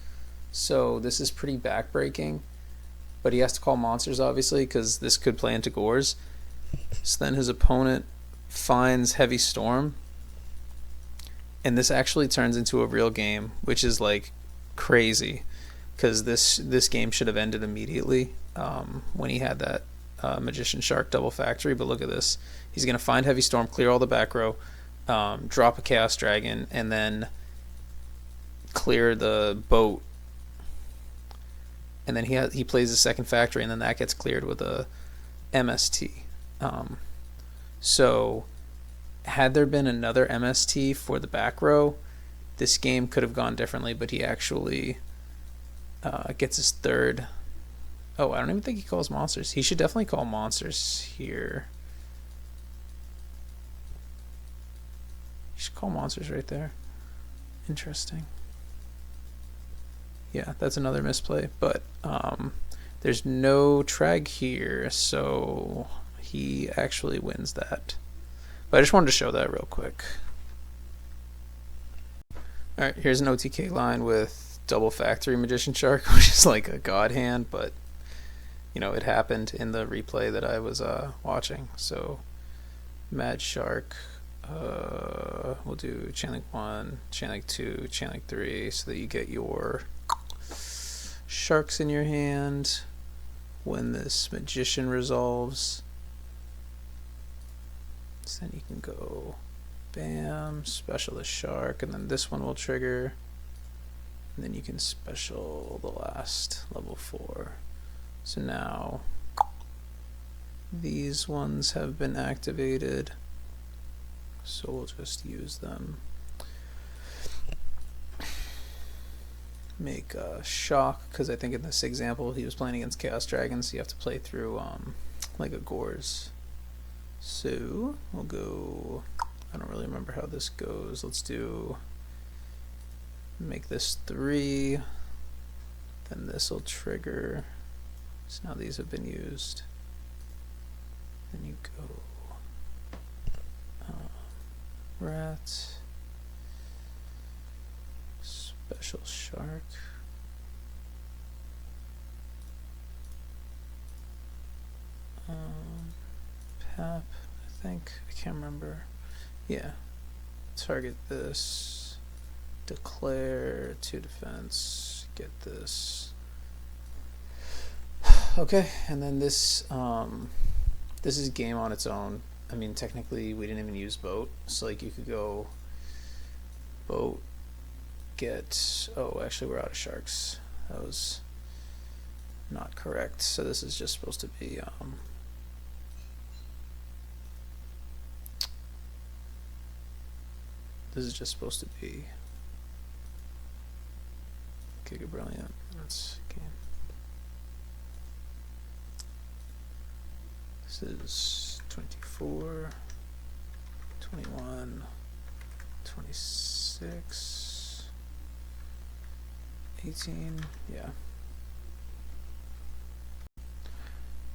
So this is pretty backbreaking. But he has to call monsters, obviously, because this could play into Gores. So then his opponent finds Heavy Storm, and this actually turns into a real game, which is like crazy, because this game should have ended immediately when he had that Magician Shark double factory. But look at this. He's going to find Heavy Storm, clear all the back row, drop a Chaos Dragon, and then clear the boat. And then he plays the second factory, and then that gets cleared with a MST. So had there been another MST for the back row, this game could have gone differently, but he actually gets his third. Oh, I don't even think he calls monsters. He should definitely call monsters here. He should call monsters right there. Interesting. Yeah, that's another misplay, but there's no trag here, so he actually wins that. But I just wanted to show that real quick. All right, here's an OTK line with double factory magician shark, which is like a god hand, but you know, it happened in the replay that I was watching. So mad shark, we'll do chain link 1, chain link 2, chain link 3, so that you get your sharks in your hand. When this magician resolves, so then you can go bam, special the shark, and then this one will trigger, and then you can special the last level 4. So now these ones have been activated, so we'll just use them. Make a shock, because I think in this example he was playing against Chaos Dragons, so you have to play through like a Gores. So we'll go, I don't really remember how this goes. Let's do, make this 3, then this will trigger. So now these have been used. Then you go rat, special shark, pap, I think, I can't remember. Yeah, target this, declare 2 defense, get this. Okay, and then this this is game on its own. I mean, technically we didn't even use boat, so like you could go boat, get, oh actually we're out of sharks, that was not correct. So this is just supposed to be this is just supposed to be Giga Brilliant. That's game. This is 24, 21, 26, 18, yeah.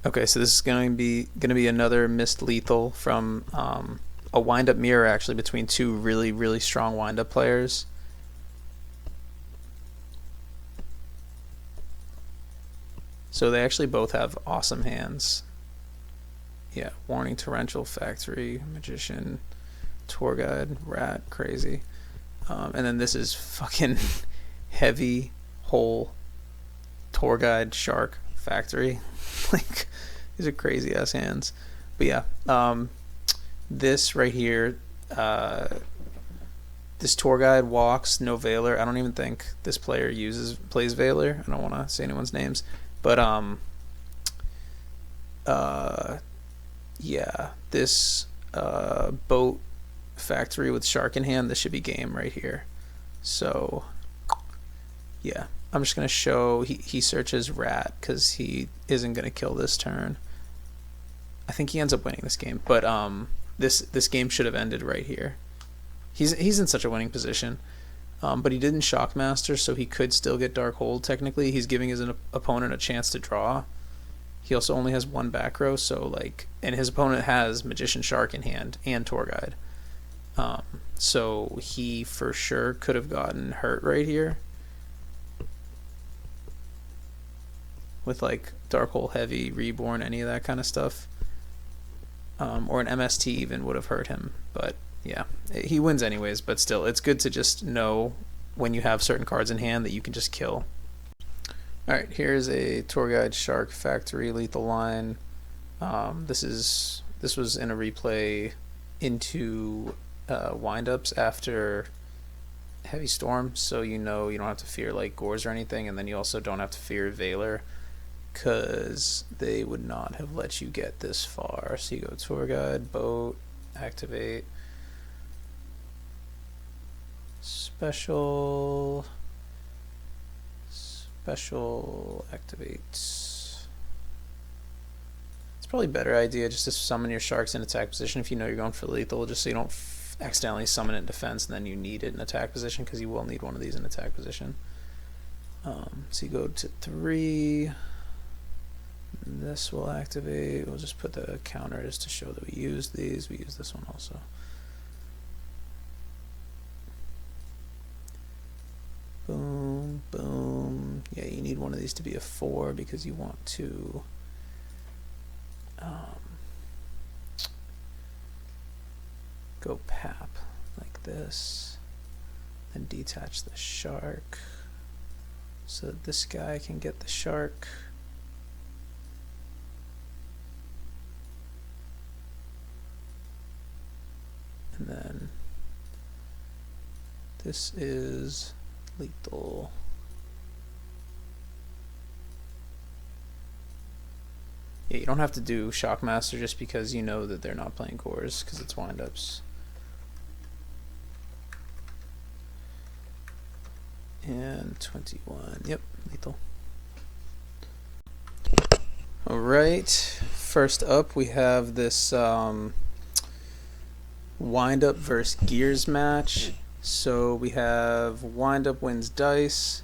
Okay, so this is going to be another missed lethal from a wind-up mirror, actually, between two really strong wind-up players. So they actually both have awesome hands. Yeah, Warning, Torrential, Factory, Magician, Tour Guide, Rat, crazy. And then this is fucking Heavy, Hole, Tour Guide, Shark, Factory. Like, these are crazy ass hands. But yeah, this right here, this Tour Guide walks, no Veiler. I don't even think this player plays Veiler. I don't want to say anyone's names. But yeah, this boat Factory with shark in hand, this should be game right here. So yeah, I'm just gonna show he searches rat because he isn't gonna kill this turn. I think he ends up winning this game, but this game should have ended right here. He's in such a winning position, but he didn't Shockmaster, so he could still get Dark Hold. Technically, he's giving his opponent a chance to draw. He also only has one back row, so like, and his opponent has Magician Shark in hand and Tour Guide. So he for sure could have gotten hurt right here with like Dark Hole Heavy, Reborn, any of that kind of stuff. Or an MST even would have hurt him, but yeah, he wins anyways. But still, it's good to just know when you have certain cards in hand that you can just kill. Alright, here's a Tour Guide Shark Factory lethal line. This was in a replay into windups after Heavy Storm, so you know you don't have to fear like Gores or anything, and then you also don't have to fear Veiler, because they would not have let you get this far. So you go Tour Guide, Boat, activate, special, activate. It's probably a better idea just to summon your sharks in attack position if you know you're going for lethal, just so you don't accidentally summon it in defense and then you need it in attack position, because you will need one of these in attack position. So you go to 3. This will activate. We'll just put the counter just to show that we used these. We use this one also. needs to be a 4 because you want to go pap like this, and detach the shark so that this guy can get the shark. And then this is lethal. Yeah, you don't have to do Shockmaster just because you know that they're not playing cores because it's windups. And 21, yep, lethal. Alright, first up we have this windup versus gears match. So we have windup wins dice,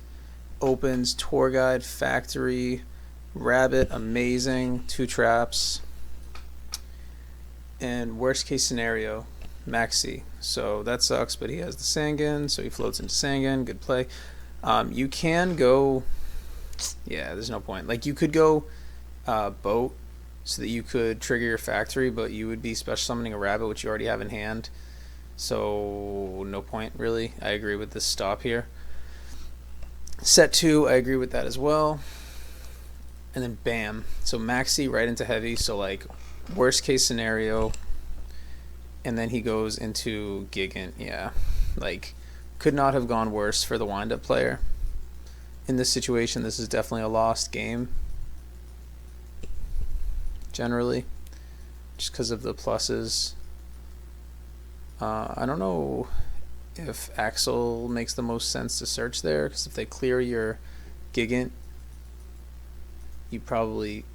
opens tour guide, factory, rabbit, amazing, 2 traps, and worst case scenario, Maxi. So that sucks, but he has the Sangan, so he floats into Sangan. Good play. You can go, yeah, there's no point. Like, you could go boat so that you could trigger your factory, but you would be special summoning a rabbit, which you already have in hand. So no point, really. I agree with this stop here. Set 2, I agree with that as well. And then bam. So Maxi right into heavy, so like worst case scenario. And then he goes into Gigant. Yeah, like could not have gone worse for the wind-up player. In this situation, this is definitely a lost game. Generally, just because of the pluses. I don't know if Axel makes the most sense to search there, because if they clear your Gigant, you probably,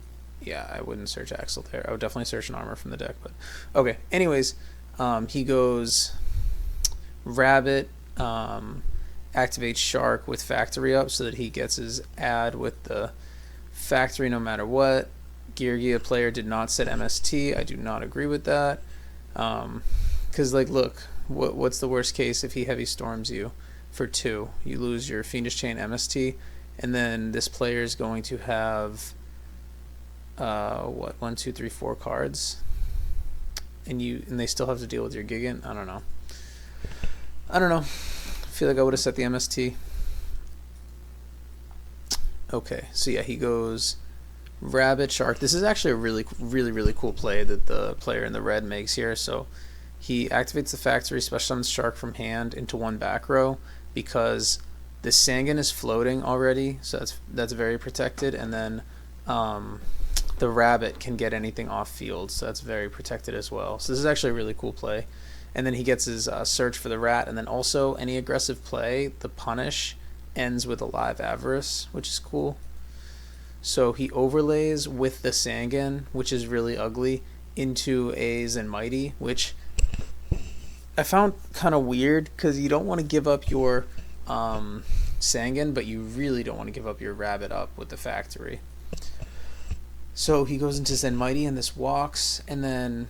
yeah, I wouldn't search Axel there. I would definitely search an armor from the deck, but okay. Anyways, he goes Rabbit, activates Shark with Factory up so that he gets his ad with the Factory no matter what. Geargia player did not set MST. I do not agree with that. Because, like, look, what's the worst case if he heavy storms you for 2? You lose your Fiendish Chain MST, and then this player is going to have, what, 1, 2, 3, 4 cards? And they still have to deal with your Gigant? I don't know. I feel like I would have set the MST. Okay, so yeah, he goes Rabbit, Shark. This is actually a really cool play that the player in the red makes here. So he activates the Factory, special summons Shark from hand into 1 back row because the Sangan is floating already, so that's very protected, and then the Rabbit can get anything off field, so that's very protected as well. So this is actually a really cool play. And then he gets his search for the rat, and then also any aggressive play, the punish ends with a live Avarice, which is cool. So he overlays with the Sangan, which is really ugly, into a Zenmighty, which I found kind of weird because you don't want to give up your Sangan, but you really don't want to give up your Rabbit up with the Factory. So he goes into Zenmighty, and this walks, and then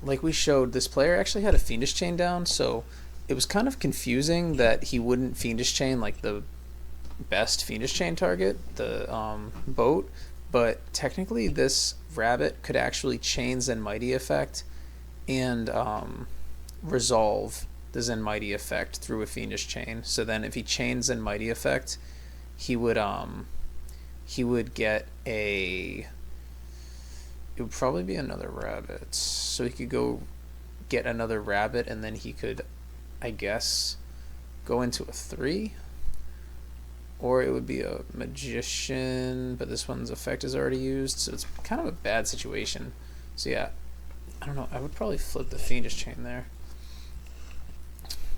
like we showed, this player actually had a Fiendish Chain down, so it was kind of confusing that he wouldn't Fiendish Chain like the best Fiendish Chain target, the boat, but technically this Rabbit could actually chain Zenmighty effect and resolve the Zenmighty effect through a Fiendish Chain. So then if he chains Zenmighty effect, he would get a, it would probably be another Rabbit. So he could go get another Rabbit, and then he could, I guess, go into a 3. Or it would be a Magician, but this one's effect is already used, so it's kind of a bad situation. So yeah, I don't know, I would probably flip the Fiendish Chain there.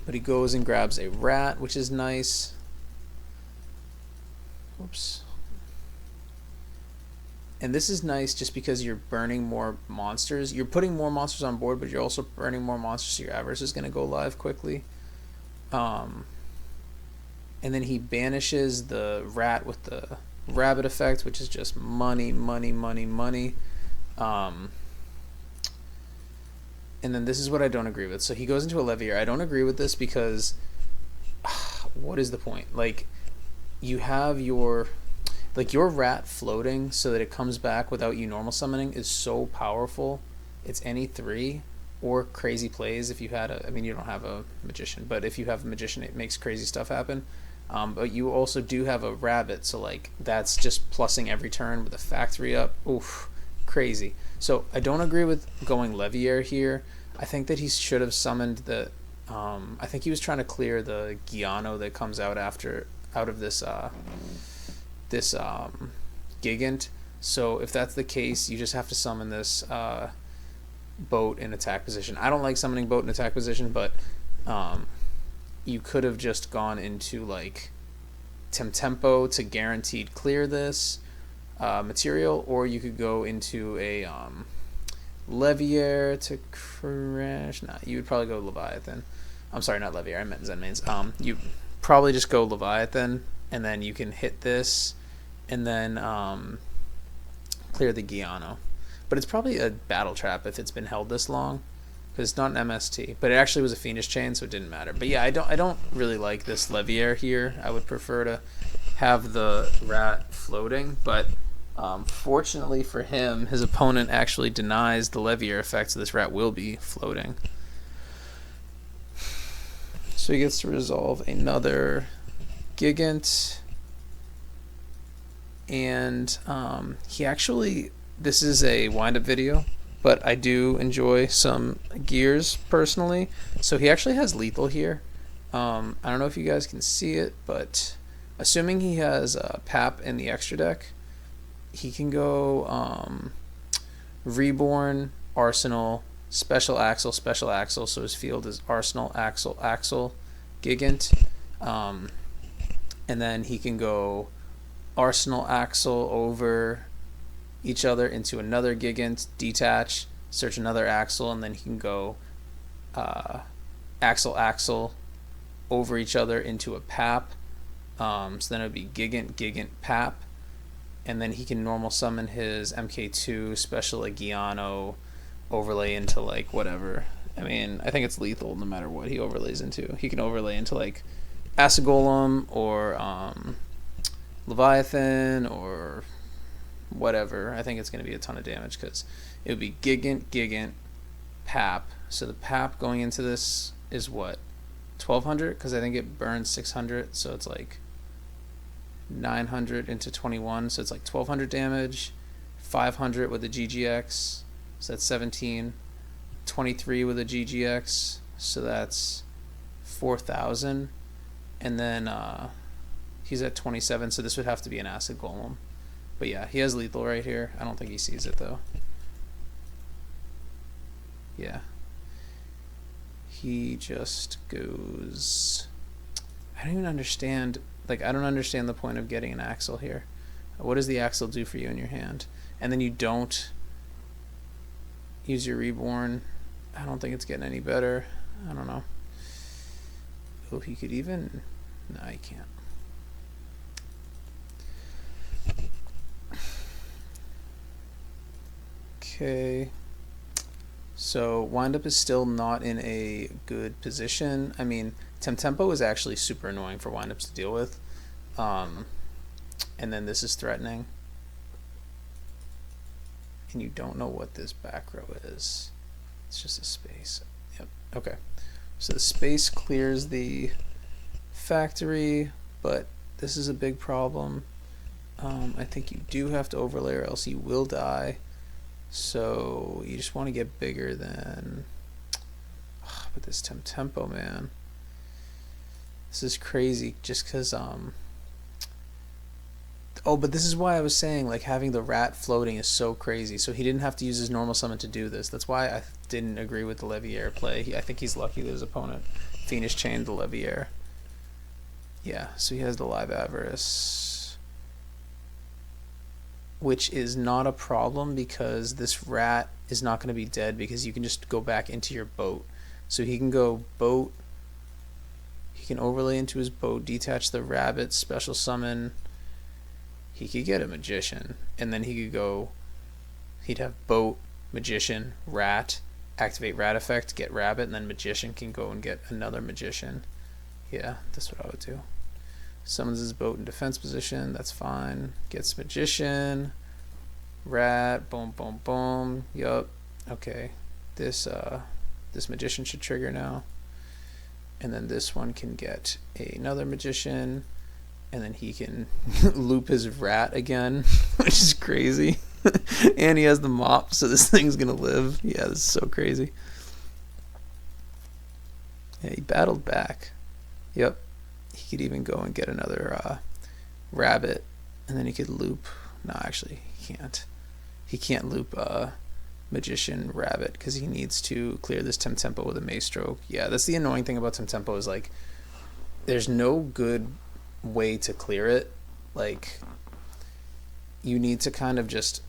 But he goes and grabs a rat, which is nice. Oops. And this is nice just because you're burning more monsters. You're putting more monsters on board, but you're also burning more monsters, so your Avarice is going to go live quickly. And then he banishes the rat with the Rabbit effect, which is just money. And then this is what I don't agree with. So he goes into a Levier. I don't agree with this because what is the point? Like, you have your like your rat floating so that it comes back without you normal summoning is so powerful. It's any three or crazy plays if you had a. I mean, you don't have a magician, but if you have a magician, it makes crazy stuff happen. But you also do have a rabbit, so like that's just plussing every turn with a factory up. Oof, crazy. So I don't agree with going Levier here. I think that he should have summoned the. I think he was trying to clear the Giano that comes out of this Gigant. So if that's the case, you just have to summon this boat in attack position. I don't like summoning boat in attack position, but you could have just gone into like Tempo to guaranteed clear this material, or you could go into a Levier to crash. Nah, you would probably go Leviathan. I'm sorry, not Levier. I meant Zenmaines. You probably just go Leviathan, and then you can hit this, and then clear the Giano. But it's probably a battle trap if it's been held this long, because it's not an MST. But it actually was a Fiendish Chain, so it didn't matter. But yeah, I don't really like this Levier here. I would prefer to have the rat floating, but fortunately for him, his opponent actually denies the Levier effect, so this rat will be floating. So he gets to resolve another Gigant, and he actually, this is a wind-up video, but I do enjoy some gears personally. So he actually has lethal here. I don't know if you guys can see it, but assuming he has Pap in the extra deck, he can go Reborn, Arsenal, Special Axle, so his field is Arsenal, Axle, Gigant. And then he can go Arsenal, Axle over each other into another Gigant, detach, search another Axle, and then he can go Axle over each other into a Pap. So then it would be Gigant, Pap. And then he can normal summon his MK2 special Giano, overlay into like whatever. I mean, I think it's lethal no matter what he overlays into. He can overlay into like Acid Golem or Leviathan or whatever. I think it's going to be a ton of damage because it would be Gigant, Pap. So the Pap going into this is what? 1200? Because I think it burns 600, so it's like 900 into 21, so it's like 1200 damage. 500 with the GGX, so that's 17. 23 with a GGX, so that's 4,000. And then he's at 27, so this would have to be an Acid Golem. But yeah, he has lethal right here. I don't think he sees it though. Yeah. He just goes... I don't even understand... Like, I don't understand the point of getting an Axle here. What does the Axle do for you in your hand? And then you don't use your Reborn. I don't think it's getting any better. I don't know. Oh, he could even... No, he can't. Okay. So, Windup is still not in a good position. I mean, Tempo is actually super annoying for Windups to deal with. And then this is threatening. And you don't know what this back row is. It's just a space. Yep. Okay. So the space clears the factory, but this is a big problem. I think you do have to overlay or else you will die. So you just want to get bigger than... but this Tempo, man. This is crazy just because... Oh, but this is why I was saying, like, having the rat floating is so crazy. So he didn't have to use his normal summon to do this. That's why I didn't agree with the Levier play. I think he's lucky that his opponent Fiendish chained the Levier. Yeah, so he has the Live Avarice, which is not a problem because this rat is not going to be dead because you can just go back into your boat. So he can go boat, he can overlay into his boat, detach the rabbit, special summon. He could get a magician, and then he could go, he'd have boat, magician, rat, activate rat effect, get rabbit, and then magician can go and get another magician. Yeah, that's what I would do. Summons his boat in defense position. That's fine. Gets magician. Rat. Boom, boom, boom. Yup. Okay. This magician should trigger now. And then this one can get another magician. And then he can loop his rat again, which is crazy. And he has the mop, so this thing's gonna live. Yeah, this is so crazy. Yeah, he battled back. Yep. He could even go and get another rabbit, and then he could loop. No, actually, he can't. He can't loop magician rabbit because he needs to clear this tempo with a mace stroke. Yeah, that's the annoying thing about tempo is like there's no good way to clear it. Like you need to kind of just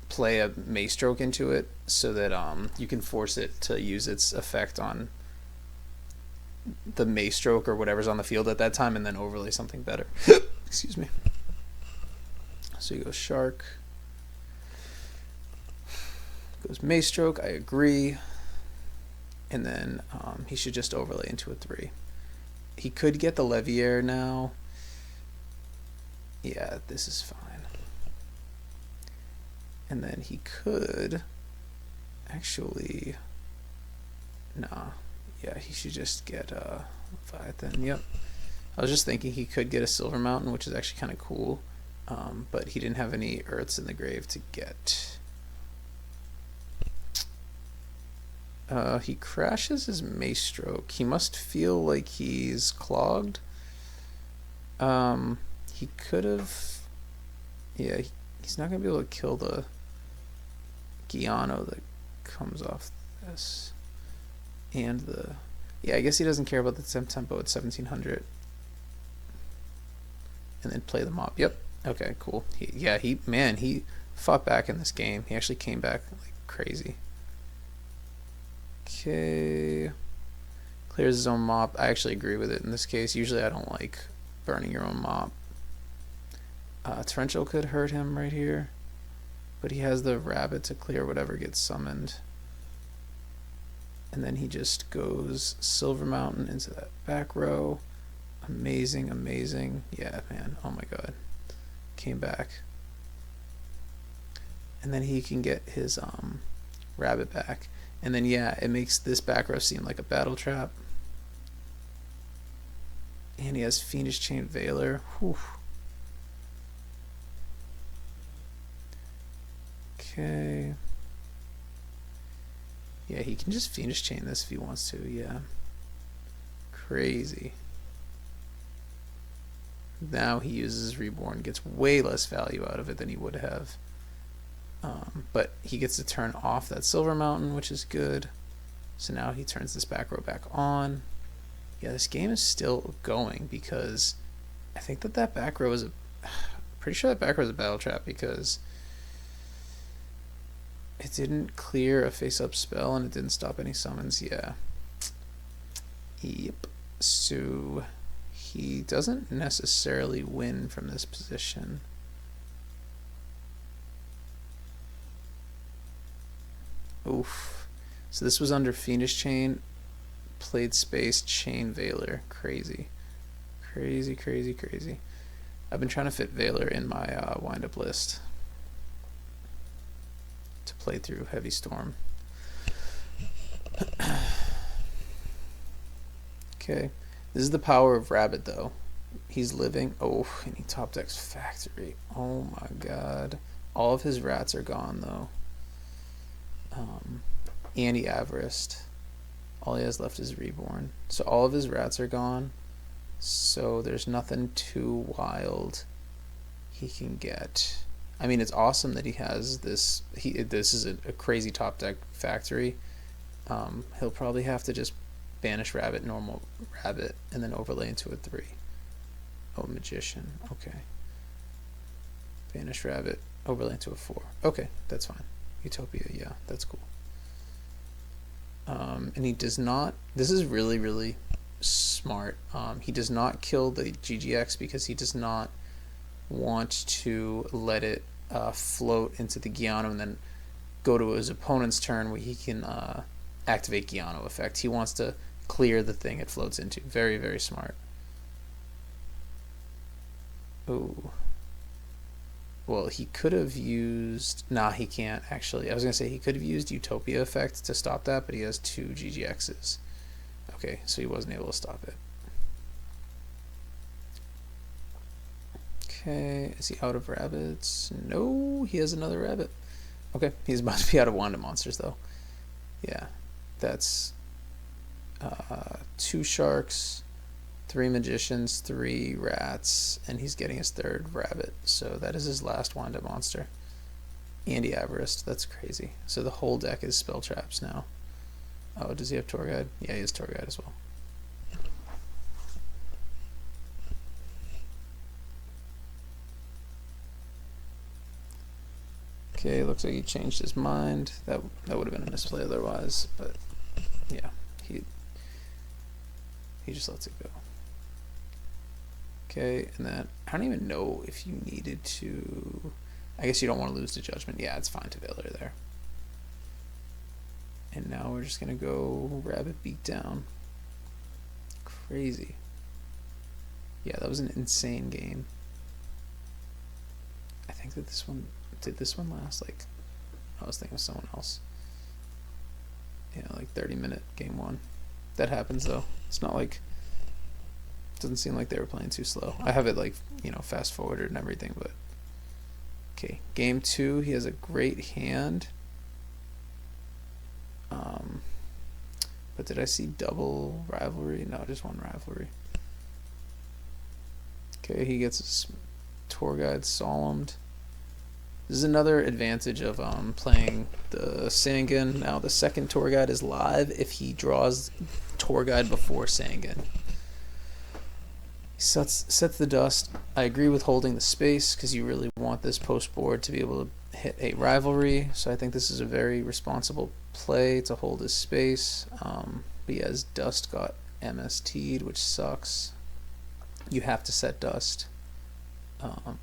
play a mace stroke into it so that you can force it to use its effect on the mace stroke or whatever's on the field at that time, and then overlay something better. Excuse me. So you go shark, goes mace stroke. I agree. And then he should just overlay into a 3. He could get the Levier now. Yeah, this is fine. And then he could actually, nah, yeah, he should just get Leviathan. Yep. I was just thinking he could get a Silver Mountain, which is actually kind of cool, but he didn't have any Earths in the grave to get. He crashes his mace stroke. He must feel like he's clogged. He could have, yeah, he's not gonna be able to kill the Guiano that comes off this, and the, yeah, I guess he doesn't care about the tempo at 1700, and then play the mop. Yep. Okay, cool. He fought back in this game. He actually came back like crazy. Okay, clears his own mop. I actually agree with it in this case. Usually I don't like burning your own mop. Torrential could hurt him right here, but he has the rabbit to clear whatever gets summoned. And then he just goes Silver Mountain into that back row. Amazing, amazing. Yeah, man. Oh my god. Came back. And then he can get his rabbit back. And then, yeah, it makes this back row seem like a battle trap. And he has Fiendish Chain Veiler. Whew. Okay. Yeah, he can just Fiendish Chain this if he wants to, yeah. Crazy. Now he uses Reborn, gets way less value out of it than he would have. But he gets to turn off that Silver Mountain, which is good. So now he turns this back row back on. Yeah, this game is still going because I think that back row is pretty sure that back row is a battle trap because it didn't clear a face-up spell and it didn't stop any summons. Yeah. Yep. So he doesn't necessarily win from this position. Oof. So this was under Fiendish Chain, played space, Chain Veiler. Crazy. Crazy, crazy, crazy. I've been trying to fit Veiler in my wind-up list to play through Heavy Storm. Okay. This is the power of Rabbit, though. He's living. Oh, and he top decks Factory. Oh my god. All of his rats are gone, though. And he Avarist. All he has left is Reborn. So all of his rats are gone. So there's nothing too wild he can get. I mean, it's awesome that he has this. This is a crazy top deck Factory. He'll probably have to just banish Rabbit, normal Rabbit, and then overlay into a 3. Oh, Magician. Okay. Banish Rabbit, overlay into a 4. Okay, that's fine. Utopia, yeah, that's cool. And he does not, this is really, really smart. He does not kill the GGX because he does not want to let it float into the Guiano and then go to his opponent's turn where he can activate Guiano effect. He wants to clear the thing it floats into. Very, very smart. Ooh. Well, he could have used... Nah, he can't, actually. I was going to say he could have used Utopia Effect to stop that, but he has 2 GGXs. Okay, so he wasn't able to stop it. Okay, is he out of rabbits? No, he has another rabbit. Okay, he's about to be out of Wanda Monsters, though. Yeah, that's 2 sharks, 3 magicians, 3 rats, and he's getting his 3rd rabbit. So that is his last Wanda Monster. Andy Averist, that's crazy. So the whole deck is spell traps now. Oh, does he have Tour Guide? Yeah, he has Tour Guide as well. Okay, looks like he changed his mind. That would have been a misplay otherwise, but yeah, he just lets it go. Okay, and then I don't even know if you needed to... I guess you don't want to lose to Judgment. Yeah, it's fine to Valor there. And now we're just going to go Rabbit Beatdown. Crazy. Yeah, that was an insane game. I think that this one... Did this one last, like... I was thinking of someone else. Yeah, like 30-minute game 1. That happens, though. It's not like... It doesn't seem like they were playing too slow. I have it, like, you know, fast-forwarded and everything, but... Okay, game 2, he has a great hand. But did I see double rivalry? No, just 1 rivalry. Okay, he gets his Tour Guide solemned. This is another advantage of playing the Sangan. Now the second Tour Guide is live if he draws Tour Guide before Sangan. He sets the dust. I agree with holding the space because you really want this post board to be able to hit a rivalry. So I think this is a very responsible play to hold his space. But yeah, his dust got MST'd, which sucks. You have to set dust. And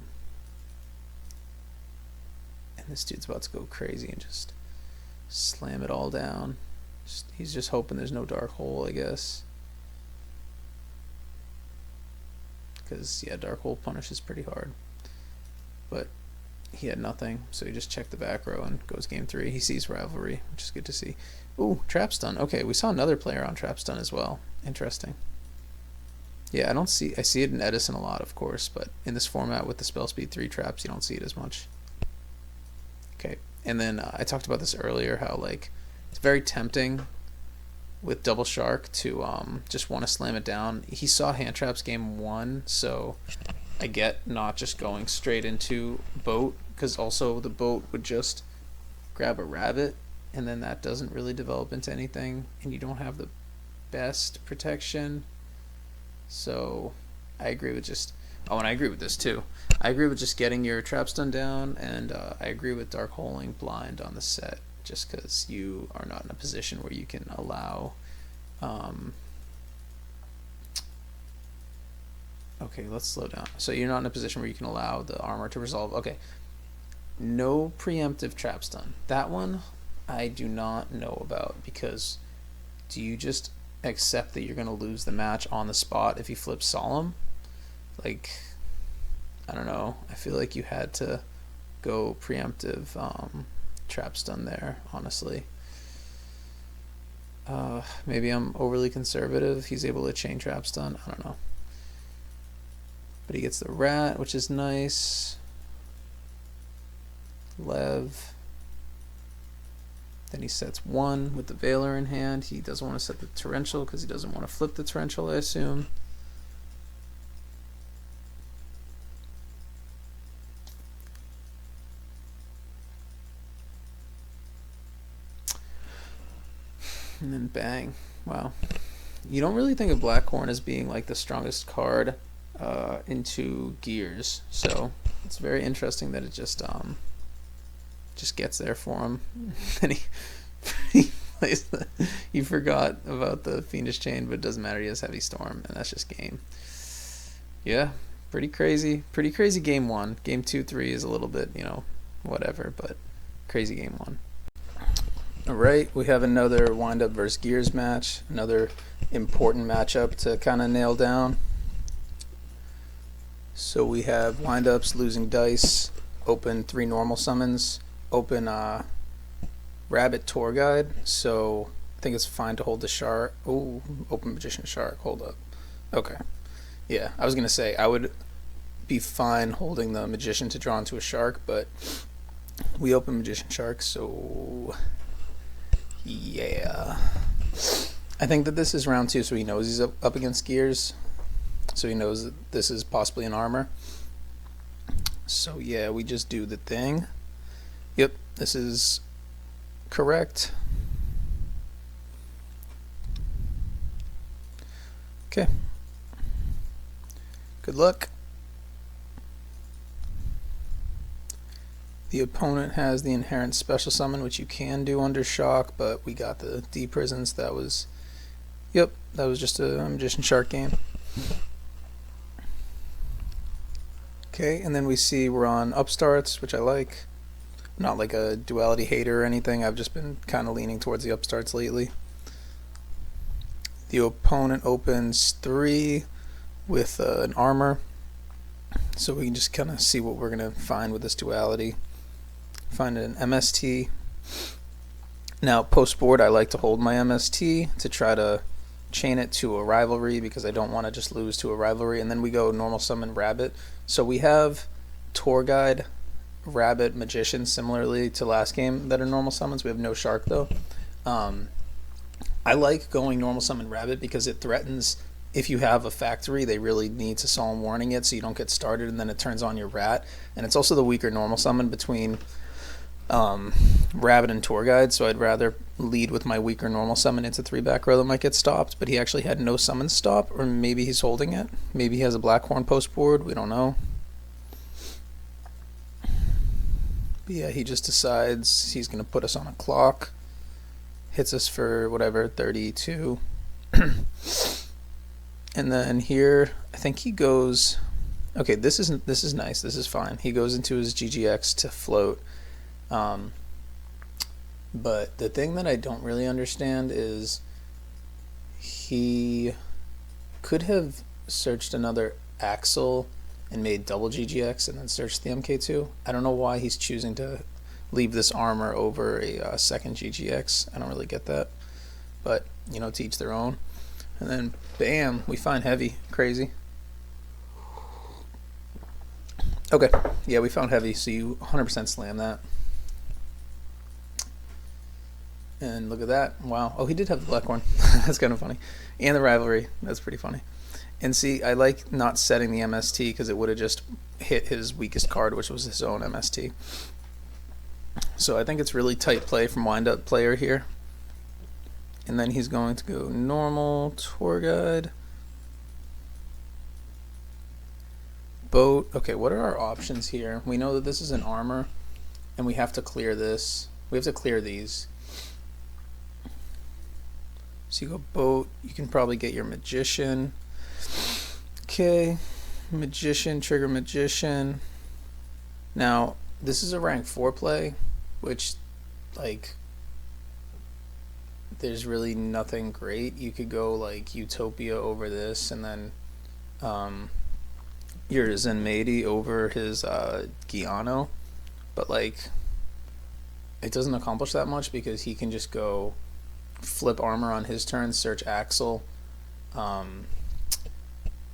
this dude's about to go crazy and just slam it all down. He's just hoping there's no dark hole, I guess. Because, yeah, dark hole punishes pretty hard. But he had nothing, so he just checked the back row and goes game 3. He sees rivalry, which is good to see. Ooh, trap stun. Okay, we saw another player on trap stun as well. Interesting. Yeah, I see it in Edison a lot, of course, but in this format with the spell speed 3 traps, you don't see it as much. Okay, and then I talked about this earlier, how like it's very tempting with double shark to just want to slam it down. He saw hand traps game 1, so I get not just going straight into boat, because also the boat would just grab a rabbit, and then that doesn't really develop into anything, and you don't have the best protection. So I agree with just... Oh, and I agree with this too. I agree with just getting your trap stun down, and I agree with dark holing blind on the set, just because you are not in a position where you can allow... Okay, let's slow down. So you're not in a position where you can allow the armor to resolve. Okay. No preemptive trap stun. That one I do not know about, because do you just accept that you're going to lose the match on the spot if you flip solemn? Like, I don't know. I feel like you had to go preemptive trap stun there, honestly. Maybe I'm overly conservative. He's able to chain trap stun. I don't know. But he gets the rat, which is nice. Lev. Then he sets 1 with the Valor in hand. He doesn't want to set the Torrential because he doesn't want to flip the Torrential, I assume. And then bang. Wow. You don't really think of Blackhorn as being like the strongest card into Gears, so it's very interesting that it just gets there for him. And he plays he forgot about the Fiendish Chain, but it doesn't matter, he has Heavy Storm, and that's just game. Yeah, pretty crazy game 1. Game 2, 3 is a little bit, you know, whatever, but crazy game 1. Alright, we have another Wind Up versus Gears match, another important matchup to kind of nail down. So we have windups, losing dice, open 3 normal summons, open rabbit tour guide. So I think it's fine to hold the shark. Ooh, open magician shark. Hold up. Okay. Yeah, I was gonna say I would be fine holding the magician to draw into a shark, but we open magician shark, so yeah. I think that this is round 2, so he knows he's up against gears. So he knows that this is possibly an armor. So yeah, we just do the thing. Yep, this is correct. Okay. Good luck. The opponent has the inherent special summon, which you can do under shock, but we got the D prisons. That was, yep, that was just a magician shark game. Okay, and then we see we're on upstarts, which I like. I'm not like a duality hater or anything. I've just been kind of leaning towards the upstarts lately. The opponent opens 3 with an armor, so we can just kind of see what we're going to find with this duality. Find an MST. Now, post board, I like to hold my MST to try to chain it to a rivalry, because I don't want to just lose to a rivalry. And then we go normal summon rabbit. So we have tour guide, rabbit, magician, similarly to last game, that are normal summons. We have no shark though. I like going normal summon rabbit because it threatens, if you have a factory, they really need to solemn warning it so you don't get started, and then it turns on your rat. And it's also the weaker normal summon between rabbit and tour guide, so I'd rather lead with my weaker normal summon into 3 back row that might get stopped. But he actually had no summon stop, or maybe he's holding it. Maybe he has a blackhorn post board, we don't know. But yeah, he just decides he's going to put us on a clock. Hits us for whatever, 32. And then here, I think he goes, okay, this is nice, this is fine. He goes into his GGX to float. But the thing that I don't really understand is he could have searched another Axel and made double GGX and then searched the MK2. I don't know why he's choosing to leave this armor over a second GGX. I don't really get that, but you know, to each their own. And then bam, we find heavy. Crazy. Okay, yeah, we found heavy, so you 100% slam that. And look at that. Wow. Oh, he did have the Blackhorn. That's kind of funny. And the rivalry. That's pretty funny. And see, I like not setting the MST because it would have just hit his weakest card, which was his own MST. So I think it's really tight play from wind-up player here. And then he's going to go normal, tour guide, boat. Okay, what are our options here? We know that this is an armor, and we have to clear this. We have to clear these. So you go boat, you can probably get your magician. Okay, magician, trigger magician. Now, this is a rank 4 play, which, like, there's really nothing great. You could go, like, Utopia over this, and then your Zenmaidi over his Giano. But, like, it doesn't accomplish that much because he can just go flip armor on his turn, search Axel,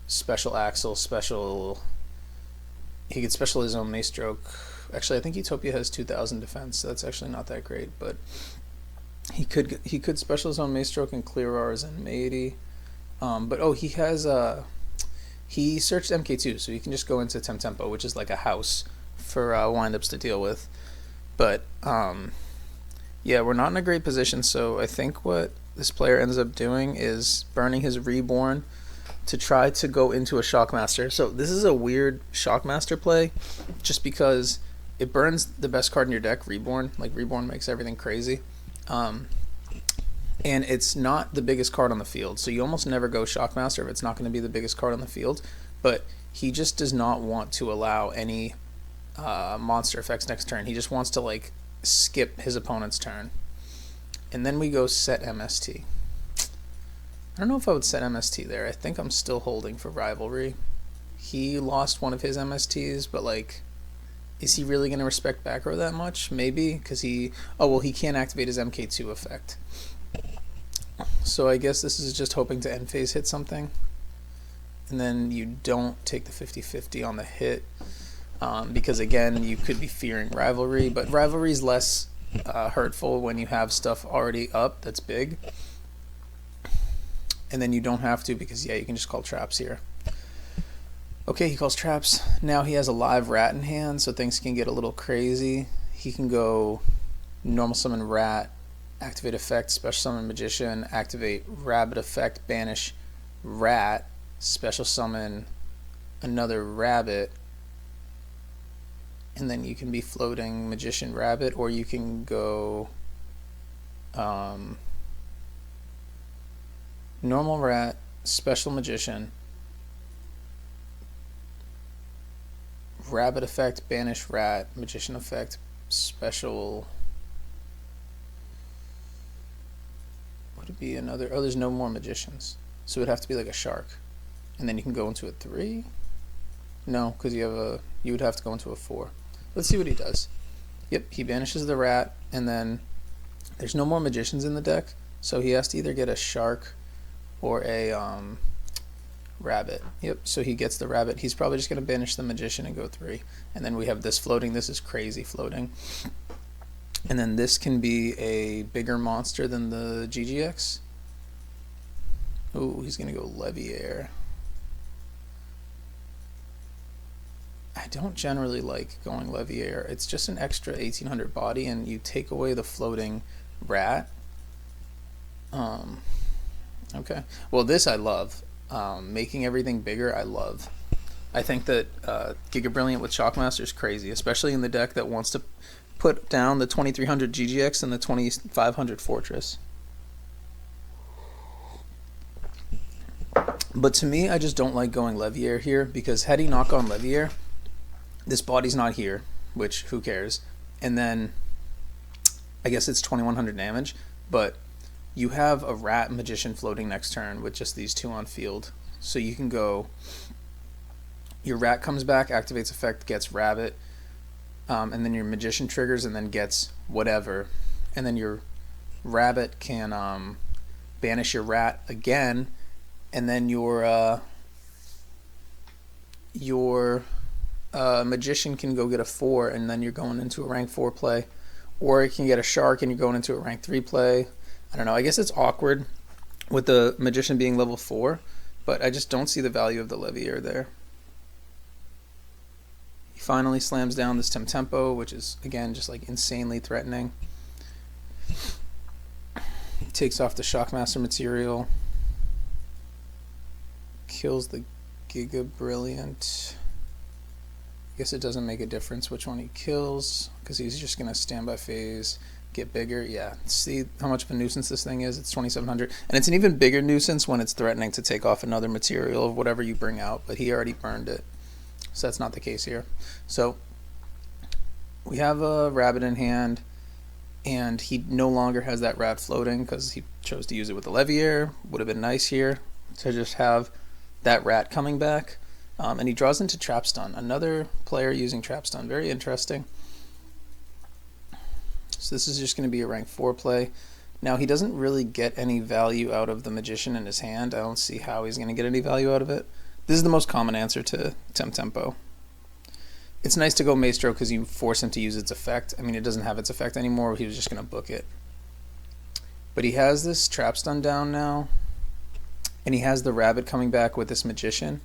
special Axel, special. He could special his own Mace Stroke. Actually, I think Utopia has 2,000 defense, so that's actually not that great. But he could special his own Mace Stroke and clear ours and Zenmaidi. But oh, he has he searched MK2, so he can just go into Tempo, which is like a house for windups to deal with. But yeah, we're not in a great position, so I think what this player ends up doing is burning his Reborn to try to go into a Shockmaster. So this is a weird Shockmaster play, just because it burns the best card in your deck, Reborn. Like, Reborn makes everything crazy. And it's not the biggest card on the field, so you almost never go Shockmaster if it's not going to be the biggest card on the field. But he just does not want to allow any monster effects next turn. He just wants to, like, skip his opponent's turn. And then we go set MST. I don't know if I would set MST there. I think I'm still holding for rivalry he lost one of his MSTs, but like, is he really going to respect back row that much? Maybe, because he can't activate his MK2 effect. So I guess this is just hoping to end phase hit something. And then you don't take the 50-50 on the hit, because again, you could be fearing Rivalry, but Rivalry is less hurtful when you have stuff already up that's big. And then you don't have to, because yeah, you can just call traps here. Okay, he calls traps. Now he has a live rat in hand, so things can get a little crazy. He can go normal summon rat, activate effect, special summon magician, activate rabbit effect, banish rat, special summon another rabbit, and then you can be floating magician rabbit, or you can go normal rat, special magician, rabbit effect, banish rat, magician effect, special. Would it be another? Oh, there's no more magicians, so it would have to be like a shark, and then you can go into a 3. No, because you would have to go into a 4. Let's see what he does. Yep, he banishes the rat, and then there's no more magicians in the deck, so he has to either get a shark or a rabbit. Yep, so he gets the rabbit. He's probably just going to banish the magician and go 3. And then we have this floating. This is crazy floating. And then this can be a bigger monster than the GGX. Ooh, he's going to go Leviair. I don't generally like going Leviair. It's just an extra 1800 body, and you take away the floating rat. Okay. Well, this I love. Making everything bigger, I love. I think that Giga Brilliant with Shockmaster is crazy, especially in the deck that wants to put down the 2300 GGX and the 2500 Fortress. But to me, I just don't like going Leviair here, because had he not gone Leviair, this body's not here, which who cares? And then I guess it's 2100 damage, but you have a rat magician floating next turn with just these 2 on field. So you can go, your rat comes back, activates effect, gets rabbit, and then your magician triggers and then gets whatever. And then your rabbit can banish your rat again, and then your magician can go get a 4, and then you're going into a rank 4 play. Or it can get a shark and you're going into a rank 3 play. I don't know, I guess it's awkward with the magician being level 4, but I just don't see the value of the Leviair there. He finally slams down this Temtempo, which is, again, just like insanely threatening. He takes off the Shockmaster material. Kills the Giga Brilliant. I guess it doesn't make a difference which one he kills, because he's just going to stand by phase, get bigger. Yeah, see how much of a nuisance this thing is? It's 2700, and it's an even bigger nuisance when it's threatening to take off another material of whatever you bring out, but he already burned it, so that's not the case here. So we have a rabbit in hand, and he no longer has that rat floating because he chose to use it with the Leviair. Would have been nice here to just have that rat coming back. And he draws into Trap Stun. Another player using Trap Stun. Very interesting. So this is just going to be a rank 4 play. Now he doesn't really get any value out of the Magician in his hand. I don't see how he's going to get any value out of it. This is the most common answer to Temtempo. It's nice to go Maestro because you force him to use its effect. I mean, it doesn't have its effect anymore. He was just going to book it. But he has this Trap Stun down now. And he has the rabbit coming back with this Magician.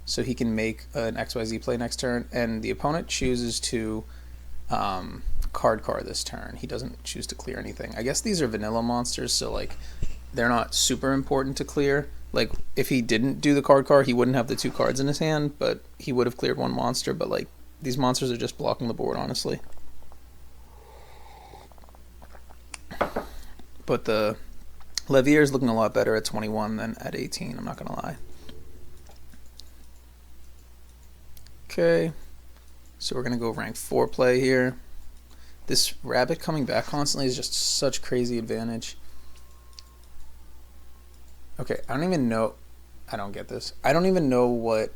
So he can make an XYZ play next turn, and the opponent chooses to card this turn. He doesn't choose to clear anything. I guess these are vanilla monsters, so like they're not super important to clear. Like if he didn't do the card, he wouldn't have the 2 cards in his hand, but he would have cleared 1 monster. But like these monsters are just blocking the board, honestly. But the Leviair is looking a lot better at 21 than at 18. I'm not gonna lie. Okay, so we're going to go rank 4 play here. This rabbit coming back constantly is just such crazy advantage. Okay, I don't even know. I don't get this. I don't even know what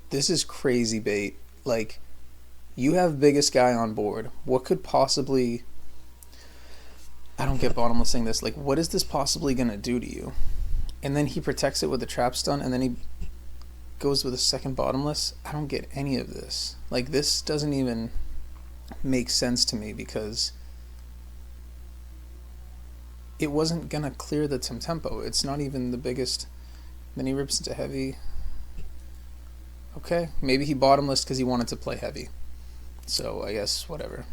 This is crazy bait. Like, you have biggest guy on board. What could possibly... I don't get bottomlessing this. Like, what is this possibly going to do to you? And then he protects it with a trap stun, and then he goes with a second bottomless. I don't get any of this. Like, this doesn't even make sense to me because it wasn't going to clear the tempo. It's not even the biggest. Then he rips into heavy. Okay, maybe he bottomless because he wanted to play heavy. So I guess whatever.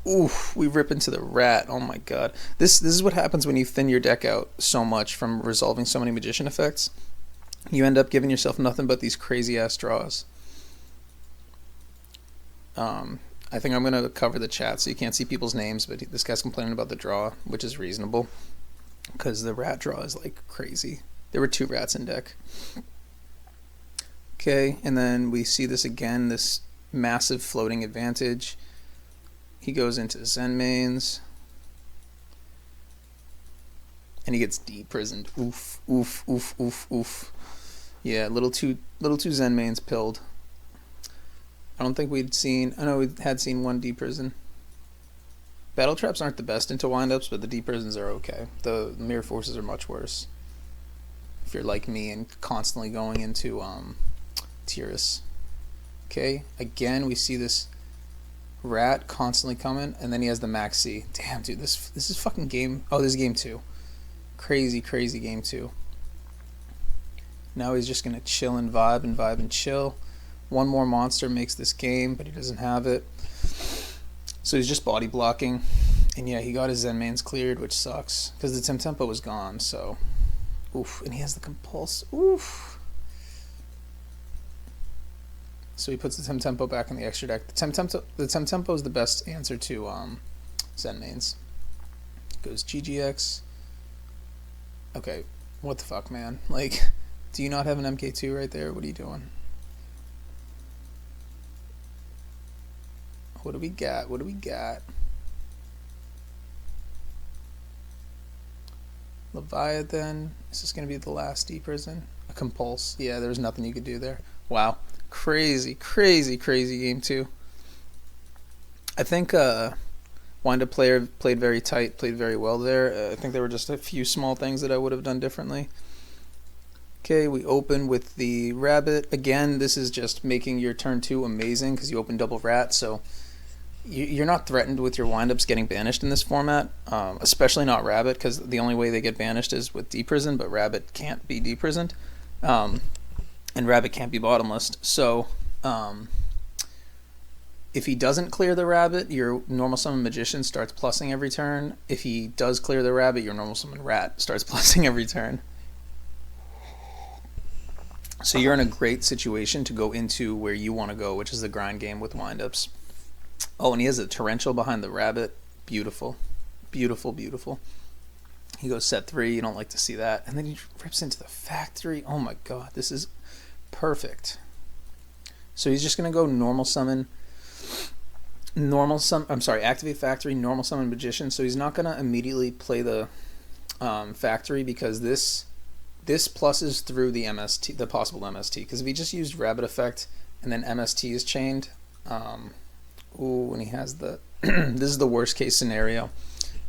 Oof, we rip into the rat. Oh my god. This is what happens when you thin your deck out so much from resolving so many magician effects. You end up giving yourself nothing but these crazy ass draws. I think I'm going to cover the chat so you can't see people's names, but this guy's complaining about the draw, which is reasonable because the rat draw is like crazy. There were 2 rats in deck. Okay, and then we see this again, this massive floating advantage. He goes into Zen mains. And he gets deprisoned. Oof, oof, oof, oof, oof. Yeah, little too Zen mains pilled. I don't think we'd seen... I know we had seen 1 deprison. Battle traps aren't the best into windups, but the deprisons are okay. The mirror forces are much worse. If you're like me and constantly going into Tyrus. Okay, again we see this rat constantly coming, and then he has the max C. Damn, dude, this is fucking game... Oh, this is game 2. Crazy, crazy game 2. Now he's just gonna chill and vibe and chill. 1 more monster makes this game, but he doesn't have it. So he's just body blocking. And yeah, he got his Zen mains cleared, which sucks. Because the tempo was gone, so... Oof, and he has the compulse. Oof. So he puts the tempo back in the extra deck. The tempo is the best answer to Zen mains. Goes GGX. Okay, what the fuck, man? Like, do you not have an MK2 right there? What are you doing? What do we got? What do we got? Leviathan. Is this going to be the last deprison? A compulse. Yeah, there's nothing you could do there. Wow. Crazy, crazy, crazy game 2. I think Wind-Up player played very tight, played very well there. I think there were just a few small things that I would have done differently. Okay, we open with the rabbit. Again, this is just making your turn 2 amazing because you open double rat, so you're not threatened with your wind-ups getting banished in this format, especially not rabbit, because the only way they get banished is with deprison, but rabbit can't be deprisoned. And rabbit can't be bottomless. So if he doesn't clear the rabbit, your normal summon magician starts plussing every turn. If he does clear the rabbit, your normal summon rat starts plussing every turn. So you're in a great situation to go into where you want to go, which is the grind game with windups. Oh, and he has a torrential behind the rabbit. Beautiful. Beautiful, beautiful. He goes set 3. You don't like to see that. And then he rips into the factory. Oh my god, this is perfect. So he's just going to go normal summon, activate factory, normal summon magician. So he's not going to immediately play the factory because this pluses through the MST, the possible MST. Because if he just used rabbit effect and then MST is chained, ooh, and he has the this is the worst case scenario.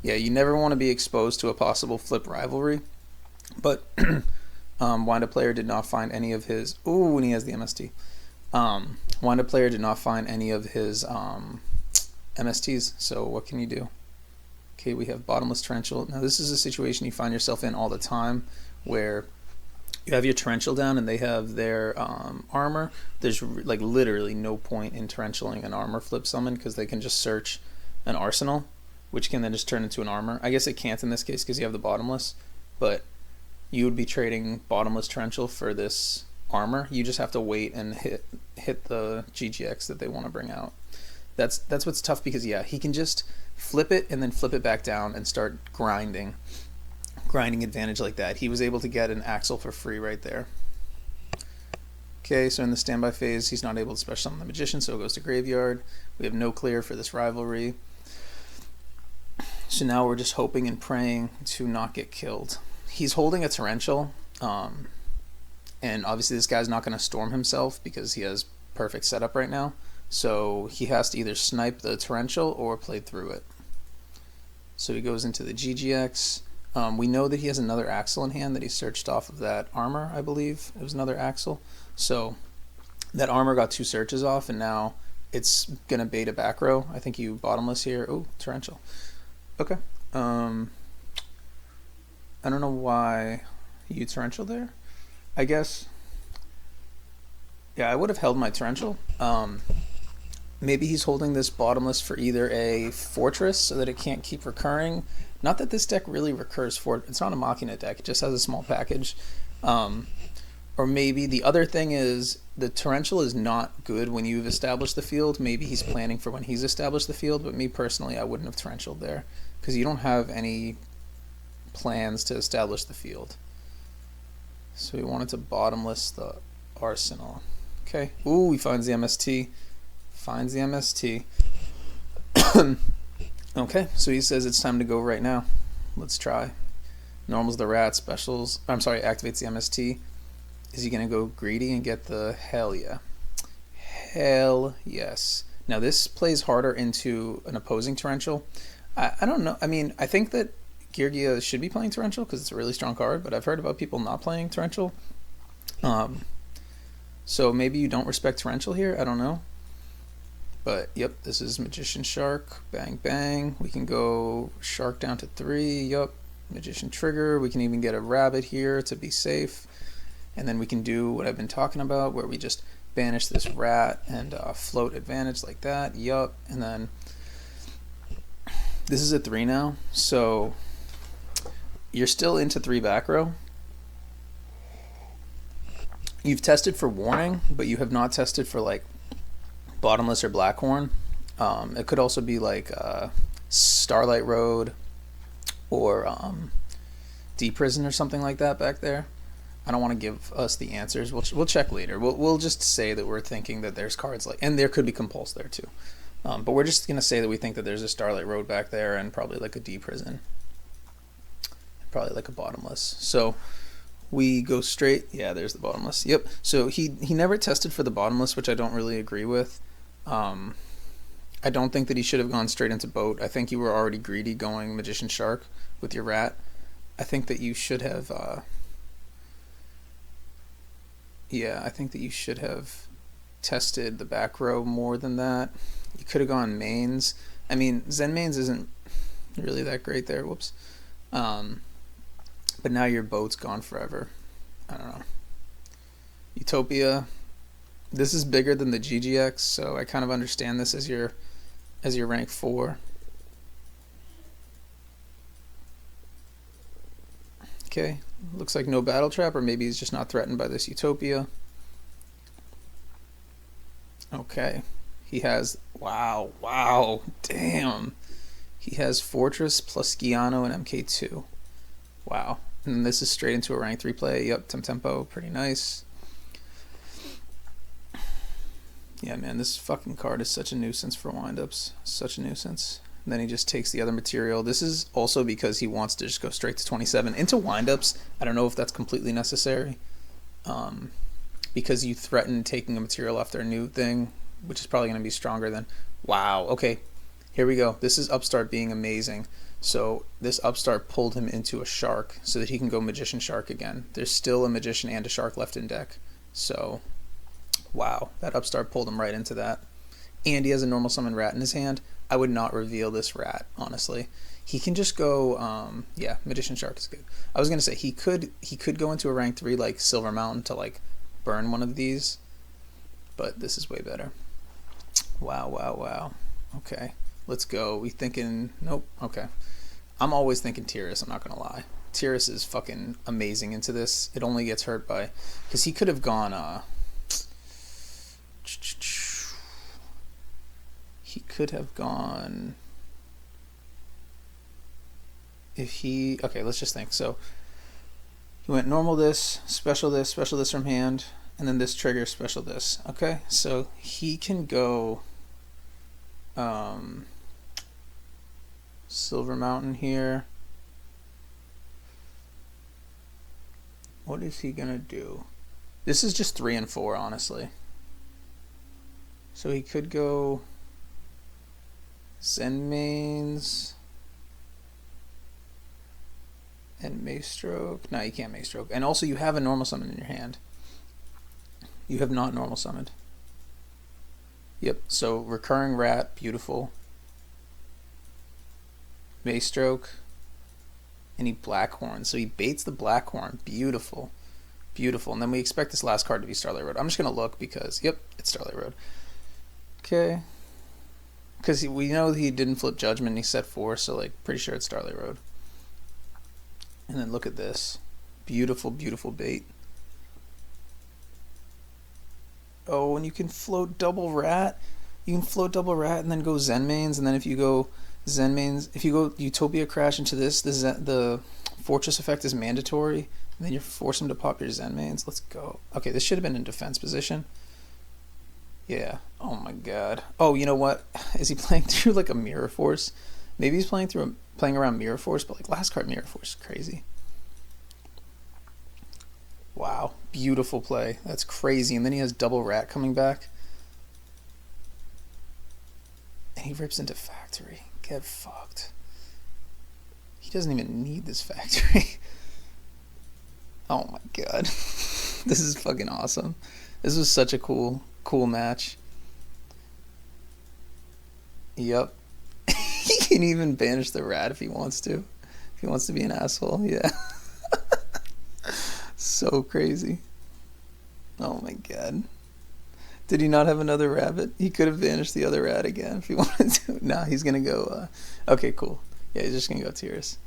Yeah, you never want to be exposed to a possible flip rivalry. But Wind-Up player did not find any of his... Ooh, and he has the MST. Wind-Up player did not find any of his MSTs, so what can you do? Okay, we have bottomless torrential. Now this is a situation you find yourself in all the time where you have your torrential down and they have their armor. There's like literally no point in torrentialing an armor flip summon because they can just search an arsenal, which can then just turn into an armor. I guess it can't in this case because you have the bottomless, but you would be trading bottomless torrential for this armor. You just have to wait and hit the GGX that they want to bring out. That's what's tough because yeah, he can just flip it and then flip it back down and start grinding advantage like that. He was able to get an Axle for free right there. Okay, so in the standby phase, he's not able to special summon the magician, so it goes to graveyard. We have no clear for this rivalry. So now we're just hoping and praying to not get killed. He's holding a torrential. And obviously this guy's not going to storm himself because he has perfect setup right now. So he has to either snipe the torrential or play through it. So he goes into the GGX. We know that he has another Axle in hand that he searched off of that armor, I believe. It was another Axle. So that armor got 2 searches off, and now it's going to bait a back row. I think you bottomless here. Oh, torrential. Okay. I don't know why you torrential there. I guess, yeah, I would have held my torrential. Maybe he's holding this bottomless for either a fortress so that it can't keep recurring. Not that this deck really recurs for it's not a Machina deck, it just has a small package. Or maybe the other thing is the torrential is not good when you've established the field. Maybe he's planning for when he's established the field, but me personally, I wouldn't have torrentialed there because you don't have any plans to establish the field. So we wanted to bottomless the arsenal. Okay. Ooh, he finds the MST. Finds the MST. Okay, so he says it's time to go right now. Let's try. Normal's the rat, specials. I'm sorry, activates the MST. Is he going to go greedy and get the hell yeah? Hell yes. Now this plays harder into an opposing torrential. I don't know. I mean, I think that Geargia should be playing torrential because it's a really strong card, but I've heard about people not playing torrential. So maybe you don't respect torrential here. I don't know. But yep, this is Magician Shark. Bang bang. We can go Shark down to 3. Yup. Magician Trigger. We can even get a rabbit here to be safe. And then we can do what I've been talking about where we just banish this rat and float advantage like that. Yup. And then this is a 3 now. So you're still into 3 back row. You've tested for warning, but you have not tested for like bottomless or blackhorn. It could also be like Starlight Road or Deep Prison or something like that back there. I don't want to give us the answers. We'll check later. We'll just say that we're thinking that there's cards like, and there could be Compulse there too. But we're just gonna say that we think that there's a Starlight Road back there and probably like a Deep Prison, probably like a bottomless. So we go straight. Yeah, there's the bottomless. Yep. So he never tested for the bottomless, which I don't really agree with. I don't think that he should have gone straight into boat. I think you were already greedy going Magician Shark with your rat. I think that you should have I think that you should have tested the back row more than that. You could have gone mains. I mean, Zen mains isn't really that great there. Whoops. But now your boat's gone forever. I don't know. Utopia. This is bigger than the GGX, so I kind of understand this as your rank 4. Okay, looks like no battle trap, or maybe he's just not threatened by this Utopia. Okay, he has, wow, damn. He has Fortress plus Giano and MK2. Wow, and this is straight into a rank 3 play. Yep, tempo, pretty nice. Yeah, man, this fucking card is such a nuisance for windups. Such a nuisance. And then he just takes the other material. This is also because he wants to just go straight to 27. Into windups, I don't know if that's completely necessary. Because you threaten taking a material off their new thing, which is probably going to be stronger than... Wow, okay. Here we go. This is Upstart being amazing. So this Upstart pulled him into a Shark so that he can go Magician Shark again. There's still a Magician and a Shark left in deck. So... wow, that Upstart pulled him right into that. And he has a normal summon rat in his hand. I would not reveal this rat, honestly. He can just go, yeah, Magician Shark is good. I was going to say, he could go into a rank 3 like Silver Mountain to like burn one of these. But this is way better. Wow. Okay, let's go. We thinking, nope, okay. I'm always thinking Tyrus, I'm not going to lie. Tyrus is fucking amazing into this. It only gets hurt by, because he could have gone, he could have gone if he, okay, let's just think. So he went normal this, special this from hand, and then this trigger, special this. Okay, so he can go Silver Mountain here. What is he gonna do? This is just 3 and 4, honestly. So he could go Zen Mains and Mace Stroke. No, you can't Mace Stroke. And also you have a normal summon in your hand. You have not normal summoned. Yep, so recurring rat, beautiful. Mace Stroke. And he Blackhorn. So he baits the Blackhorn. Beautiful. Beautiful. And then we expect this last card to be Starlight Road. I'm just going to look because, yep, it's Starlight Road. Okay. Because we know he didn't flip Judgment and he set 4, so like pretty sure it's Starlight Road. And then look at this. Beautiful, beautiful bait. Oh, and you can float double rat. You can float double rat and then go Zen Mains, and then if you go Zen Mains, if you go Utopia Crash into this, the Fortress effect is mandatory, and then you force him to pop your Zen Mains. Let's go. Okay, this should have been in defense position. Yeah. Oh my god. Oh, you know what? Is he playing through like a Mirror Force? Maybe he's playing around Mirror Force, but like last card Mirror Force is crazy. Wow, beautiful play. That's crazy. And then he has double rat coming back. And he rips into factory. Get fucked. He doesn't even need this factory. Oh my god. This is fucking awesome. This was such a cool match. Yep. He can even banish the rat if he wants to. If he wants to be an asshole, yeah. So crazy. Oh my god. Did he not have another rabbit? He could have banished the other rat again if he wanted to. Nah, he's gonna go, okay, cool. Yeah, he's just gonna go Tears.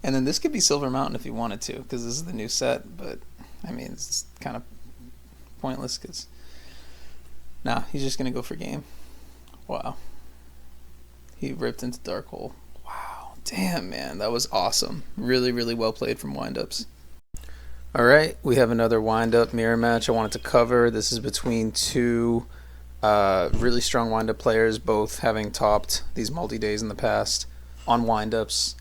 And then this could be Silver Mountain if he wanted to, because this is the new set, but, I mean, it's kind of pointless, because, nah, he's just gonna go for game. Wow. He ripped into Dark Hole. Wow. Damn, man, that was awesome. Really, really well played from windups. Alright, we have another wind-up mirror match I wanted to cover. This is between two really strong wind-up players, both having topped these multi-days in the past on wind-ups.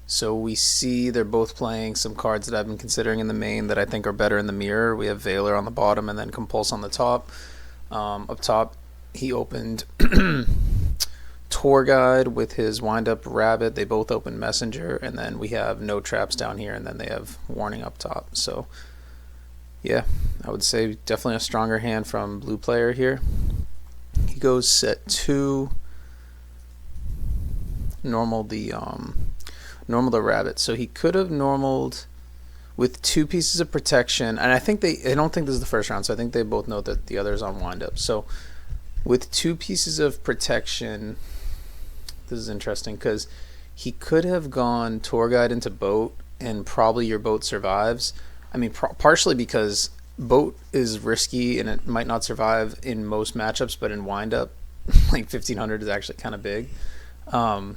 So we see they're both playing some cards that I've been considering in the main that I think are better in the mirror. We have Valor on the bottom and then Compulse on the top. Up top, he opened Tour Guide with his wind-up Rabbit. They both open Messenger, and then we have no traps down here, and then they have Warning up top. So yeah, I would say definitely a stronger hand from blue player here. He goes set 2, normal the Rabbit. So he could have normaled with 2 pieces of protection, and I don't think this is the first round, so I think they both know that the other's on wind-up. So with 2 pieces of protection, this is interesting because he could have gone Tour Guide into Boat, and probably your Boat survives. I mean, partially because Boat is risky and it might not survive in most matchups, but in wind-up, like 1500 is actually kind of big. But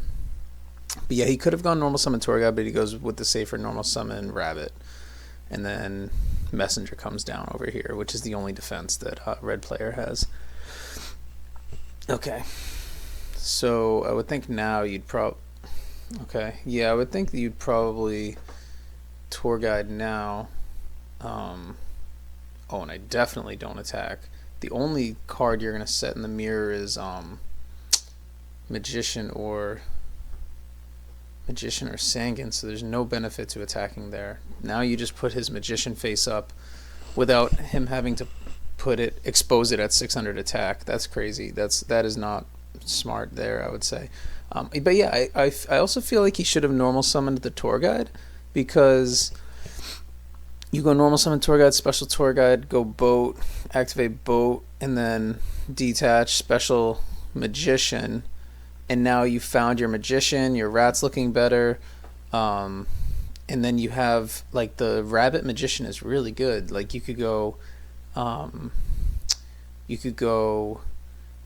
yeah, he could have gone normal summon Tour Guide, but he goes with the safer normal summon Rabbit. And then Messenger comes down over here, which is the only defense that red player has. Okay. So I would think now you'd okay. Yeah, I would think that you'd probably Tour Guide now. Oh, and I definitely don't attack. The only card you're going to set in the mirror is Magician or Sanguine, so there's no benefit to attacking there. Now you just put his Magician face up without him having to expose it at 600 attack. That's crazy. That is not smart there, I would say. But yeah, I also feel like he should have normal summoned the Tour Guide, because you go normal summon Tour Guide, special Tour Guide, go Boat, activate Boat, and then detach special Magician. And now you found your Magician, your rat's looking better, and then you have, like, the Rabbit Magician is really good. Like, you could go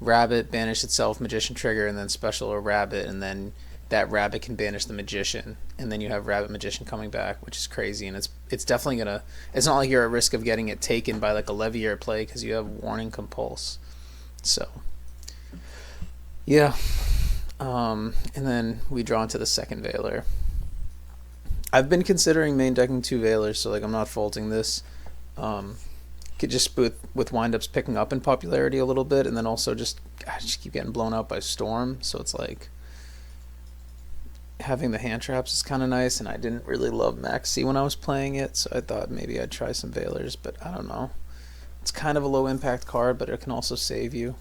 Rabbit, banish itself, Magician trigger, and then special or Rabbit, and then that Rabbit can banish the Magician, and then you have Rabbit Magician coming back, which is crazy. And it's definitely gonna, it's not like you're at risk of getting it taken by like a Levier play, because you have Warning Compulse. So yeah. And then we draw into the second Valor. I've been considering main decking 2 Veilers, so like I'm not faulting this. Could just with windups picking up in popularity a little bit, and then also just keep getting blown out by Storm. So it's like having the hand traps is kind of nice, and I didn't really love Maxi when I was playing it, so I thought maybe I'd try some Veilers, but I don't know. It's kind of a low impact card, but it can also save you.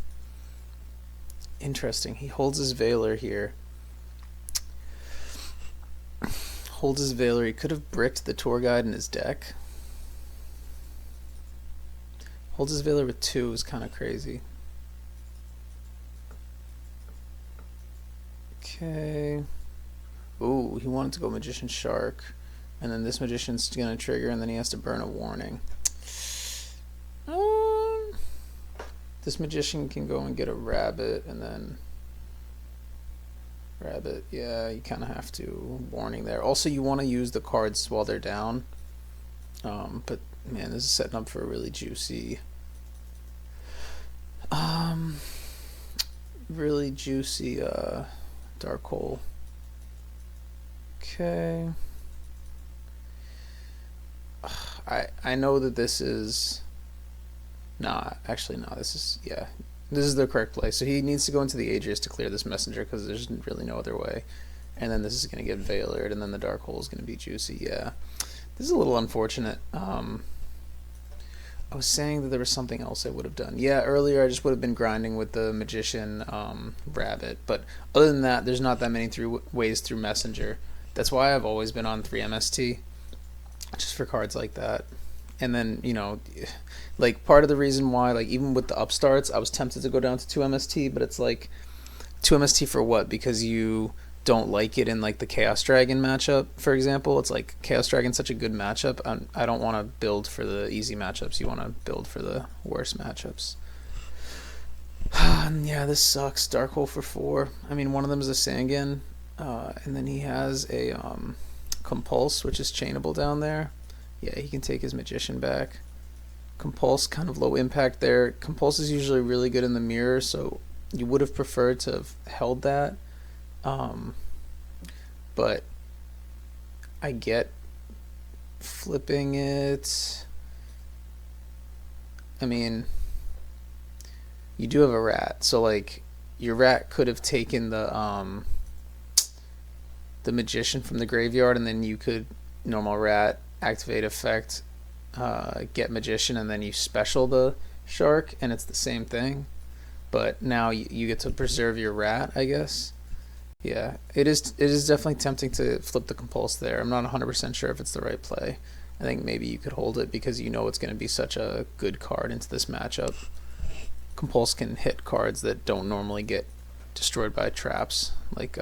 Interesting. He holds his Veiler here. Holds his Veiler. He could have bricked the tour guide in his deck. Holds his Veiler with 2 is kind of crazy. Okay. Ooh, he wanted to go Magician Shark, and then this Magician's gonna trigger, and then he has to burn a warning. This Magician can go and get a Rabbit, and then Rabbit, yeah, you kind of have to. Warning there. Also, you want to use the cards while they're down. But man, this is setting up for a really juicy, Dark Hole. Okay. I know that this is. Nah, actually, no. This is, yeah. This is the correct play. So he needs to go into the Adrius to clear this Messenger because there's really no other way. And then this is going to get Veilered, and then the Dark Hole is going to be juicy. Yeah. This is a little unfortunate. I was saying that there was something else I would have done. Yeah, earlier I just would have been grinding with the Magician Rabbit. But other than that, there's not that many ways through Messenger. That's why I've always been on 3 MST. Just for cards like that. And then, you know, like part of the reason why, like even with the upstarts, I was tempted to go down to 2 MST, but it's like 2 MST for what? Because you don't like it in like the Chaos Dragon matchup, for example. It's like Chaos Dragon's such a good matchup. I don't want to build for the easy matchups. You want to build for the worst matchups. Yeah, this sucks. Dark Hole for 4. I mean, one of them is a Sangan, and then he has a Compulse, which is chainable down there. Yeah, he can take his Magician back. Compulse, kind of low impact there. Compulse is usually really good in the mirror, so you would have preferred to have held that. But I get flipping it. I mean, you do have a rat, so like your rat could have taken the Magician from the graveyard, and then you could normal rat, activate effect, get Magician, and then you special the Shark, and it's the same thing. But now you get to preserve your rat, I guess. Yeah, it is definitely tempting to flip the Compulse there. I'm not 100% sure if it's the right play. I think maybe you could hold it because you know it's going to be such a good card into this matchup. Compulse can hit cards that don't normally get destroyed by traps, like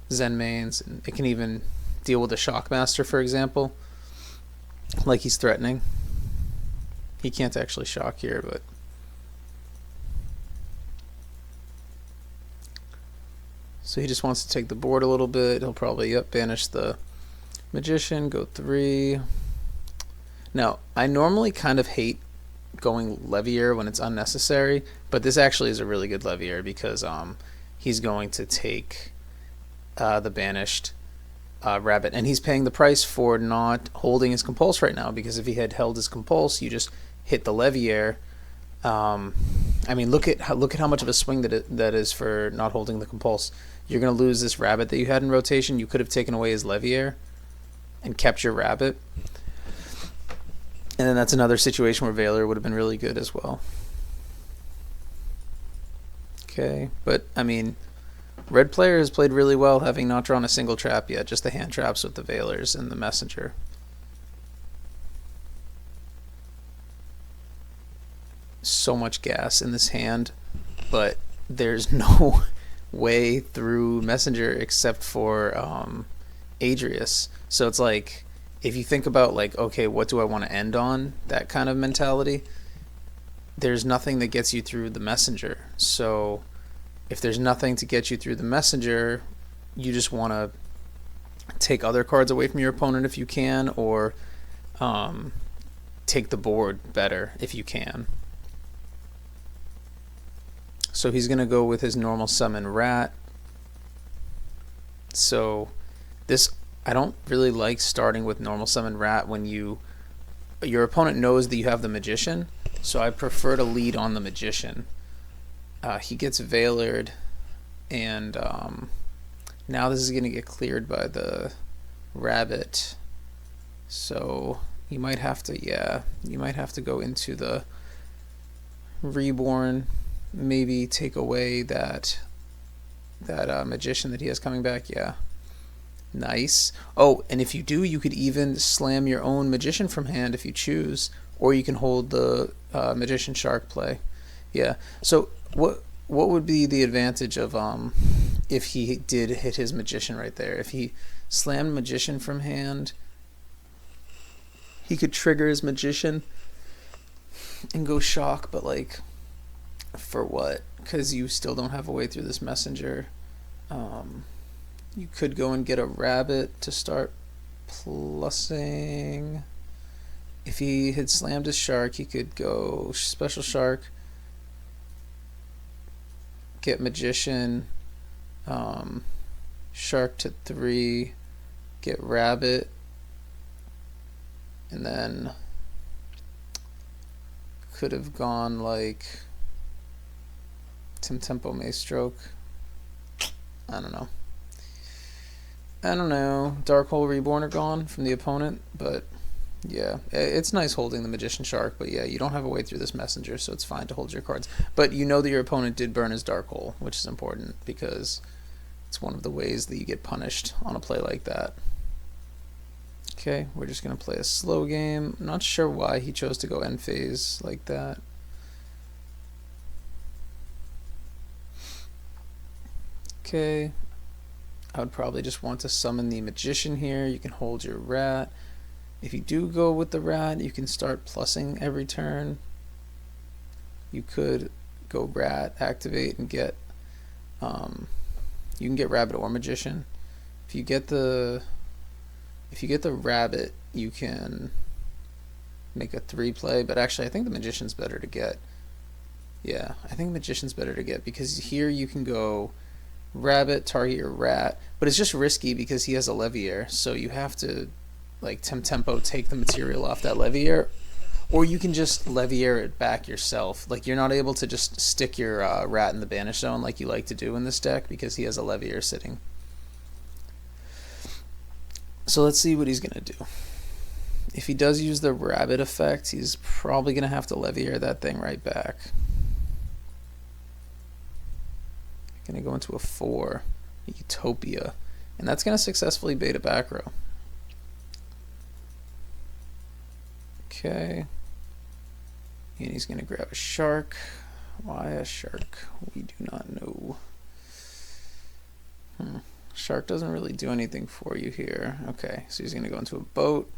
Zen Mains, and it can even deal with a Shockmaster, for example, like he's threatening. He can't actually shock here, but so he just wants to take the board a little bit. He'll probably banish the Magician, go 3. Now, I normally kind of hate going Levier when it's unnecessary, but this actually is a really good Levier because he's going to take the banished Rabbit, and he's paying the price for not holding his Compulse right now, because if he had held his Compulse, you just hit the Levier. I mean, look at how much of a swing that is for not holding the Compulse. You're going to lose this Rabbit that you had in rotation. You could have taken away his Levier and kept your Rabbit. And then that's another situation where Veiler would have been really good as well. Okay, but I mean, red player has played really well, having not drawn a single trap yet, just the hand traps with the Veilers and the Messenger. So much gas in this hand, but there's no way through Messenger except for Adrius. So it's like, if you think about like, okay, what do I want to end on, that kind of mentality, there's nothing that gets you through the Messenger. So if there's nothing to get you through the Messenger, you just want to take other cards away from your opponent if you can, or take the board better if you can. So he's going to go with his normal summon Rat. So this I don't really like starting with normal summon rat when your opponent knows that you have the magician, so I prefer to lead on the magician. He gets Veilered, and now this is going to get cleared by the rabbit. So you might have to go into the reborn, maybe take away that magician that he has coming back. Yeah, nice. Oh, and if you do, you could even slam your own magician from hand if you choose, or you can hold the magician shark play. Yeah. So what would be the advantage of if he did hit his magician right there? If he slammed magician from hand, he could trigger his magician and go shock, but like, for what? Because you still don't have a way through this messenger. You could go and get a rabbit to start plussing. If he had slammed his shark, he could go special shark, get magician, shark to 3, get rabbit, and then could have gone like Tempo Maystroke. I don't know. Dark Hole Reborn are gone from the opponent, but yeah, it's nice holding the Magician Shark, but yeah, you don't have a way through this messenger, so it's fine to hold your cards. But you know that your opponent did burn his Dark Hole, which is important because it's one of the ways that you get punished on a play like that. Okay, we're just going to play a slow game. I'm not sure why he chose to go end phase like that. Okay, I would probably just want to summon the Magician here. You can hold your rat. If you do go with the rat, you can start plussing every turn. You could go rat, activate, and get you can get rabbit or magician. If you get the rabbit, you can make a 3 play, but actually I think the magician's better to get. Yeah, I think magician's better to get because here you can go rabbit, target your rat, but it's just risky because he has a Leviair, so you have to like tempo take the material off that Leviair, or you can just Leviair it back yourself. Like you're not able to just stick your rat in the banish zone like you like to do in this deck because he has a Leviair sitting. So let's see what he's gonna do. If he does use the rabbit effect, he's probably gonna have to Leviair that thing right back. Gonna go into a 4, Utopia, and that's gonna successfully bait a back row. Okay, and he's gonna grab a shark. Why a shark? We do not know. Shark doesn't really do anything for you here. Okay, so he's gonna go into a boat,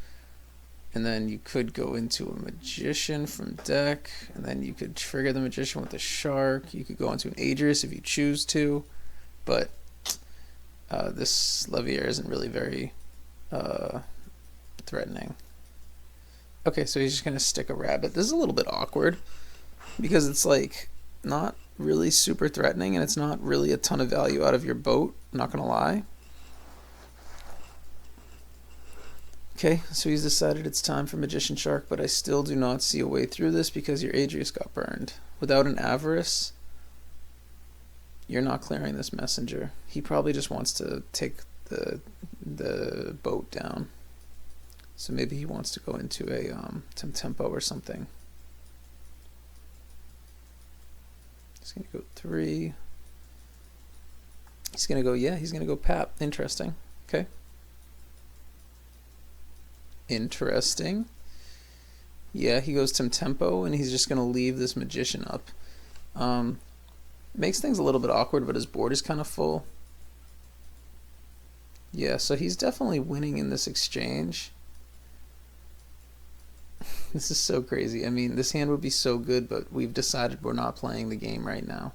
and then you could go into a magician from deck, and then you could trigger the magician with a shark. You could go into an Adrius if you choose to, but this Leviair isn't really very threatening. Okay, so he's just gonna stick a rabbit. This is a little bit awkward because it's like not really super threatening, and it's not really a ton of value out of your boat, I'm not gonna lie. Okay, so he's decided it's time for Magician Shark, but I still do not see a way through this because your Adrius got burned. Without an Avarice, you're not clearing this messenger. He probably just wants to take the boat down. So maybe he wants to go into a tempo or something. He's gonna go 3. He's gonna go, yeah, he's gonna go Pap. Interesting. Okay. Interesting. Yeah, he goes tempo, and he's just gonna leave this magician up. Makes things a little bit awkward, but his board is kind of full. Yeah, so he's definitely winning in this exchange. This is so crazy. I mean, this hand would be so good, but we've decided we're not playing the game right now.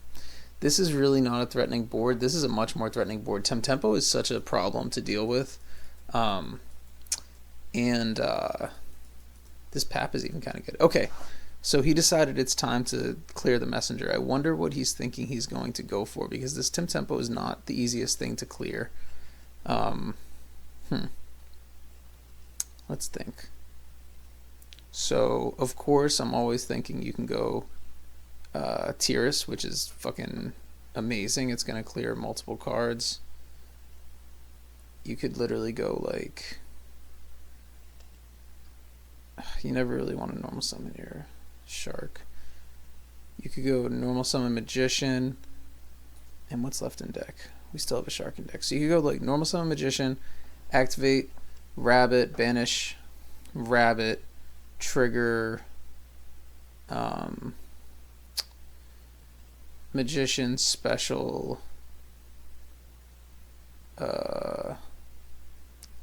This is really not a threatening board. This is a much more threatening board. Tempo is such a problem to deal with. This Pap is even kind of good. Okay, so he decided it's time to clear the messenger. I wonder what he's thinking he's going to go for, because this tempo is not the easiest thing to clear. Let's think. So, of course, I'm always thinking you can go Tiras, which is fucking amazing. It's going to clear multiple cards. You could literally go like... You never really want to normal summon your Shark. You could go normal summon Magician. And what's left in deck? We still have a Shark in deck. So you could go like normal summon Magician, activate, Rabbit, banish, Rabbit, trigger, Magician, special,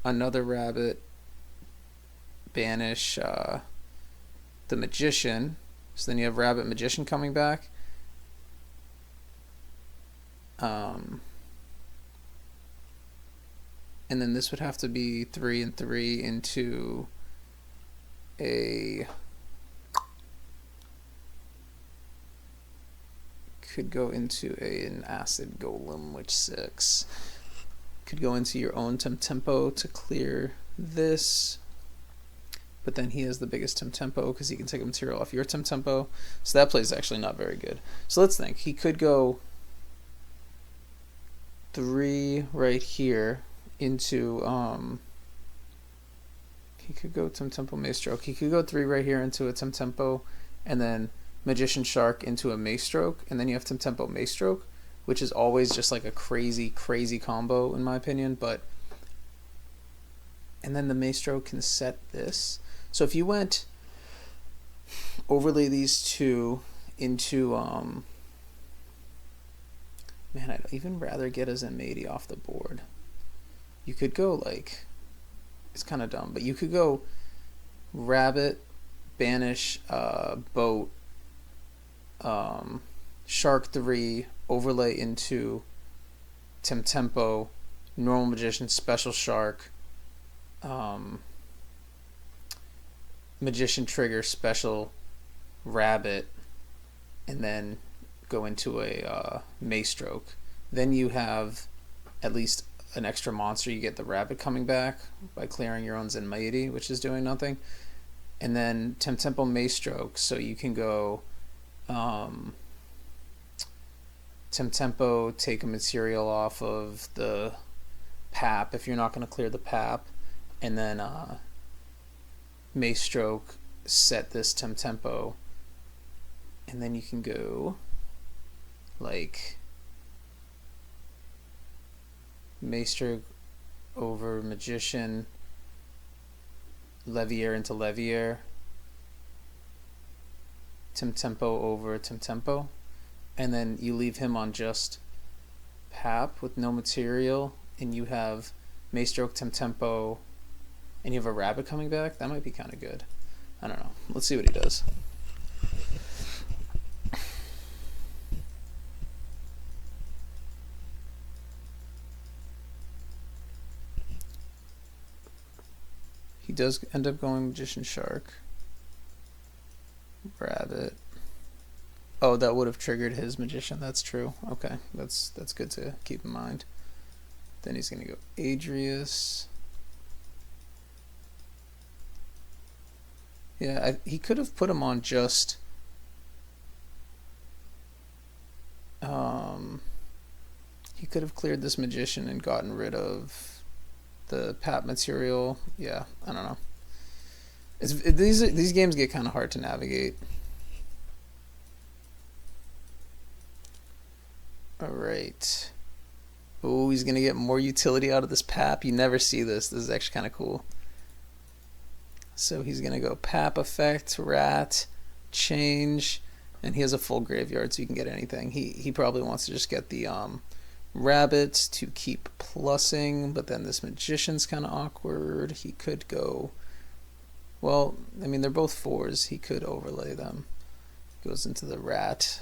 another Rabbit, banish the Magician. So then you have Rabbit, Magician coming back. And then this would have to be 3 and 3 into a... Could go into an Acid Golem, which 6. Could go into your own Tempo to clear this. But then he has the biggest Tempo because he can take a material off your Tempo. So that play is actually not very good. So let's think. He could go 3 right here into he could go Tempo Maestroke. He could go 3 right here into a Tempo, and then Magician Shark into a Maestroke, and then you have Tempo Maestroke, which is always just like a crazy combo in my opinion. But and then the Maestroke can set this. So if you went overlay these two into man, I'd even rather get a Zenmaity off the board. You could go like, it's kind of dumb, but you could go Rabbit, banish, Boat, Shark 3, overlay into Tempo, normal Magician, special Shark, Magician trigger, special Rabbit, and then go into a Maestroke. Then you have at least an extra monster. You get the Rabbit coming back by clearing your own Zenmaity, which is doing nothing. And then Tempo Maestroke, so you can go Tempo, take a material off of the Pap if you're not going to clear the Pap, and then Maestroke, set this Tempo, and then you can go like Maestroke over Magician, Levier into Levier, Tempo over Tempo, and then you leave him on just Pap with no material, and you have Maestroke, Tempo, and you have a Rabbit coming back. That might be kind of good. I don't know. Let's see what he does. He does end up going Magician Shark, Rabbit. Oh, that would have triggered his Magician. That's true. Okay, that's good to keep in mind. Then he's gonna go Adrius. Yeah, he could have put him on just he could have cleared this Magician and gotten rid of the Pap material. Yeah, I don't know. These games get kind of hard to navigate. All right. Oh, he's gonna get more utility out of this Pap. You never see this. This is actually kind of cool. So he's gonna go Pap effect, Rat, change, and he has a full graveyard, so you can get anything. He probably wants to just get the Rabbits to keep plussing, but then this Magician's kind of awkward. He could go, well, I mean, they're both 4s. He could overlay them. Goes into the Rat.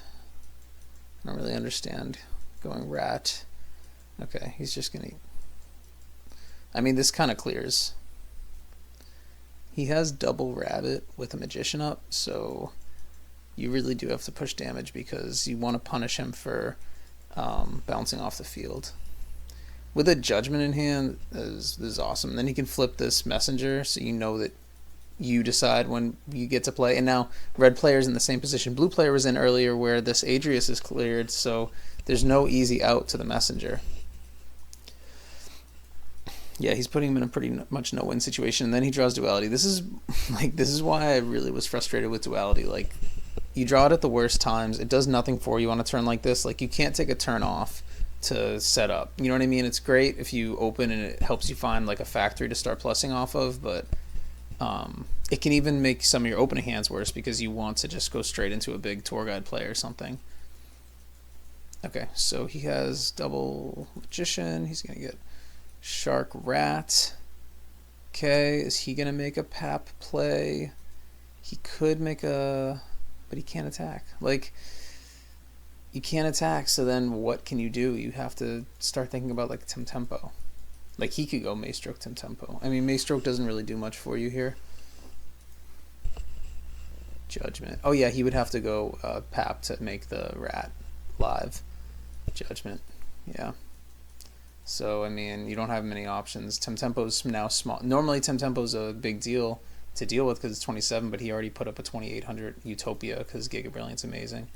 I don't really understand going Rat. Okay, he's just gonna, I mean, this kind of clears. He has double Rabbit with a Magician up, so you really do have to push damage because you want to punish him for bouncing off the field. With a judgment in hand, this is awesome. And then he can flip this messenger, so you know that you decide when you get to play. And now red player is in the same position blue player was in earlier, where this Adrius is cleared, so there's no easy out to the messenger. Yeah, he's putting him in a pretty much no-win situation, and then he draws duality. This is why I really was frustrated with duality. Like, you draw it at the worst times. It does nothing for you on a turn like this. Like, you can't take a turn off to set up. You know what I mean? It's great if you open and it helps you find like a factory to start plussing off of, but it can even make some of your opening hands worse because you want to just go straight into a big tour guide play or something. Okay, so he has double magician. He's gonna get shark rat. Okay, is he gonna make a pap play? He could make a, but he can't attack. Like, you can't attack, so then what can you do? You have to start thinking about like tempo. Like, he could go Maestroke tempo. I mean, Maestroke doesn't really do much for you here. Judgment. Oh yeah, he would have to go pap to make the rat live. Judgment. Yeah. So, I mean, you don't have many options. Tempo's now small. Normally, Tempo's a big deal to deal with because it's 27, but he already put up a 2800 Utopia because Giga Brilliant's amazing.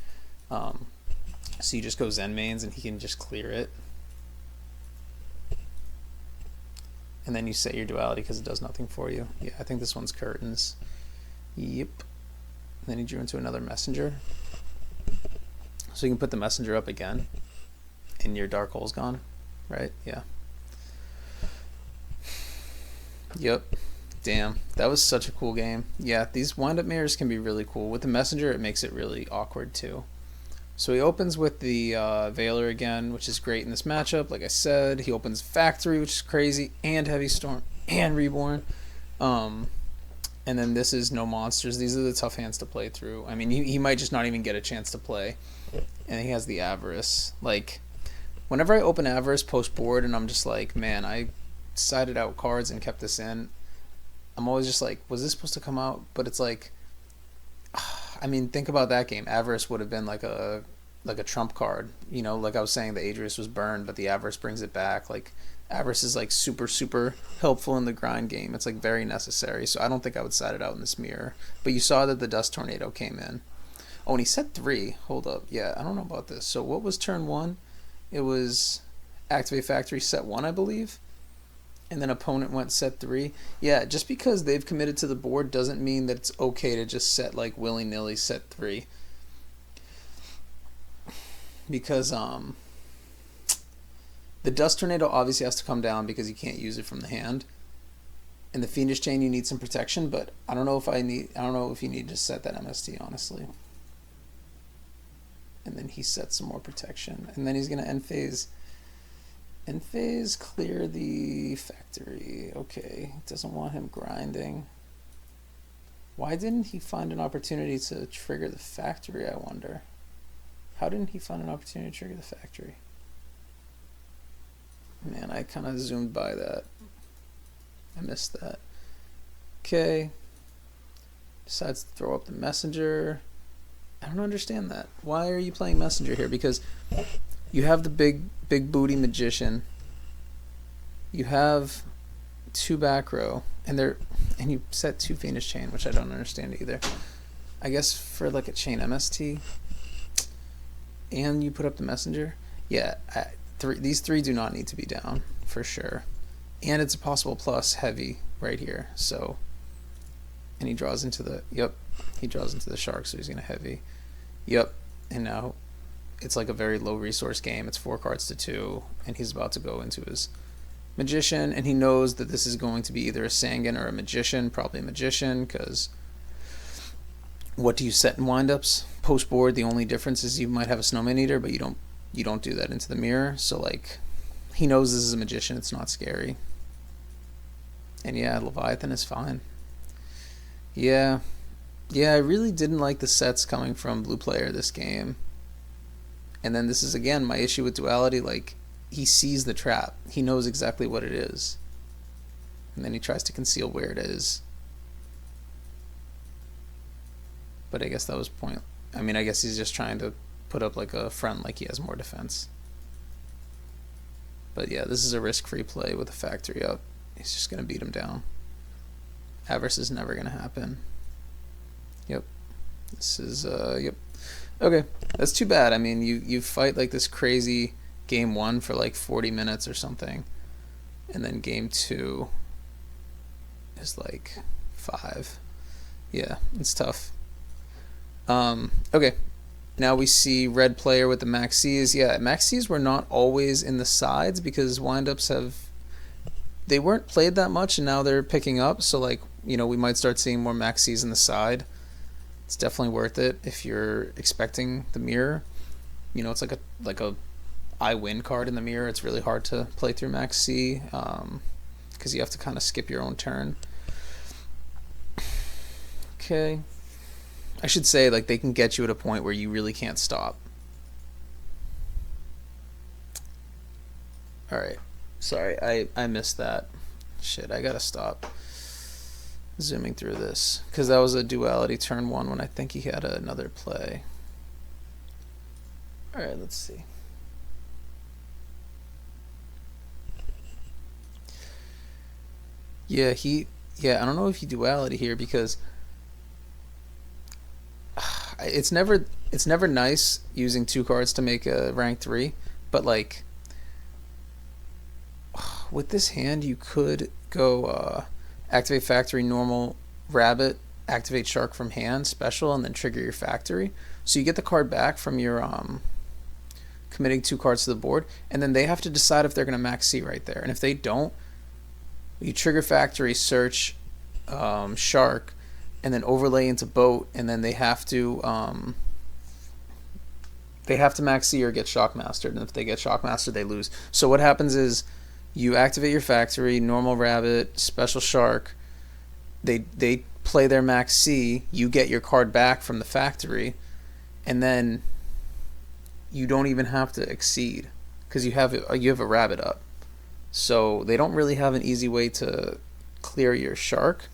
So you just go Zen mains and he can just clear it. And then you set your duality because it does nothing for you. Yeah, I think this one's curtains. Yep. And then he drew into another messenger. So you can put the messenger up again. And your dark hole's gone. Right? Yeah. Yep. Damn. That was such a cool game. Yeah, these wind-up mirrors can be really cool. With the messenger, it makes it really awkward too. So he opens with the Veiler again, which is great in this matchup. Like I said, he opens Factory, which is crazy, and Heavy Storm, and Reborn. And then this is no monsters. These are the tough hands to play through. I mean, he might just not even get a chance to play. And he has the Avarice. Like, whenever I open Avarice post-board and I'm just like, man, I sided out cards and kept this in, I'm always just like, was this supposed to come out? But it's like, I mean, think about that game. Avarice would have been like a trump card. You know, like I was saying, the Adrius was burned, but the Avarice brings it back. Like, Avarice is like super, super helpful in the grind game. It's like very necessary. So I don't think I would side it out in this mirror. But you saw that the Dust Tornado came in. Oh, and he set 3. Hold up. Yeah, I don't know about this. So what was turn 1? It was Activate Factory set 1, I believe. And then opponent went set 3. Yeah, just because they've committed to the board doesn't mean that it's okay to just set like willy-nilly set 3. Because the Dust Tornado obviously has to come down because you can't use it from the hand. And the Fiendish Chain, you need some protection, but I don't know if you need to set that MST, honestly. And then he sets some more protection. And then he's gonna end phase. End phase, clear the factory. Okay, doesn't want him grinding. Why didn't he find an opportunity to trigger the factory, I wonder? How didn't he find an opportunity to trigger the factory? Man, I kind of zoomed by that. I missed that. Okay. Decides to throw up the messenger. I don't understand that. Why are you playing messenger here? Because you have the big booty magician. You have 2 back row, and you set 2 Fiendish Chain, which I don't understand either. I guess for like a chain MST, and you put up the messenger. Yeah, these 3 do not need to be down for sure, and it's a possible plus heavy right here. So, and he draws into the he draws into the shark, so he's gonna heavy. Yep, and now it's like a very low resource game. It's 4 cards to 2, and he's about to go into his magician, and he knows that this is going to be either a Sangan or a magician, probably a magician, because what do you set in windups? Post board, the only difference is you might have a Snowman Eater, but you don't do that into the mirror. So like, he knows this is a magician. It's not scary. And yeah, Leviathan is fine. Yeah, I really didn't like the sets coming from blue player this game. And then this is again my issue with duality. Like, he sees the trap. He knows exactly what it is. And then he tries to conceal where it is. But I guess that was point. I mean, I guess he's just trying to put up like a front, like he has more defense. But yeah, this is a risk-free play with a factory up. He's just going to beat him down. Avarice is never going to happen. Yep. This is, yep. Okay, that's too bad. I mean, you fight like this crazy game 1 for like 40 minutes or something, and then game 2 is like 5. Yeah, it's tough. Okay, now we see red player with the maxis. Yeah, maxis were not always in the sides because windups they weren't played that much, and now they're picking up. So like, you know, we might start seeing more maxis in the side. It's definitely worth it if you're expecting the mirror. You know, it's like a I win card in the mirror. It's really hard to play through max C because you have to kind of skip your own turn. Okay. I should say, like, they can get you at a point where you really can't stop. Alright. Sorry, I missed that. Shit, I gotta stop zooming through this. Because that was a duality turn 1 when I think he had another play. Alright, let's see. Yeah, I don't know if he duality here because it's never nice using 2 cards to make a rank 3, but like with this hand you could go activate factory, normal, rabbit, activate shark from hand, special, and then trigger your factory. So you get the card back from your committing 2 cards to the board, and then they have to decide if they're going to max C right there. And if they don't, you trigger factory, search, shark, and then overlay into boat, and then they have to max C or get shock mastered, and if they get shock mastered, they lose. So what happens is you activate your factory, normal rabbit, special shark. They play their max C. You get your card back from the factory, and then you don't even have to exceed because you have a rabbit up. So they don't really have an easy way to clear your shark.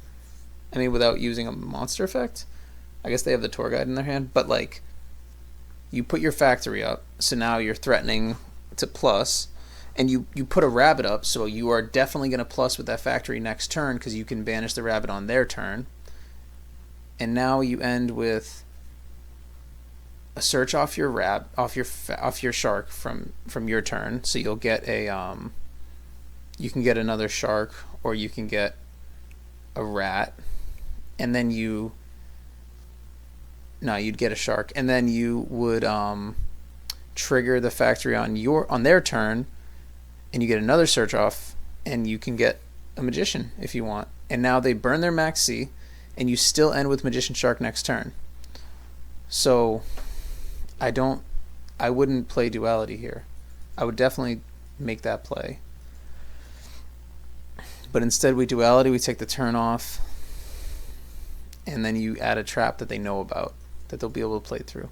I mean, without using a monster effect. I guess they have the tour guide in their hand, but like, you put your factory up, so now you're threatening to plus, and you put a rabbit up, so you are definitely going to plus with that factory next turn because you can banish the rabbit on their turn. And now you end with a search off your off your shark from your turn, so you'll get a you can get another shark, or you can get a rat, and then you'd get a shark, and then you would trigger the factory on their turn, and you get another search off, and you can get a magician if you want. And now they burn their max C, and you still end with magician shark next turn. So I wouldn't play duality here. I would definitely make that play. But instead we duality, we take the turn off, and then you add a trap that they know about, that they'll be able to play through.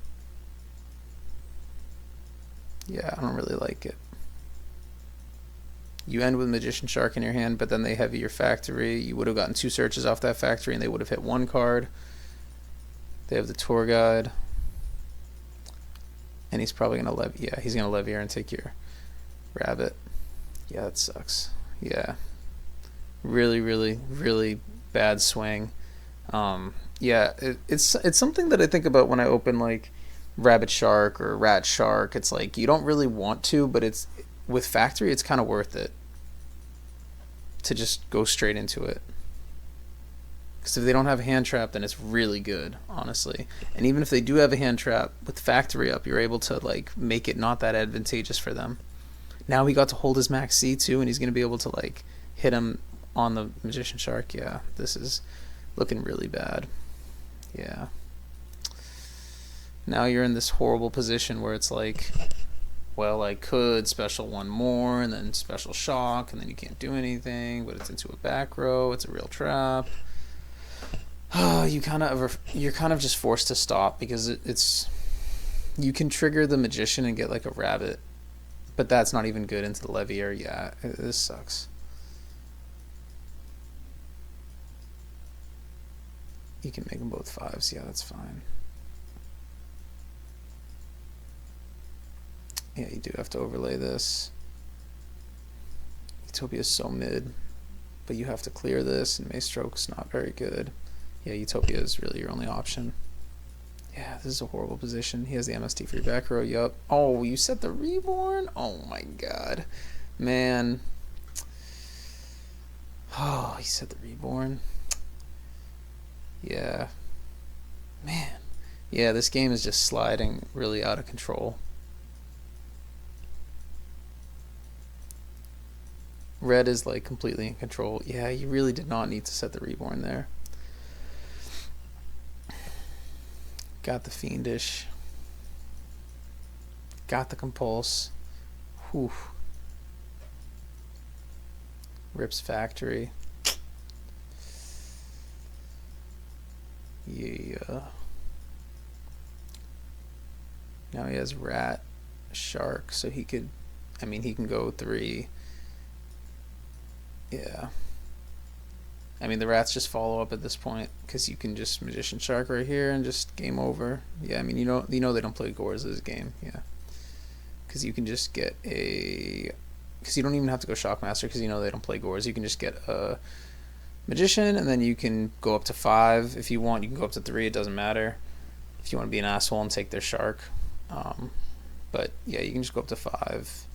Yeah, I don't really like it. You end with magician shark in your hand, but then they heavy your factory. You would have gotten 2 searches off that factory, and they would have hit 1 card. They have the tour guide, and he's probably gonna levy. Yeah, he's gonna levy here and take your rabbit. Yeah, that sucks. Yeah, really, really, really bad swing. Yeah, it's something that I think about when I open like rabbit shark or rat shark. It's like you don't really want to, but it's with factory, it's kind of worth it to just go straight into it. Because if they don't have a hand trap, then it's really good, honestly. And even if they do have a hand trap, with factory up, you're able to like make it not that advantageous for them. Now he got to hold his max C too, and he's going to be able to like hit him on the magician shark. Yeah, this is looking really bad. Yeah. Now you're in this horrible position where it's like, well, I could special 1 more and then special shock, and then you can't do anything, but it's into a back row. It's a real trap. You're kind of just forced to stop because it's you can trigger the magician and get like a rabbit, but that's not even good into the levier. Yeah, this sucks. You can make them both 5s. Yeah, that's fine. Yeah, you do have to overlay this. Utopia is so mid, but you have to clear this, and Maestroke's not very good. Yeah, Utopia is really your only option. Yeah, this is a horrible position. He has the MST for your back row. Yup. Oh, you set the Reborn? Oh my god. Man. Oh, he set the Reborn. Yeah. Man. Yeah, this game is just sliding really out of control. Red is like completely in control. Yeah, you really did not need to set the Reborn there. Got the Fiendish. Got the Compulse. Whew. Rips Factory. Yeah. Now he has Rat, Shark, so he could, I mean, he can go 3. Yeah. I mean, the Rats just follow up at this point because you can just Magician Shark right here and just game over. Yeah, I mean, you know they don't play Gores this game. Yeah, because you can just get a, because you don't even have to go Shockmaster because you know they don't play Gores. You can just get a Magician and then you can go up to 5 if you want. You can go up to 3. It doesn't matter if you want to be an asshole and take their Shark. But yeah, you can just go up to 5.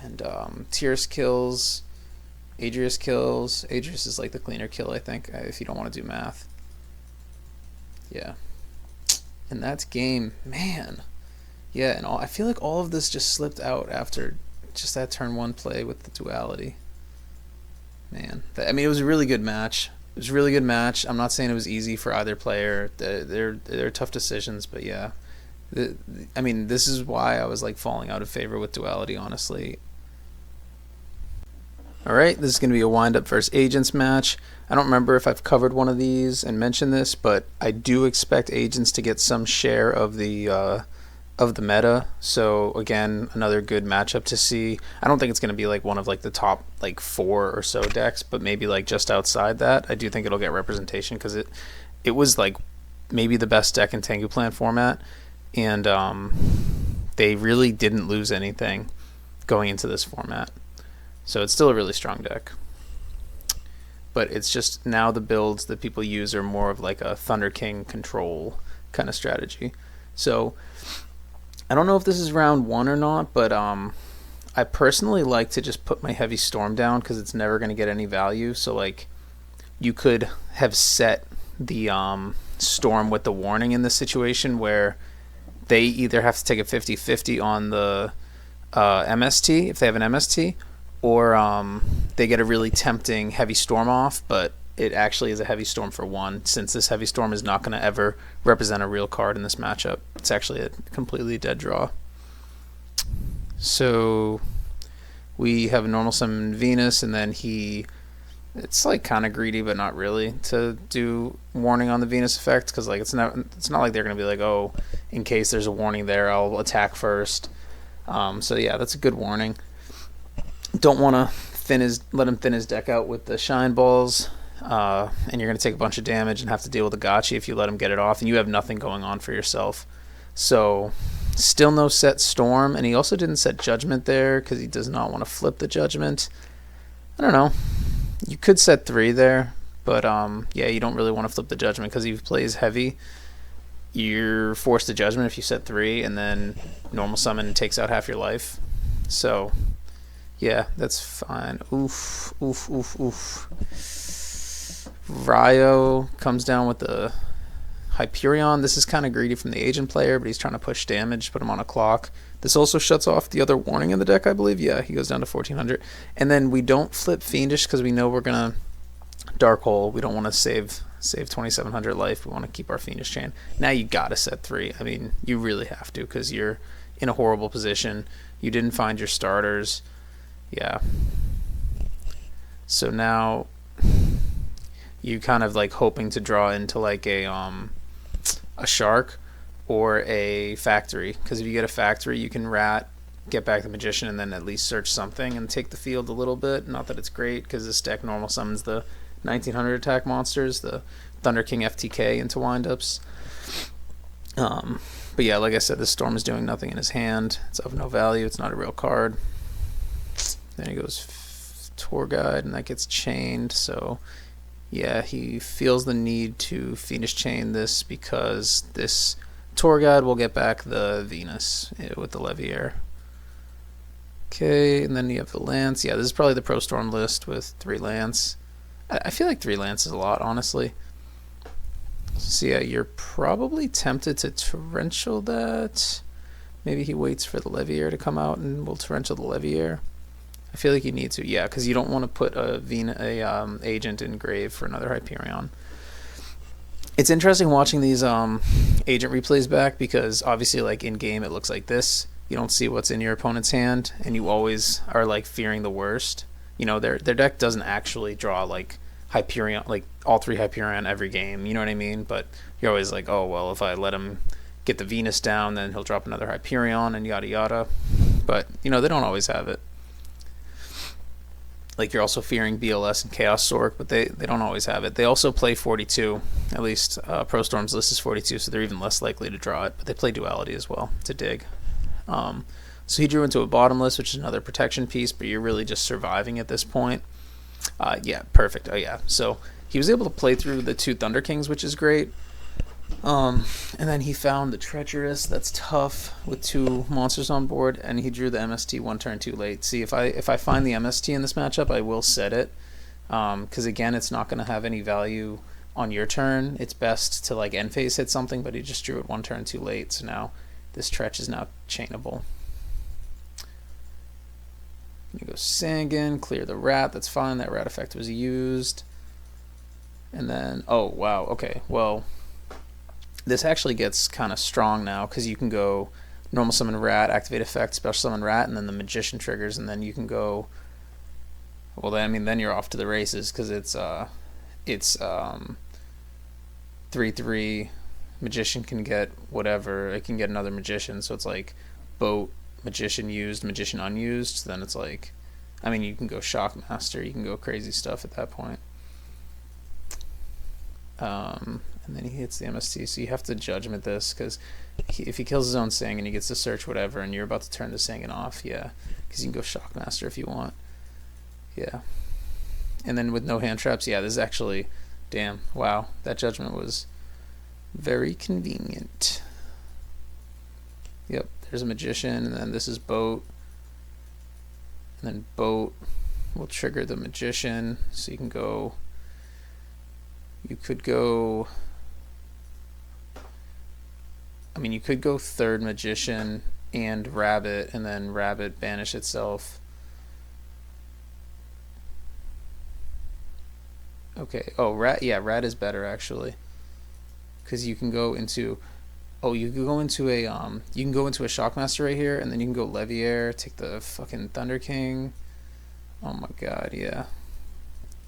And Tierce kills. Adrius kills. Adrius is like the cleaner kill, I think, if you don't want to do math. Yeah. And that's game. Man. Yeah, and I feel like all of this just slipped out after just that turn 1 play with the duality. Man. I mean, it was a really good match. It was a really good match. I'm not saying it was easy for either player. They're tough decisions, but yeah. I mean, this is why I was like falling out of favor with duality, honestly. Alright, this is going to be a wind-up versus Agents match. I don't remember if I've covered one of these and mentioned this, but I do expect Agents to get some share of the meta. So again, another good matchup to see. I don't think it's going to be like one of like the top like 4 or so decks, but maybe like just outside that. I do think it'll get representation because it was like maybe the best deck in Tengu Plan format, and they really didn't lose anything going into this format. So it's still a really strong deck. But it's just now the builds that people use are more of like a Thunder King control kind of strategy. So I don't know if this is round 1 or not, but I personally like to just put my Heavy Storm down because it's never going to get any value. So like you could have set the Storm with the warning in this situation where they either have to take a 50-50 on the MST if they have an MST, or they get a really tempting Heavy Storm off, but it actually is a Heavy Storm for 1, since this Heavy Storm is not going to ever represent a real card in this matchup. It's actually a completely dead draw. So we have a normal summon Venus, and then it's like kind of greedy, but not really, to do warning on the Venus effect, because like it's not like they're going to be like, oh, in case there's a warning there, I'll attack first. So yeah, that's a good warning. Don't want to let him thin his deck out with the Shine Balls, and you're going to take a bunch of damage and have to deal with a gotcha if you let him get it off, and you have nothing going on for yourself. So still no set Storm, and he also didn't set Judgment there because he does not want to flip the Judgment. I don't know. You could set 3 there, but yeah, you don't really want to flip the Judgment because if he plays heavy, you're forced to Judgment if you set 3, and then normal summon takes out half your life. So yeah, that's fine. Oof, oof, oof, oof. Ryo comes down with the Hyperion. This is kind of greedy from the Agent player, but he's trying to push damage, put him on a clock. This also shuts off the other warning in the deck, I believe. Yeah, he goes down to 1400. And then we don't flip Fiendish because we know we're going to Dark Hole. We don't want to save 2700 life. We want to keep our Fiendish chain. Now you got to set 3. I mean, you really have to because you're in a horrible position. You didn't find your starters. Yeah. So now you kind of like hoping to draw into like a Shark or a Factory, because if you get a Factory you can Rat, get back the Magician, and then at least search something and take the field a little bit. Not that it's great because this deck normal summons the 1900 attack monsters, the Thunder King FTK into windups. But yeah, like I said, this Storm is doing nothing in his hand. It's of no value. It's not a real card. Then he goes tour guide, and that gets chained. So yeah, he feels the need to Fiendish chain this because this tour guide will get back the Venus with the Leviair. Okay, and then you have the Lance. Yeah, this is probably the Pro Storm list with 3 Lance. I feel like 3 Lance is a lot, honestly. So yeah, you're probably tempted to torrential that. Maybe he waits for the Leviair to come out and will torrential the Leviair. I feel like you need to, yeah, because you don't want to put a agent in grave for another Hyperion. It's interesting watching these agent replays back because obviously, like in game, it looks like this. You don't see what's in your opponent's hand, and you always are like fearing the worst. You know, their deck doesn't actually draw like Hyperion, like all 3 Hyperion every game. You know what I mean? But you're always like, oh well, if I let him get the Venus down, then he'll drop another Hyperion and yada yada. But you know, they don't always have it. Like you're also fearing BLS and Chaos Sork, but they don't always have it. They also play 42. At least Pro Storm's list is 42, so they're even less likely to draw it. But they play Duality as well to dig. So he drew into a bottomless, which is another protection piece, but you're really just surviving at this point. Yeah, perfect. Oh yeah. So he was able to play through the 2 Thunder Kings, which is great. And then he found the Treacherous. That's tough with 2 monsters on board, and he drew the MST 1 turn too late. See, if I find the MST in this matchup, I will set it, because again, it's not going to have any value on your turn. It's best to like end phase hit something, but he just drew it 1 turn too late. So now this Tretch is now chainable. You go Sangan, clear the rat. That's fine. That rat effect was used. And then, oh wow, okay, well. This actually gets kind of strong now because you can go normal summon rat, activate effect, special summon rat, and then the magician triggers, and then you can go. Well, then, I mean, then you're off to the races because it's 3/3. Magician can get whatever. It can get another magician, so it's like boat, magician used, magician unused. So then it's like, I mean, you can go Shockmaster, you can go crazy stuff at that point. And then he hits the MST, so you have to judgment this, because if he kills his own Sangan, he gets to search whatever, and you're about to turn the Sangan off, yeah, because you can go Shockmaster if you want, yeah. And then with no hand traps, yeah, this is actually, damn, wow, that judgment was very convenient. Yep, there's a magician, and then this is boat, and then boat will trigger the magician, so you can go, you could go, I mean, you could go 3rd magician and rabbit, and then rabbit banish itself. Okay, oh, rat, yeah, rat is better actually, because you can go into, oh, you can go into a Shockmaster right here, and then you can go Leviair, take the fucking Thunder King. Oh my god, yeah.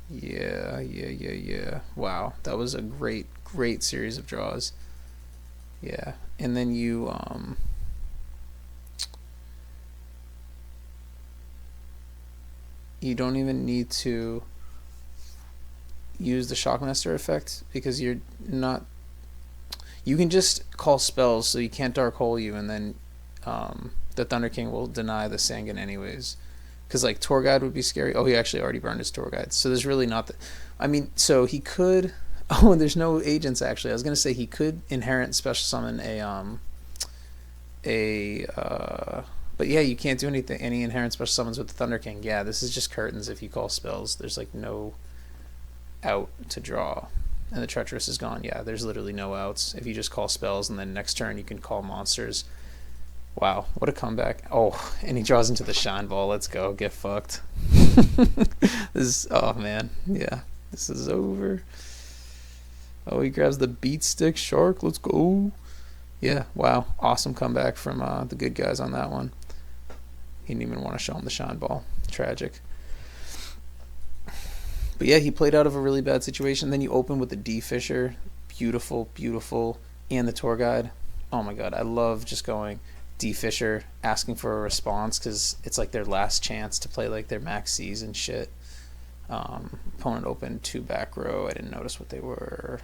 Yeah. Wow, that was a great series of draws. Yeah, and then you don't even need to use the Shockmaster effect because you're not. You can just call spells, so you can't Dark Hole you, and then the Thunder King will deny the Sangan anyways. Because like Tour Guide would be scary. Oh, he actually already burned his Tour Guide, so there's really not. I mean, so he could. Oh, and there's no agents actually. I was gonna say he could inherent special summon but yeah, you can't do any inherent special summons with the Thunder King. Yeah, this is just curtains if you call spells. There's like no out to draw. And the Treacherous is gone. Yeah, there's literally no outs. If you just call spells and then next turn you can call monsters. Wow, what a comeback. Oh, and he draws into the Shine Ball. Let's go. Get fucked. Oh man. Yeah, this is over. Oh, he grabs the Beat Stick Shark. Let's go. Yeah, wow. Awesome comeback from the good guys on that one. He didn't even want to show him the Shine Ball. Tragic. But yeah, he played out of a really bad situation. Then you open with the D Fisher. Beautiful, beautiful. And the Tour Guide. Oh my god, I love just going D Fisher, asking for a response, because it's like their last chance to play like their max C's and shit. Opponent opened 2 back row. I didn't notice what they were.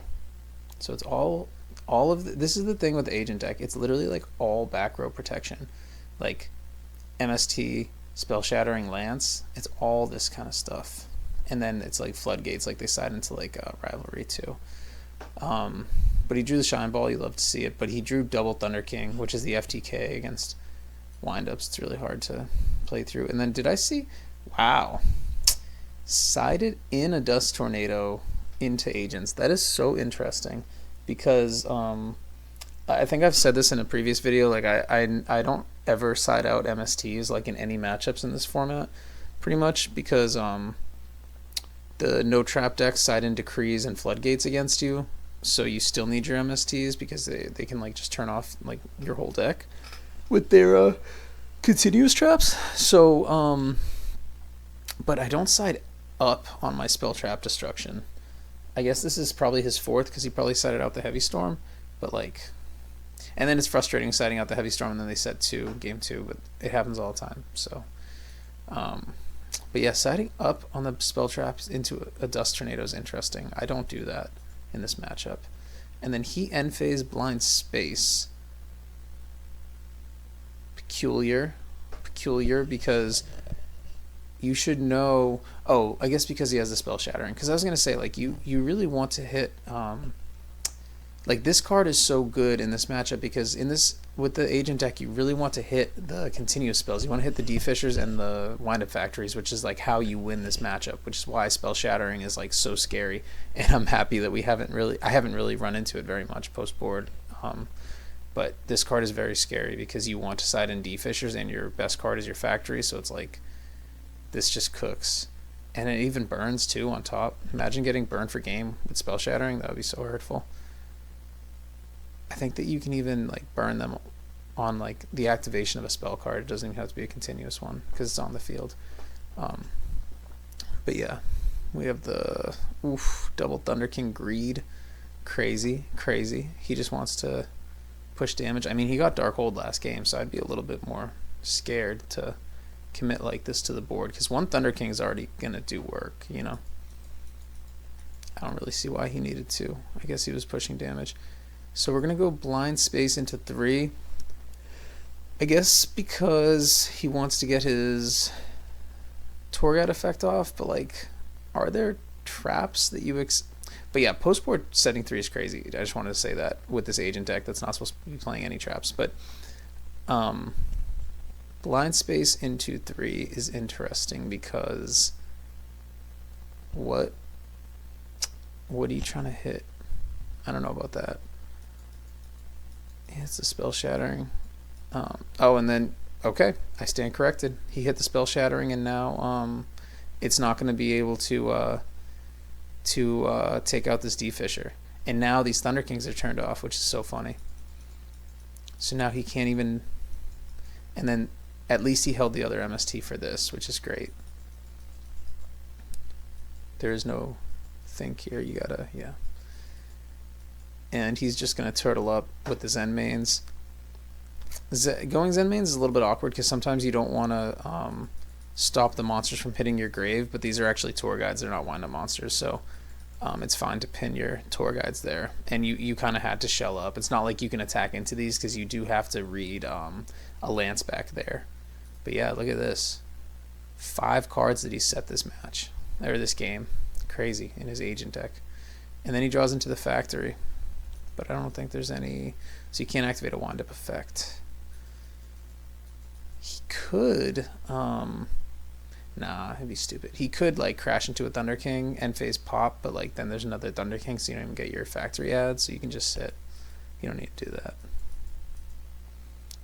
So it's all of this is the thing with the agent deck. It's literally like all back row protection. Like MST, Spell Shattering Lance. It's all this kind of stuff. And then it's like floodgates, like they side into like Rivalry too. But he drew the Shine Ball. You love to see it. But he drew double Thunder King, which is the FTK against windups. It's really hard to play through. And then did I see? Wow, sided in a Dust Tornado into Agents. That is so interesting because I think I've said this in a previous video. Like I don't ever side out MSTs like in any matchups in this format, pretty much because the no trap decks side in Decrees and Floodgates against you, so you still need your MSTs because they can like just turn off like your whole deck with their continuous traps. So but I don't side up on my Spell Trap Destruction. I guess this is probably his fourth because he probably sided out the Heavy Storm, but like, and then it's frustrating siding out the Heavy Storm and then they set game two, but it happens all the time. So, but yeah, siding up on the Spell Traps into a Dust Tornado is interesting. I don't do that in this matchup. And then he end phase Blind Space. Peculiar because you should know. Oh, I guess because he has the Spell Shattering. Because I was gonna say like you really want to hit. Like this card is so good in this matchup because in this with the Agent deck you really want to hit the continuous spells. You want to hit the D-Fishers and the Wind-Up Factories, which is like how you win this matchup, which is why Spell Shattering is like so scary. And I'm happy that I haven't really run into it very much post board. But this card is very scary because you want to side in D-Fishers and your best card is your Factory, so it's like this just cooks. And it even burns too on top. Imagine getting burned for game with Spell Shattering. That would be so hurtful. I think that you can even like burn them on like the activation of a spell card. It doesn't even have to be a continuous one because it's on the field. But yeah, we have the double Thunder King Greed. Crazy. He just wants to push damage. I mean, he got Darkhold last game, so I'd be a little bit more scared to commit like this to the board because one Thunder King is already gonna do work, you know. I don't really see why he needed to. I guess he was pushing damage. So we're gonna go Blind Space into 3. I guess because he wants to get his Torghad effect off, but like, are there traps that you but yeah, post board setting 3 is crazy. I just wanted to say that with this Agent deck that's not supposed to be playing any traps, but Blind Space into 3 is interesting because what are you trying to hit? I don't know about that. Yeah, it's the Spell Shattering. Oh, and then okay, I stand corrected. He hit the Spell Shattering, and now it's not going to be able to take out this D-Fisher. And now these Thunder Kings are turned off, which is so funny. So now he can't even. And then at least he held the other MST for this, which is great. There is no think here. You gotta and he's just going to turtle up with the Zen mains. Going Zen mains is a little bit awkward because sometimes you don't want to stop the monsters from hitting your grave, but these are actually tour guides. They're not wind-up monsters, so it's fine to pin your tour guides there. And you kind of had to shell up. It's not like you can attack into these because you do have to read a Lance back there. But yeah, look at this. 5 cards that he set this match, or this game. Crazy in his Agent deck. And then he draws into the Factory. But I don't think there's any. So you can't activate a wind-up effect. He could. Nah, it'd be stupid. He could like crash into a Thunder King and phase pop, but like then there's another Thunder King, so you don't even get your Factory ad. So you can just sit. You don't need to do that.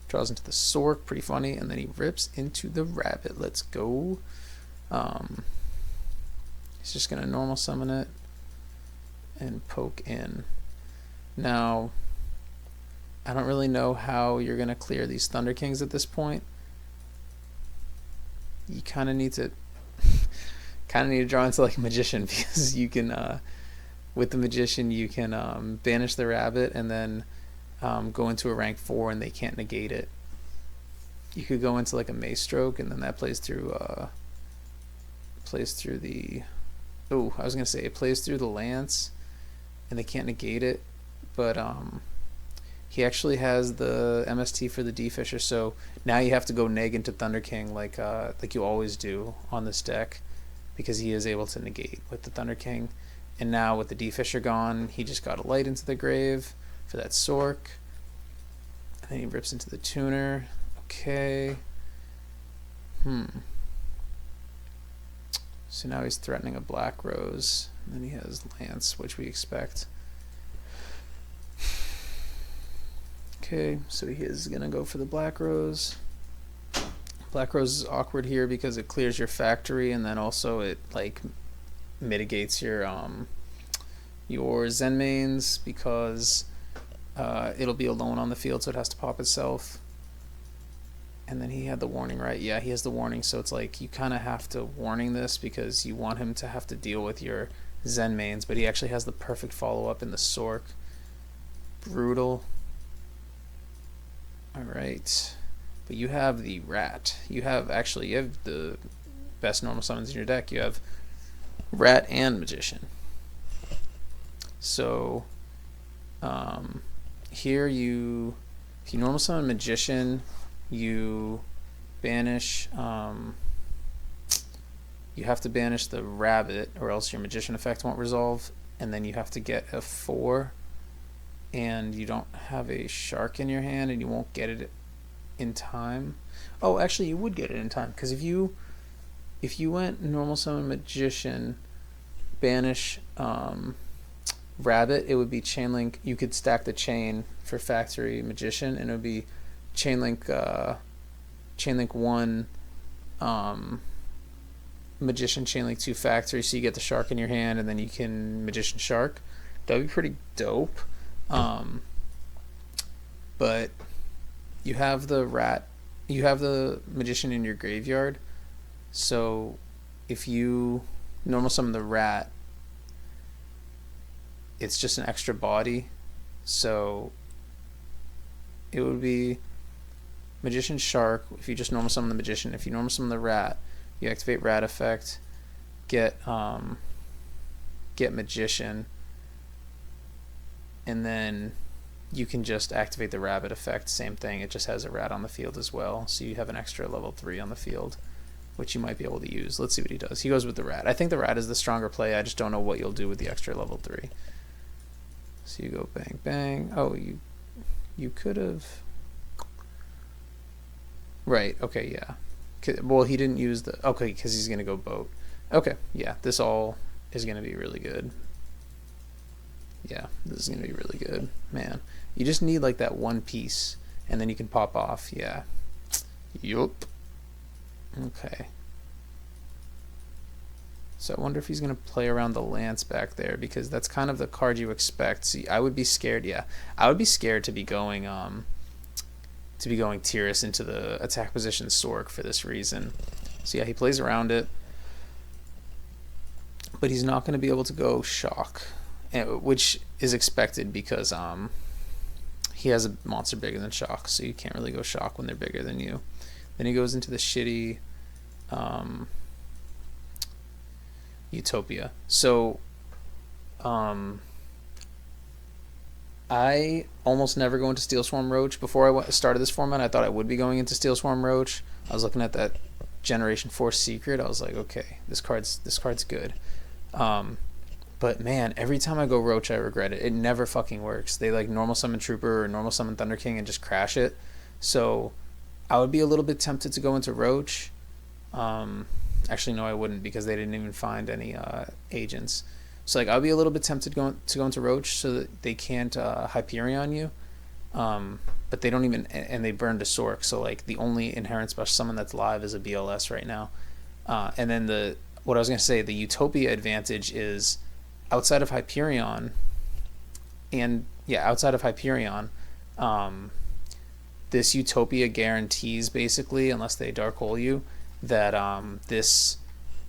Draws into the Sork, pretty funny, and then he rips into the Rabbit. Let's go. He's just gonna normal summon it and poke in. Now, I don't really know how you're going to clear these Thunder Kings at this point. You kind of need to draw into like a Magician because you can, with the Magician, you can banish the Rabbit and then go into a rank 4 and they can't negate it. You could go into like a Mace Stroke and then that plays through the. Oh, I was going to say it plays through the Lance and they can't negate it. But he actually has the MST for the D-Fisher, so now you have to go neg into Thunder King like you always do on this deck, because he is able to negate with the Thunder King. And now with the D-Fisher gone, he just got a light into the grave for that Sork. And then he rips into the Tuner. Okay. So now he's threatening a Black Rose. And then he has Lance, which we expect. Okay, so he is going to go for the Black Rose. Black Rose is awkward here because it clears your factory, and then also it like mitigates your Zen mains, because it'll be alone on the field, so it has to pop itself. And then he had the warning, right? Yeah, he has the warning, so it's like you kind of have to warning this because you want him to have to deal with your Zen mains, but he actually has the perfect follow-up in the Sork. Brutal. Alright. But you have the Rat. You have the best normal summons in your deck. You have Rat and Magician. So here if you normal summon Magician, you banish you have to banish the Rabbit, or else your Magician effect won't resolve, and then you have to get a 4, and you don't have a Shark in your hand, and you won't get it in time. Oh, actually you would get it in time, because if you went normal summon Magician, banish Rabbit, it would be Chainlink. You could stack the chain for Factory Magician, and it would be Chainlink 1 Magician, Chainlink 2 Factory, so you get the Shark in your hand, and then you can Magician Shark. That would be pretty dope. But you have the Rat, you have the Magician in your graveyard, so if you normal summon the Rat, it's just an extra body, so it would be Magician Shark if you just normal summon the Magician. If you normal summon the Rat, you activate Rat effect, get Magician, and then you can just activate the Rabbit effect. Same thing, it just has a Rat on the field as well, so you have an extra level 3 on the field, which you might be able to use. Let's see what he does. He goes with the Rat. I think the Rat is the stronger play. I just don't know what you'll do with the extra level 3. So you go bang bang. Oh, you could have, right, okay, yeah. Well, he didn't use the, okay, because he's gonna go boat. Okay, yeah, this all is gonna be really good. Yeah, this is gonna be really good, man. You just need like that one piece, and then you can pop off. Yeah. Yup. Okay. So I wonder if he's gonna play around the Lance back there, because that's kind of the card you expect. See, I would be scared. Yeah, I would be scared to be going Tyrus into the attack position Sork for this reason. So yeah, he plays around it, but he's not going to be able to go Shock, which is expected because he has a monster bigger than Shock, so you can't really go Shock when they're bigger than you. Then he goes into the shitty Utopia. So I almost never go into Steel Swarm Roach. Before I started this format, I thought I would be going into Steel Swarm Roach. I was looking at that Generation 4 Secret. I was like, okay, this card's good. But man, every time I go Roach, I regret it. It never fucking works. They like normal summon Trooper or normal summon Thunder King and just crash it. So I would be a little bit tempted to go into Roach. Actually, no, I wouldn't, because they didn't even find any agents. So like I'll be a little bit tempted to go into Roach so that they can't Hyperion you, but they don't even, and they burned a Sork. So like the only inherent special summon that's live is a BLS right now. And then what I was gonna say, the Utopia advantage is outside of Hyperion, this Utopia guarantees basically, unless they dark hole you, that this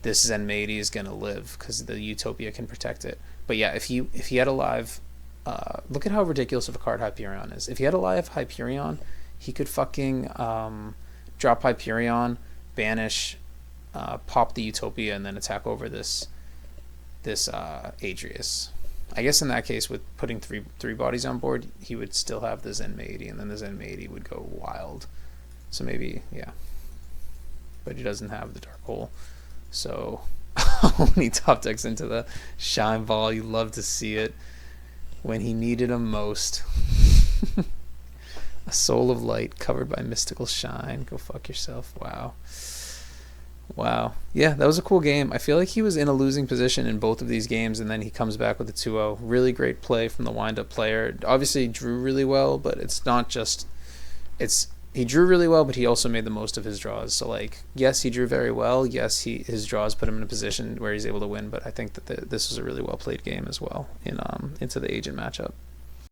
Zenmaity is gonna live because the Utopia can protect it. But yeah, if he had a live, look at how ridiculous of a card Hyperion is. If he had a live Hyperion, he could fucking drop Hyperion, banish, pop the Utopia, and then attack over this Adrius. I guess in that case, with putting three bodies on board, he would still have the Zenmei 80, and then the Zenmei 80 would go wild. So maybe, yeah. But he doesn't have the Dark Hole. So when he top decks into the Shine Ball, you love to see it when he needed him most. A Soul of Light covered by Mystical Shine. Go fuck yourself. Wow. Wow. Yeah, that was a cool game. I feel like he was in a losing position in both of these games, and then he comes back with a 2-0. Really great play from the wind-up player. Obviously, he drew really well, but it's not just... He drew really well, but he also made the most of his draws. So, like, yes, he drew very well. Yes, his draws put him in a position where he's able to win, but I think that this was a really well-played game as well into the Agent matchup.